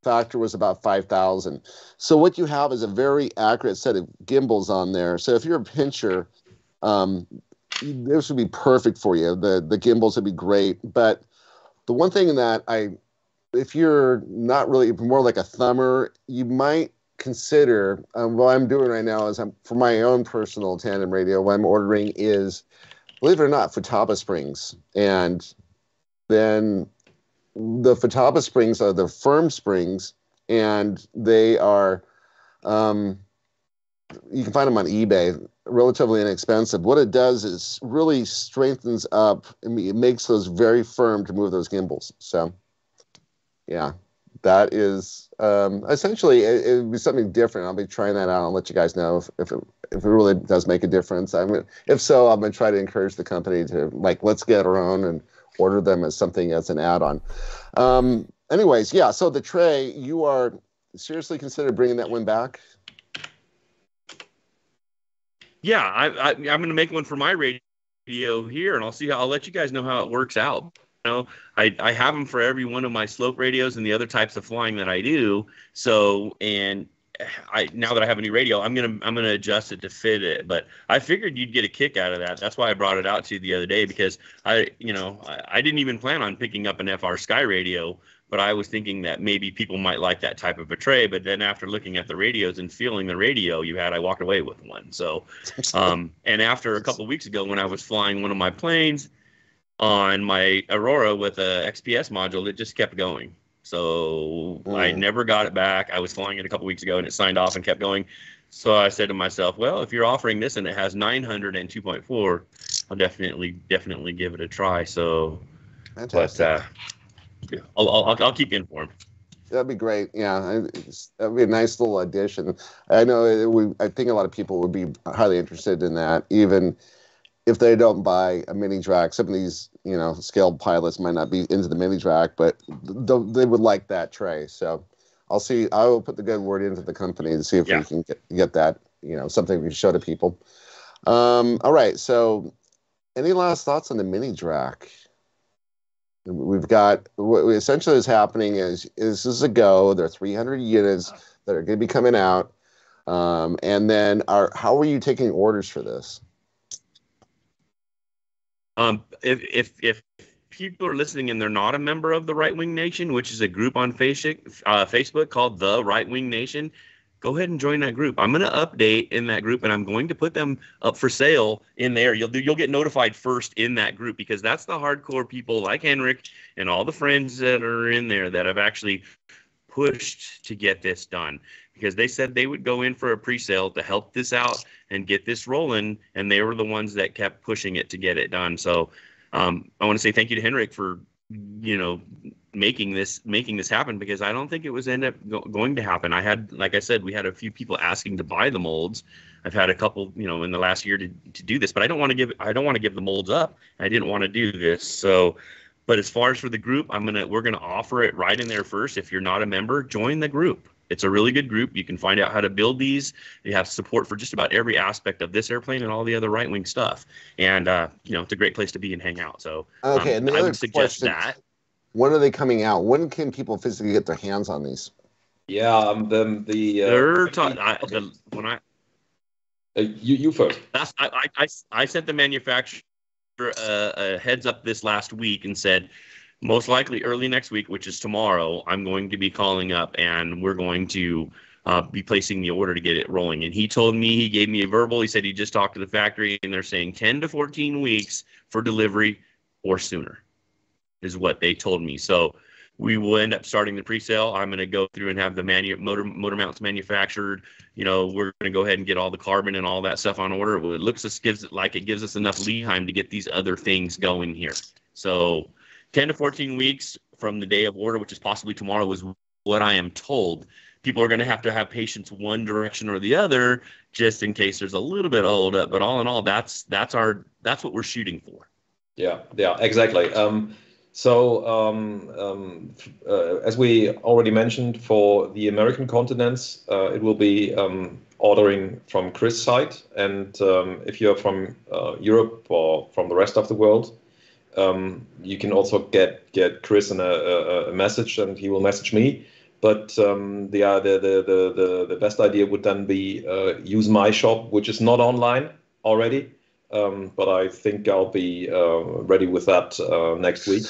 factor was about 5,000. So what you have is a very accurate set of gimbals on there. So if you're a pincher, this would be perfect for you. The gimbals would be great. But the one thing that if you're not really more like a thumber, you might consider, what I'm doing right now is for my own personal tandem radio, what I'm ordering is, believe it or not, Futaba springs. And then the Futaba springs are the firm springs, and they are, you can find them on eBay, relatively inexpensive. What it does is really strengthens up, and it makes those very firm to move those gimbals. So, yeah, that is essentially, it would be something different. I'll be trying that out. I'll let you guys know if it really does make a difference. If so, I'm going to try to encourage the company to, like, let's get our own and order them as something as an add-on. Anyways, yeah, so the tray, you are seriously consider bringing that one back? Yeah, I'm going to make one for my radio here, and I'll let you guys know how it works out. You know, I have them for every one of my slope radios and the other types of flying that I do. So, and now that I have a new radio, I'm gonna adjust it to fit it. But I figured you'd get a kick out of that. That's why I brought it out to you the other day, because I didn't even plan on picking up an FR Sky radio, but I was thinking that maybe people might like that type of a tray. But then after looking at the radios and feeling the radio you had, I walked away with one. So, and after a couple of weeks ago when I was flying one of my planes on my Aurora with a XPS module, it just kept going. So I never got it back. I was flying it a couple weeks ago and it signed off and kept going. So I said to myself, well, if you're offering this and it has 900 and 2.4, I'll definitely give it a try. So, fantastic. But I'll keep you informed. That'd be great. Yeah, that'd be a nice little addition. I know I think a lot of people would be highly interested in that, even if they don't buy a mini track. Some of these, scaled pilots might not be into the mini track, but they would like that tray. So I'll see. I will put the good word into the company to see if we can get that, something we can show to people. All right. So any last thoughts on the mini track? We've got what essentially is happening is this is a go. There are 300 units that are going to be coming out. And then how are you taking orders for this? If people are listening and they're not a member of the Right Wing Nation, which is a group on Facebook called The Right Wing Nation, go ahead and join that group. I'm going to update in that group, and I'm going to put them up for sale in there. You'll get notified first in that group, because that's the hardcore people like Henrik and all the friends that are in there that have actually pushed to get this done, because they said they would go in for a pre-sale to help this out and get this rolling, and they were the ones that kept pushing it to get it done. So I want to say thank you to Henrik for making this happen, because I don't think it was going to happen. Like I said, we had a few people asking to buy the molds. I've had a couple, in the last year to do this, but I don't want to give the molds up. I didn't want to do this. So, but as far as for the group, we're gonna offer it right in there first. If you're not a member, join the group. It's a really good group. You can find out how to build these. They have support for just about every aspect of this airplane and all the other right-wing stuff. And, it's a great place to be and hang out. So okay, I would suggest that. When are they coming out? When can people physically get their hands on these? Yeah, you first. I sent the manufacturer a heads up this last week and said, most likely early next week, which is tomorrow, I'm going to be calling up and we're going to be placing the order to get it rolling. And he told me, he gave me a verbal. He said he just talked to the factory, and they're saying 10 to 14 weeks for delivery or sooner is what they told me. So we will end up starting the pre-sale. I'm going to go through and have the motor mounts manufactured. You know, we're going to go ahead and get all the carbon and all that stuff on order. It gives us enough lead time to get these other things going here. So 10 to 14 weeks from the day of order, which is possibly tomorrow, is what I am told. People are going to have patience one direction or the other, just in case there's a little bit of hold up. But all in all, that's what we're shooting for. Yeah, exactly. As we already mentioned, for the American continents, it will be ordering from Chris' side. And if you're from Europe or from the rest of the world, you can also get Chris in a message, and he will message me. But the best idea would then be use my shop, which is not online already. But I think I'll be ready with that next week.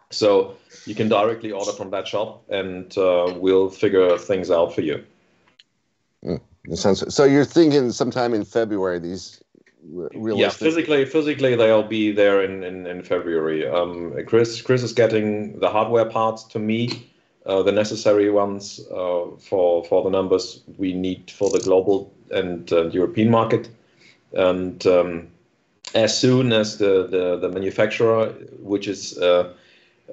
So you can directly order from that shop, and we'll figure things out for you. So you're thinking sometime in February, these realistic? Yeah, physically they'll be there in February. Chris is getting the hardware parts to me, the necessary ones for the numbers we need for the global and European market. And as soon as the manufacturer, which is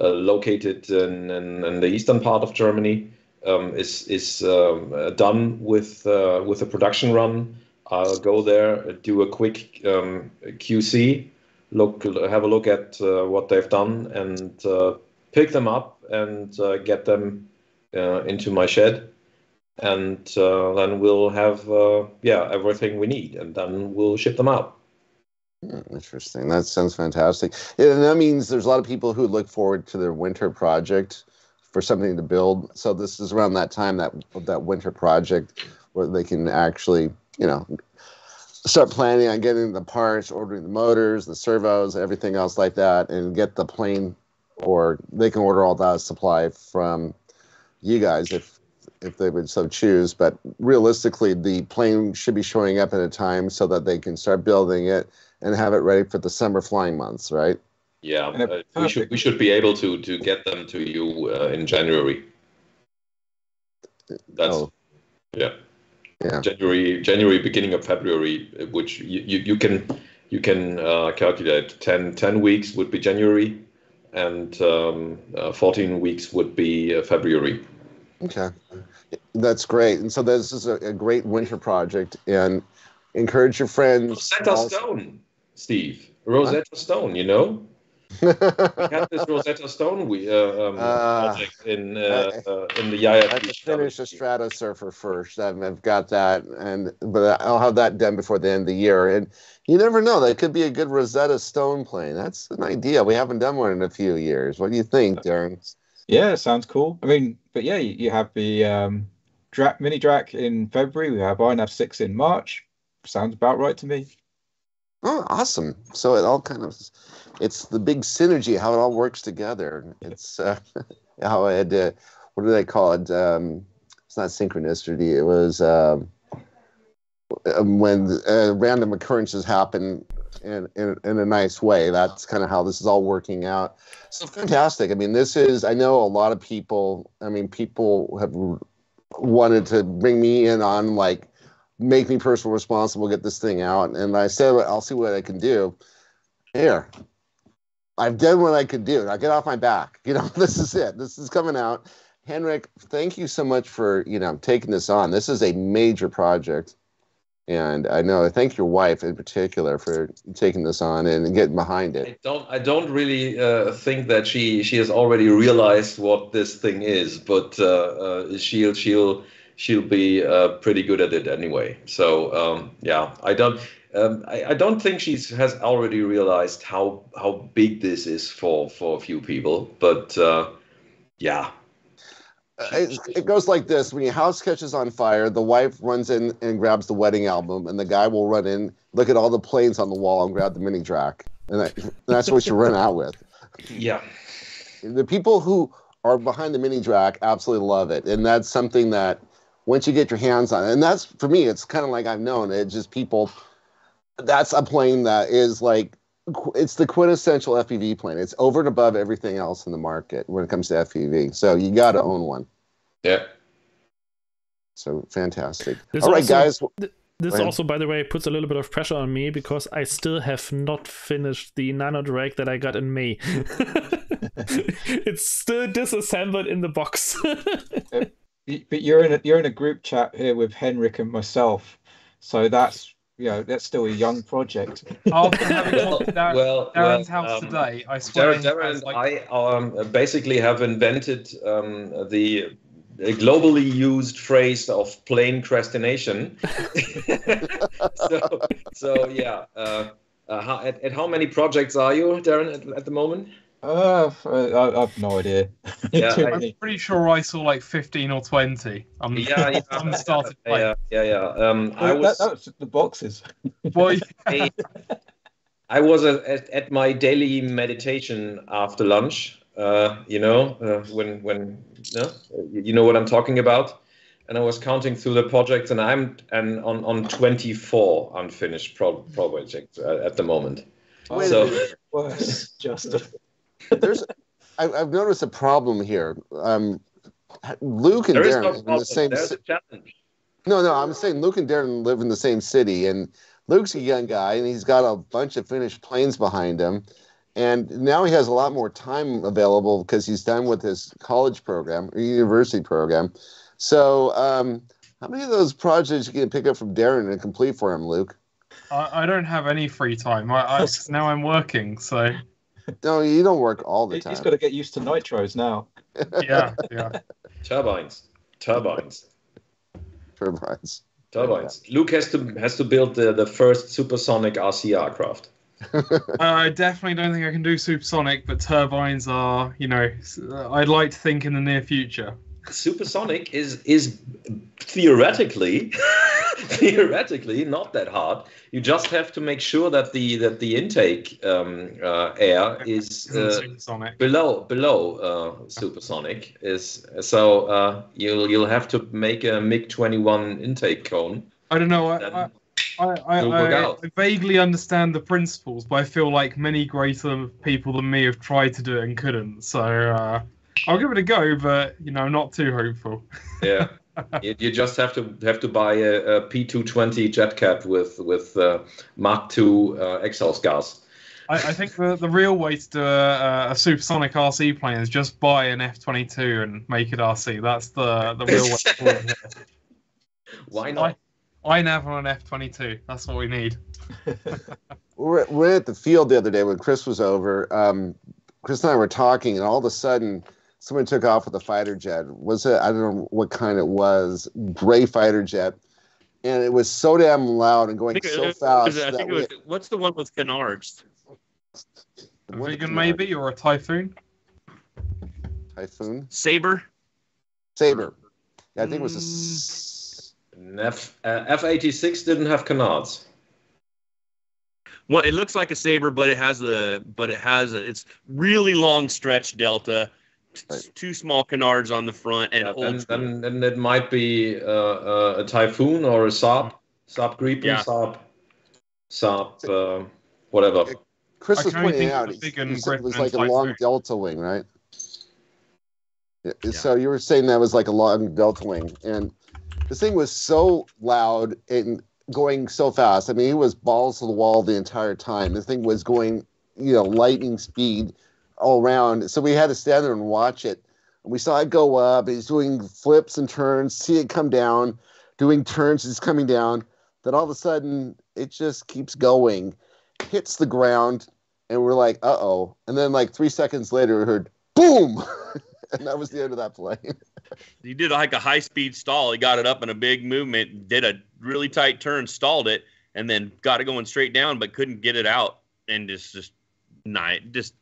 located in the eastern part of Germany, is done with the production run, I'll go there, do a quick QC, have a look at what they've done, and pick them up and get them into my shed. And then we'll have everything we need, and then we'll ship them out. Interesting. That sounds fantastic. And that means there's a lot of people who look forward to their winter project for something to build. So this is around that time, that winter project, where they can actually, start planning on getting the parts, ordering the motors, the servos, everything else like that, and get the plane, or they can order all that supply from you guys if they would so choose. But realistically, the plane should be showing up at a time so that they can start building it and have it ready for the summer flying months, right? Yeah, we should be able to get them to you in January. Yeah. January, beginning of February, which you can calculate. 10 weeks would be January, and 14 weeks would be February. Okay, that's great. And so this is a great winter project, and encourage your friends. Rosetta Stone, Steve. Rosetta Stone, we had this Rosetta Stone project in the IFB. I have to finish a Strata Surfer first. I've got that, but I'll have that done before the end of the year. And you never know, that could be a good Rosetta Stone plane. That's an idea. We haven't done one in a few years. What do you think, Darren? Yeah, sounds cool. I mean, but yeah, you have the Mini Drac in February. We have INAV 6 in March. Sounds about right to me. Oh, awesome. So it all it's the big synergy, how it all works together. It's how I had to, what do they call it? It's not synchronicity. It was when random occurrences happen in a nice way. That's kind of how this is all working out. So fantastic. I mean, I know a lot of people, people have wanted to bring me in on, like, make me personally responsible, get this thing out. And I said, I'll see what I can do. Here, I've done what I could do. Now get off my back. This is it. This is coming out. Henrik, thank you so much for, taking this on. This is a major project. And I thank your wife in particular for taking this on and getting behind it. I don't really think that she has already realized what this thing is, but she'll be pretty good at it anyway. So I don't think she has already realized how big this is for a few people. But it goes like this: when your house catches on fire, the wife runs in and grabs the wedding album, and the guy will run in, look at all the planes on the wall, and grab the Mini Drac, and that's what you run out with. Yeah, the people who are behind the Mini Drac absolutely love it, and that's something that once you get your hands on it. And that's, for me, it's kind of like I've known it. Just people, that's a plane that is like, it's the quintessential FPV plane. It's over and above everything else in the market when it comes to FPV. So you got to own one. Yeah. So fantastic. There's All right, also- guys. This Right. also, by the way, puts a little bit of pressure on me because I still have not finished the Nano Drag that I got in May. It's still disassembled in the box. But you're in a group chat here with Henrik and myself, so that's still a young project. After having gone to Darren's house today, I swear. Darren and I basically have invented the globally used phrase of plane procrastination. so yeah. At how many projects are you, Darren, at the moment? I have no idea. Yeah, Too I'm many. pretty sure I saw like 15 or 20. I'm started playing. Yeah. That was the boxes. Well, I was at my daily meditation after lunch. When you know what I'm talking about, and I was counting through the projects, and I'm on 24 unfinished projects at the moment. Wait So- a minute. Worse, Justin. I've noticed a problem here. Luke and There is Darren no live in problem. the same. There's a challenge. No, I'm saying Luke and Darren live in the same city, and Luke's a young guy, and he's got a bunch of finished planes behind him, and now he has a lot more time available because he's done with his college program or university program. So, how many of those projects you can pick up from Darren and complete for him, Luke? I don't have any free time. Now I'm working, so No, you don't work all the time. He's got to get used to nitros now. yeah. Turbines. Turbines. Luke has to build the first supersonic RC aircraft. I definitely don't think I can do supersonic, but turbines are, I'd like to think in the near future. Supersonic is theoretically not that hard. You just have to make sure that the intake air is Supersonic. below supersonic is. So you'll have to make a MiG-21 intake cone. I don't know. Then I work out. vaguely understand the principles, but I feel like many greater people than me have tried to do it and couldn't. So I'll give it a go, but I'm not too hopeful. Yeah. You just have to buy a P220 jet cap with Mach 2 exhaust gas. I think the real way to do a supersonic RC plane is just buy an F-22 and make it RC. That's the real way to do it. Why not? I nav on an F-22. That's what we need. We're at the field the other day when Chris was over. Chris and I were talking, and all of a sudden, someone took off with a fighter jet. Was it? I don't know what kind it was. Gray fighter jet, and it was so damn loud and going so fast. What's the one with canards? A Vegan maybe, or a Typhoon? Typhoon? Saber? Yeah, I think it was F-86 didn't have canards. Well, it looks like a Saber, but it's really long stretch delta, Right. two small canards on the front, and Then it might be a Typhoon or a Saab Gripen, Yeah. Saab, whatever. Chris I was can only pointing think out of the big he and said it was Gripen like a Typhoon. long delta wing, right? Yeah. So you were saying that was like a long delta wing, and this thing was so loud and going so fast. I mean, he was balls to the wall the entire time. This thing was going, lightning speed all around. So we had to stand there and watch it. And we saw it go up. He's doing flips and turns, see it come down, doing turns, it's coming down. Then all of a sudden, it just keeps going, hits the ground, and we're like, uh-oh. And then like 3 seconds later, we heard, boom! And that was the end of that plane. he did like a high-speed stall. He got it up in a big movement, did a really tight turn, stalled it, and then got it going straight down, but couldn't get it out, and just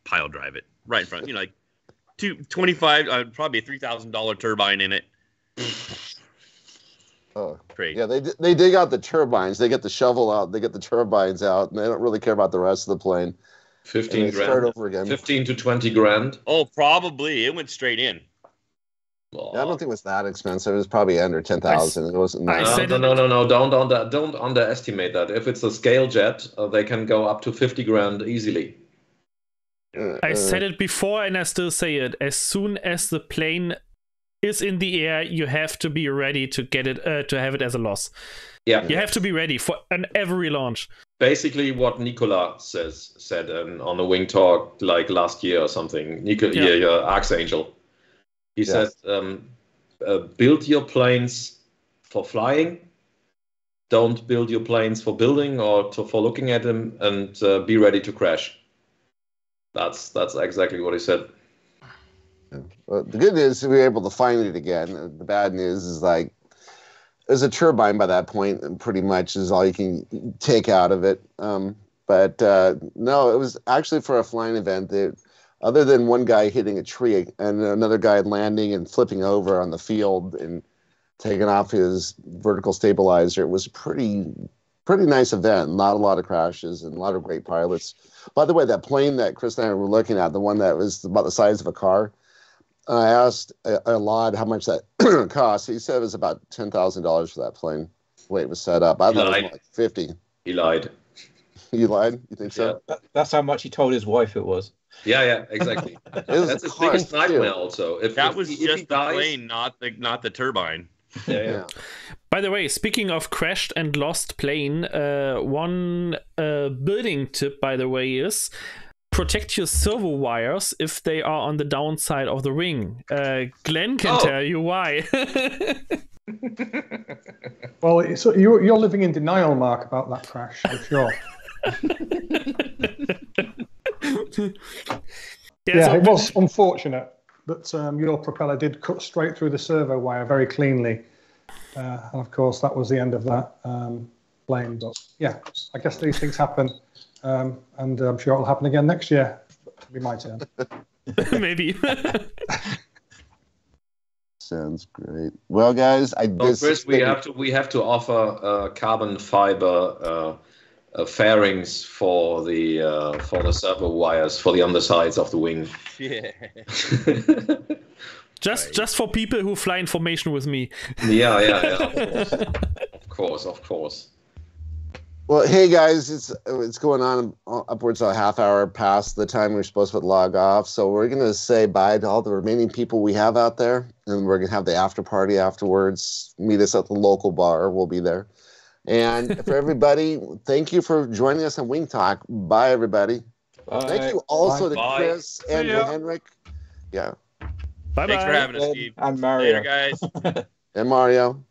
pile drive it right in front. Like 25, probably a $3,000 turbine in it. Oh, Great. yeah, they dig out the turbines. They get the shovel out. They get the turbines out, and they don't really care about the rest of the plane. 15 And they start grand. over again. 15 to 20 grand. Oh, probably. It went straight in. Well, I don't think it was that expensive. It was probably under 10,000. It wasn't. I that- said no. Don't underestimate that. If it's a scale jet, they can go up to 50 grand easily. I said it before and I still say it. As soon as the plane is in the air, you have to be ready to get it to have it as a loss. Yeah. You have to be ready for every launch. Basically, what Nicola said on the Wing Talk like last year or something. Archangel. He said, build your planes for flying. Don't build your planes for building or for looking at them, and be ready to crash. That's exactly what he said. Well, the good news is we were able to find it again. The bad news is like there's a turbine by that point, and pretty much is all you can take out of it. But no, it was actually for a flying event. Other than one guy hitting a tree and another guy landing and flipping over on the field and taking off his vertical stabilizer, it was a pretty nice event. Not a lot of crashes and a lot of great pilots. By the way, that plane that Chris and I were looking at, the one that was about the size of a car, I asked Elad how much that cost. He said it was about $10,000 for that plane, the way it was set up. I thought it was more like 50. He lied. You lied? You think so? That's how much he told his wife it was. Yeah, exactly. That's his biggest nightmare. Also, if That was he just the dies- plane, not the turbine. Yeah. By the way, speaking of crashed and lost plane, one building tip, by the way, is protect your servo wires if they are on the downside of the wing. Glenn can tell you why. Well, so you're living in denial, Mark, about that crash, I'm sure. Yeah, so It was unfortunate that your propeller did cut straight through the servo wire very cleanly. And of course, that was the end of that plane. But yeah, I guess these things happen. And I'm sure it'll happen again next year. It'll be my turn. maybe. Sounds great. Well, guys, Chris, we have to offer carbon fiber fairings for the servo wires for the undersides of the wing. Yeah. Just for people who fly in formation with me. Yeah. Of course. Well, hey guys, it's going on upwards of a half hour past the time we're supposed to log off. So we're going to say bye to all the remaining people we have out there, and we're going to have the after party afterwards. Meet us at the local bar. We'll be there. And for everybody, thank you for joining us on Wing Talk. Bye, everybody. Bye. Thank you also to Bye. Chris and to Henrik. Yeah. Bye Thanks for bye. having us, Steve. And Mario. Later, guys. And Mario.